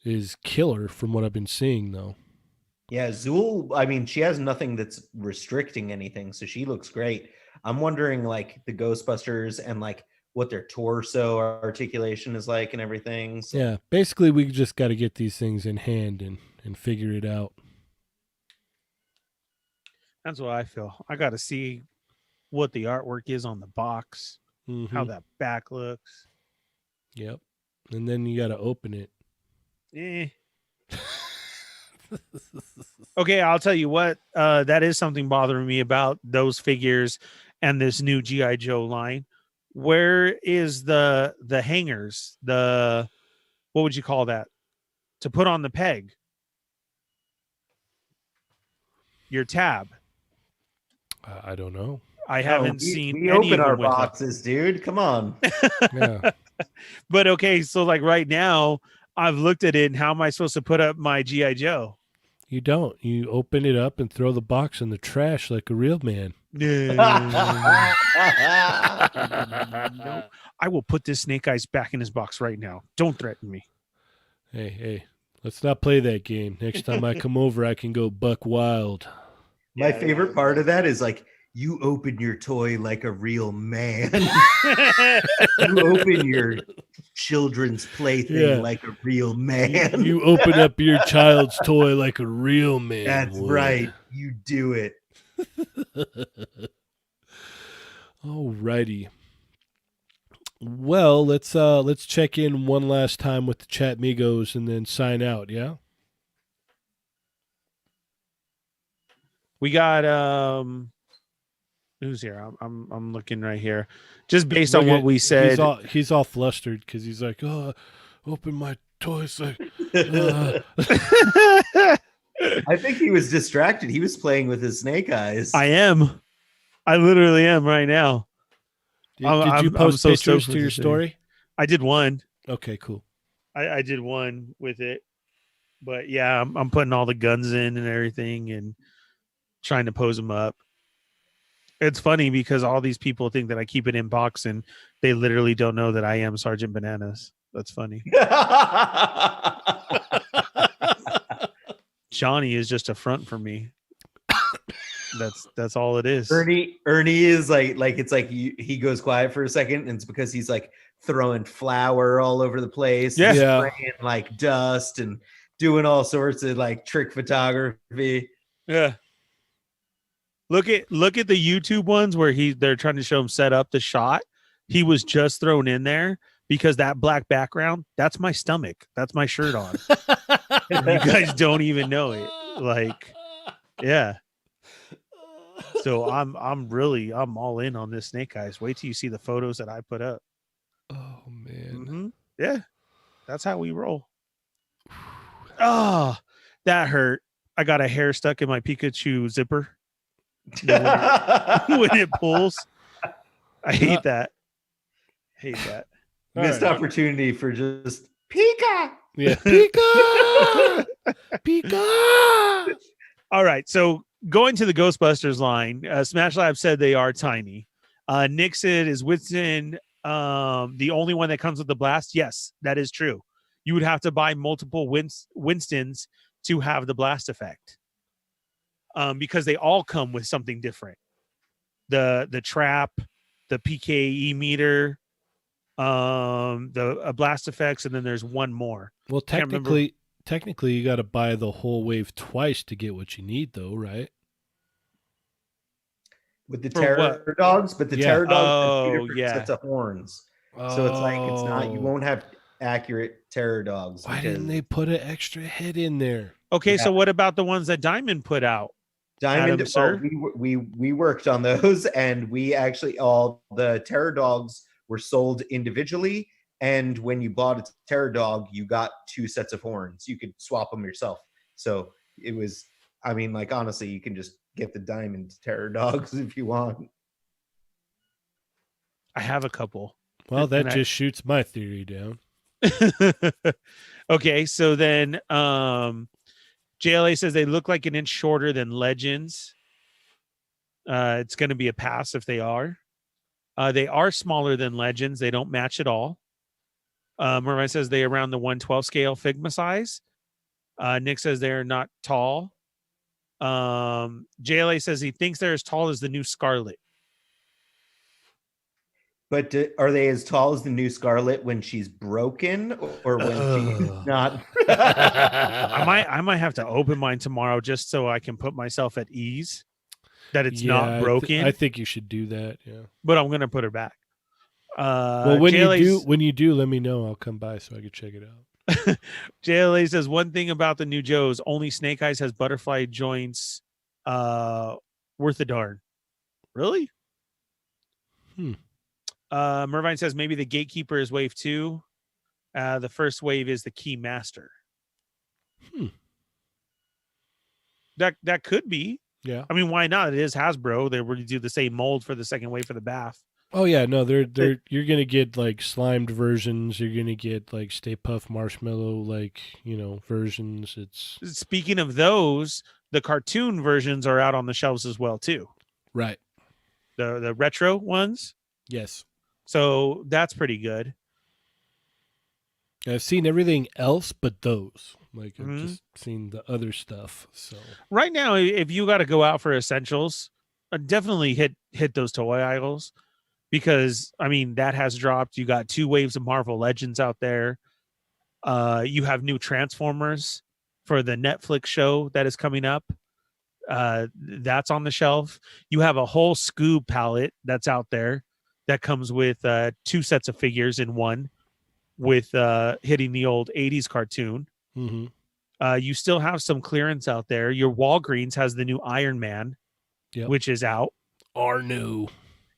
S1: is killer from what I've been seeing though.
S3: Yeah, Zool, I mean, she has nothing that's restricting anything, so she looks great. I'm wondering like the Ghostbusters and like what their torso articulation is like and everything. So.
S1: Yeah, basically we just got to get these things in hand and figure it out.
S2: That's what I feel. I got to see what the artwork is on the box, how that back looks.
S1: Yep. And then you got to open it.
S2: Okay, I'll tell you what. That is something bothering me about those figures and this new G.I. Joe line. Where is the hangers? What would you call that? To put on the peg. Your tab.
S1: I don't know.
S2: I haven't seen
S3: we
S2: any
S3: open
S2: of
S3: our
S2: them with
S3: boxes, dude. Come on.
S1: Yeah.
S2: But okay, so like right now, I've looked at it, and how am I supposed to put up my G.I. Joe?
S1: You don't. You open it up and throw the box in the trash like a real man.
S2: No. I will put this Snake Eyes back in his box right now. Don't threaten me.
S1: Hey, let's not play that game. Next time I come over, I can go buck wild.
S3: My favorite part of that is like, you open your toy like a real man. You open your children's plaything like a real man.
S1: You open up your child's toy like a real man.
S3: That's
S1: would.
S3: right. You do it.
S1: Alrighty. Well, let's check in one last time with the Chat Migos and then sign out, yeah?
S2: We got who's here? I'm looking right here. Just based on what we said.
S1: He's all flustered because he's like, oh, open my toys like
S3: I think he was distracted. He was playing with his snake eyes.
S2: I am. I literally am right now.
S1: Did you post
S2: so
S1: pictures
S2: stoked
S1: to your
S2: with this
S1: story?
S2: I did one.
S1: Okay, cool.
S2: I did one with it. But yeah, I'm putting all the guns in and everything and trying to pose them up. It's funny because all these people think that I keep it in box and they literally don't know that I am Sergeant Bananas. That's funny. Johnny is just a front for me. That's all it is.
S3: Ernie is like it's like he goes quiet for a second, and it's because he's like throwing flour all over the place,
S2: Yeah.
S3: spraying like dust and doing all sorts of like trick photography.
S2: Yeah. Look at the YouTube ones where they're trying to show him set up the shot. He was just thrown in there because that black background, that's my stomach. That's my shirt on. You guys don't even know it. Like, yeah. So I'm all in on this Snake Eyes. Wait till you see the photos that I put up.
S1: Oh man.
S2: Mm-hmm. Yeah. That's how we roll. Oh, that hurt. I got a hair stuck in my Pikachu zipper. When it pulls. I hate that.
S3: Missed opportunity for just Pika.
S1: Yeah. Pika! Pika!
S2: All right. So going to the Ghostbusters line, Smash Lab said they are tiny. Nick said, is Winston the only one that comes with the blast? Yes, that is true. You would have to buy multiple Winstons to have the blast effect. Because they all come with something different. The trap, the PKE meter, the blast effects, and then there's one more.
S1: Well, technically you got to buy the whole wave twice to get what you need, though, right?
S3: With the terror dogs, but the terror dogs have 2 different sets of horns. So it's like you won't have accurate terror dogs.
S1: Why didn't they put an extra head in there?
S2: Okay, so what about the ones that Diamond put out?
S3: Diamond,
S2: Adam, sir?
S3: we worked on those, and we actually all the terror dogs were sold individually. And when you bought a Terror Dog, you got 2 sets of horns. You could swap them yourself. So it was, I mean, like, honestly, you can just get the diamond Terror Dogs if you want.
S2: I have a couple.
S1: Well, that
S2: And
S1: just shoots my theory down.
S2: Okay, so then JLA says they look like an inch shorter than Legends. It's going to be a pass if they are. They are smaller than Legends. They don't match at all. Mervine says they around the 112 scale Figma size. Nick says they're not tall. JLA says he thinks they're as tall as the new Scarlet.
S3: But are they as tall as the new Scarlet when she's broken or when she's not?
S2: I might have to open mine tomorrow just so I can put myself at ease that it's not broken.
S1: I think you should do that. Yeah.
S2: But I'm gonna put her back.
S1: Well, when you do, let me know. I'll come by so I can check it out.
S2: JLA says one thing about the new Joes: only Snake Eyes has butterfly joints. Worth a darn. Really? Mervine says maybe the Gatekeeper is wave 2. The first wave is the Key Master. That could be.
S1: Yeah.
S2: I mean, why not? It is Hasbro. They would do the same mold for the second wave for the bath.
S1: Oh yeah, no, you're gonna get like slimed versions. You're gonna get like Stay Puft Marshmallow, like, versions. It's
S2: Speaking of those, the cartoon versions are out on the shelves as well too.
S1: right.
S2: The retro ones.
S1: Yes.
S2: So that's pretty good.
S1: I've seen everything else but those. Like I've
S2: Mhm.
S1: just seen the other stuff. So
S2: Right now, if you got to go out for essentials, definitely hit those toy aisles, because I mean that has dropped. You got 2 waves of Marvel Legends out there. You have new Transformers for the Netflix show that is coming up. That's on the shelf. You have a whole Scoob palette that's out there that comes with 2 sets of figures in one, with hitting the old 80s cartoon. You still have some clearance out there. Your Walgreens has the new Iron Man, which is out.
S1: are new.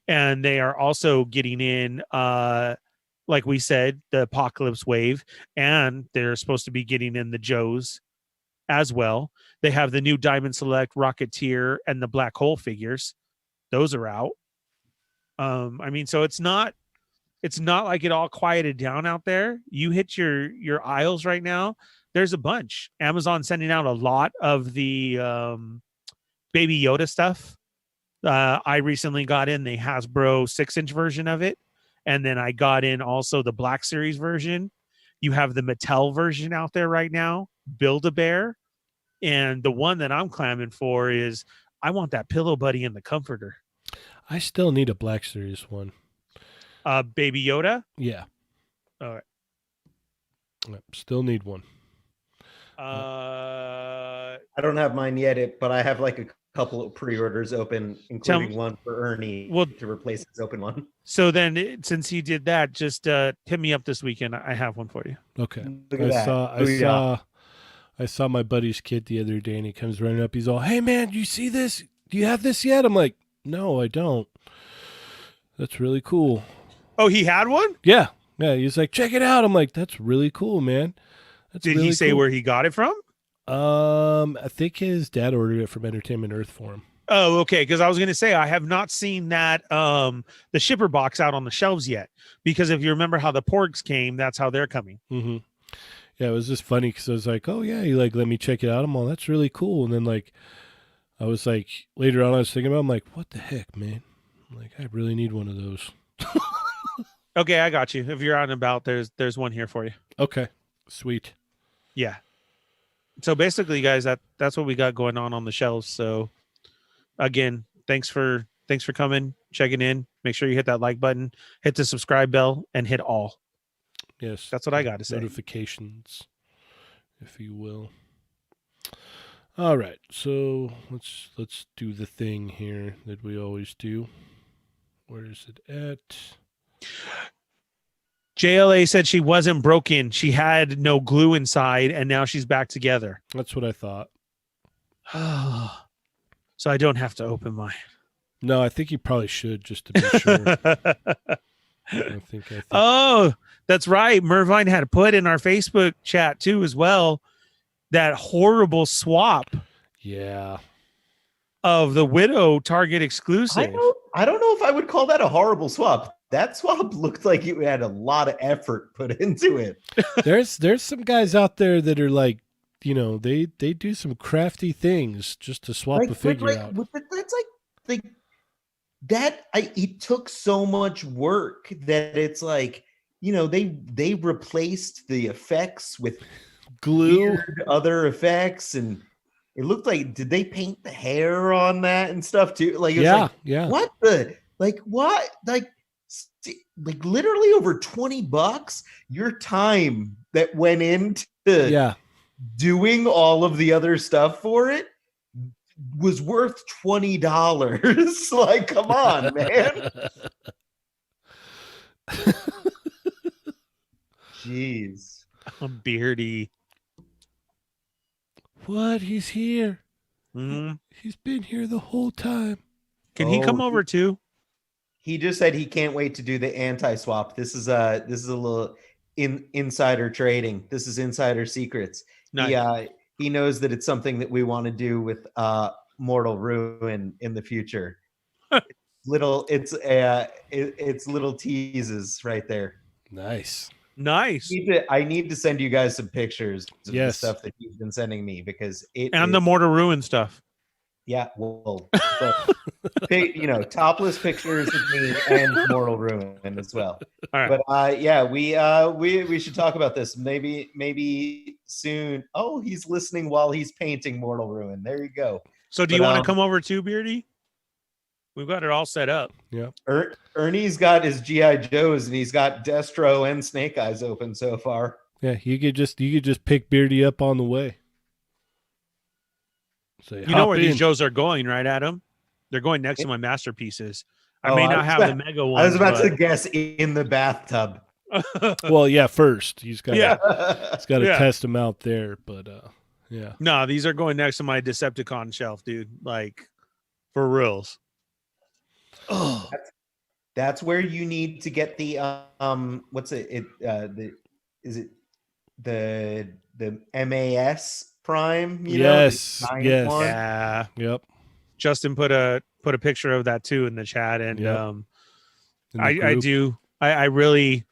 S2: And they are also getting in, like we said, the Apocalypse Wave, and they're supposed to be getting in the Joes as well. They have the new Diamond Select, Rocketeer, and the Black Hole figures. Those are out. I mean, so it's not like it all quieted down out there. You hit your aisles right now. There's a bunch. Amazon sending out a lot of the Baby Yoda stuff. I recently got in the Hasbro 6-inch version of it, and then I got in also the Black Series version. You have the Mattel version out there right now, Build-A-Bear, and the one that I'm clamming for is I want that Pillow Buddy and the Comforter.
S1: I still need a Black Series one.
S2: Baby Yoda?
S1: Yeah.
S2: All right.
S1: Yep, still need one.
S3: I don't have mine yet, but I have like a couple of pre-orders open, including one for Ernie to replace his open one.
S2: So then, since he did that, just hit me up this weekend. I have one for you.
S1: Okay.
S3: Look at that.
S1: I saw my buddy's kid the other day, and he comes running up. He's all, "Hey man, do you see this? Do you have this yet?" I'm like, "No, I don't." That's really cool.
S2: Oh, he had one?
S1: Yeah. He's like, "Check it out." I'm like, "That's really cool, man."
S2: Did he say where he got it from?
S1: I think his dad ordered it from Entertainment Earth for him.
S2: Oh, okay. Because I was going to say I have not seen that the shipper box out on the shelves yet. Because if you remember how the Porgs came, that's how they're coming.
S1: Mm-hmm. Yeah, it was just funny because I was like, "Oh yeah," he like let me check it out. I'm all, "That's really cool." And then like, I was like, later on, I was thinking about, I'm like, "What the heck, man?" I'm like, I really need one of those.
S2: Okay, I got you. If you're out and about, there's one here for you.
S1: Okay, sweet.
S2: Yeah. So basically, guys, that's what we got going on the shelves. So again, thanks for coming, checking in. Make sure you hit that like button, hit the subscribe bell, and hit all.
S1: Yes,
S2: that's what I got to say.
S1: Notifications, if you will. All right, so let's do the thing here that we always do. Where is it at?
S2: JLA said she wasn't broken. She had no glue inside, and now she's back together.
S1: That's what I thought.
S2: So I don't have to open mine.
S1: No, I think you probably should, just to be sure. I think.
S2: Oh, that's right. Mervine had put in our Facebook chat too, as well, that horrible swap
S1: Yeah.
S2: of the Widow Target exclusive.
S3: I don't know if I would call that a horrible swap. That swap looked like it had a lot of effort put into it.
S1: There's some guys out there that are like, they do some crafty things just to swap a figure out.
S3: That's like that. It took so much work that it's like, they replaced the effects with
S1: Glue.
S3: weird other effects, and it looked like, did they paint the hair on that and stuff too? Like, it was
S1: Yeah,
S3: like,
S1: yeah.
S3: what the, like, what, like literally over $20, your time that went into
S1: Yeah.
S3: doing all of the other stuff for it was worth $20. Like, come on, man. Jeez.
S2: Beardy.
S1: What? He's here.
S2: Mhm.
S1: He's been here the whole time.
S2: Can he come over too?
S3: He just said he can't wait to do the anti-swap. This is a little insider trading. This is insider secrets.
S2: Nice.
S3: He knows that it's something that we want to do with Mortal Ruin in the future. It's little teases right there.
S1: Nice.
S2: Nice.
S3: I need to send you guys some pictures of the
S1: Yes.
S3: stuff that you've been sending me, because
S2: And the Mortar Ruin stuff.
S3: Yeah, well, topless pictures of me and Mortal Ruin as well.
S2: All right.
S3: But we should talk about this maybe soon. Oh, he's listening while he's painting Mortal Ruin. There you go.
S2: So do you want to come over too, Beardy? We've got it all set up.
S1: Yeah.
S3: Ernie's got his GI Joes, and he's got Destro and Snake Eyes open so far.
S1: Yeah, you could just pick Beardy up on the way. Say,
S2: you know where these Joes are going, right, Adam? They're going next to my masterpieces. I may not have the mega one.
S3: I was about to guess in the bathtub.
S1: Well, yeah, first he's got
S3: Yeah.
S1: to test them out there, but yeah.
S2: No, these are going next to my Decepticon shelf, dude. Like, for reals.
S3: Oh, that's where you need to get the what's it? Is it the MAS Prime?
S1: Yes. Yes.
S3: One?
S2: Yeah.
S1: Yep.
S2: Justin put a picture of that too in the chat, and I really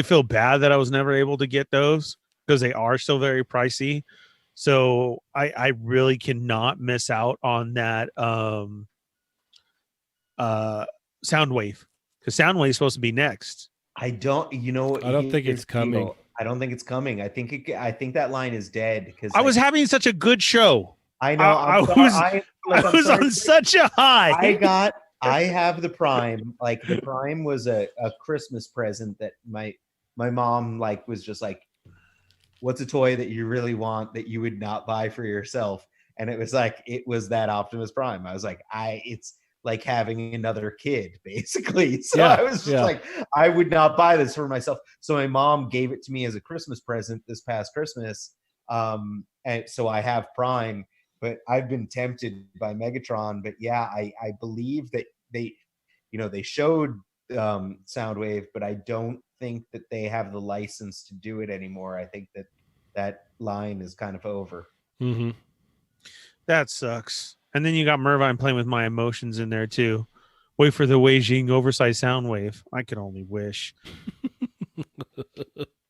S2: feel bad that I was never able to get those, because they are still very pricey. So I really cannot miss out on that Soundwave, because Soundwave is supposed to be next.
S3: I don't think it's coming. I don't think it's coming. I think that line is dead, because
S2: I was having such a good show.
S3: I know.
S2: I was on such a high.
S3: I have the Prime. Like, the Prime was a Christmas present that my mom was just like, what's a toy that you really want that you would not buy for yourself? And it was that Optimus Prime. I was like, it's like having another kid, basically. So I was just like, I would not buy this for myself. So my mom gave it to me as a Christmas present this past Christmas. And so I have Prime, but I've been tempted by Megatron. But yeah, I believe that they showed Soundwave, but I don't think that they have the license to do it anymore. I think that line is kind of over.
S1: Mm-hmm.
S2: That sucks. And then you got Mervine playing with my emotions in there too. Wait for the Beijing oversized Soundwave. I could only wish.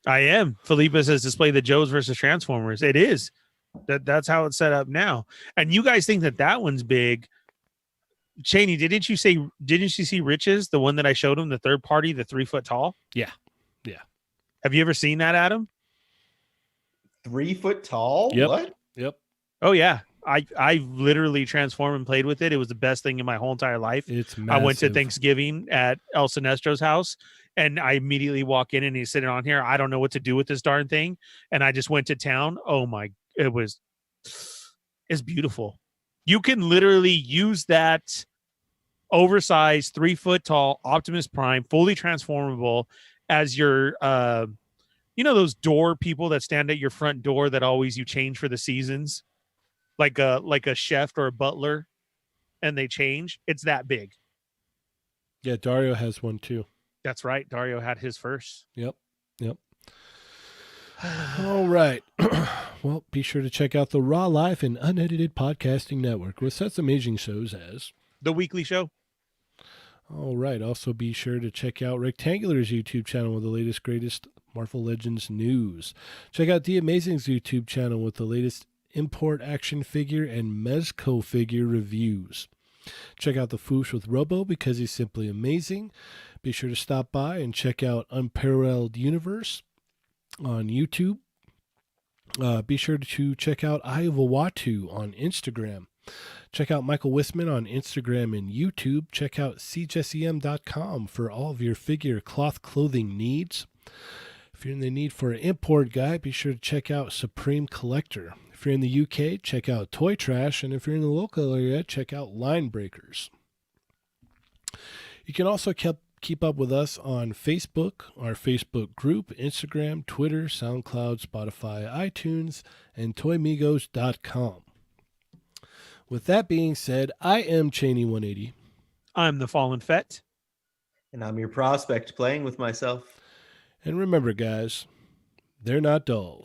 S2: I am. Felipe says display the Joes versus Transformers. It is. That's how it's set up now. And you guys think that one's big. Cheney, didn't you see Rich's, the one that I showed him, the third party, the 3 foot tall?
S1: Yeah. Yeah.
S2: Have you ever seen that, Adam?
S3: 3 foot tall?
S1: Yep.
S3: What?
S1: Yep.
S2: Oh yeah. I literally transformed and played with it. It was the best thing in my whole entire life.
S1: It's massive.
S2: I went to Thanksgiving at El Sinestro's house, and I immediately walk in and he's sitting on here. I don't know what to do with this darn thing. And I just went to town. Oh my, it's beautiful. You can literally use that oversized 3 foot tall Optimus Prime, fully transformable, as your, those door people that stand at your front door that always you change for the seasons, like a chef or a butler, and they change. It's that big.
S1: Yeah, Dario has one too.
S2: That's right. Dario had his first.
S1: Yep. All right. Well, be sure to check out the Raw Life and Unedited Podcasting Network with such amazing shows as.
S2: The weekly show.
S1: All right. Also, be sure to check out Rectangular's YouTube channel with the latest, greatest Marvel Legends news. Check out The Amazing's YouTube channel with the latest import action figure and Mezco figure reviews. Check out The Foosh with Robo because he's simply amazing. Be sure to stop by and check out Unparalleled Universe on YouTube. Be sure to check out Eye of Uatu on Instagram. Check out Michael Wisman on Instagram and YouTube. Check out cjesem.com for all of your figure cloth clothing needs. If you're in the need for an import guy, be sure to check out Supreme Collector. If you're in the UK, check out Toy Trash. And if you're in the local area, check out Line Breakers. You can also keep up with us on Facebook, our Facebook group, Instagram, Twitter, SoundCloud, Spotify, iTunes, and toymigos.com. With that being said, I am Cheney180.
S2: I'm the Fallen Fett.
S3: And I'm your prospect playing with myself.
S1: And remember, guys, they're not dolls.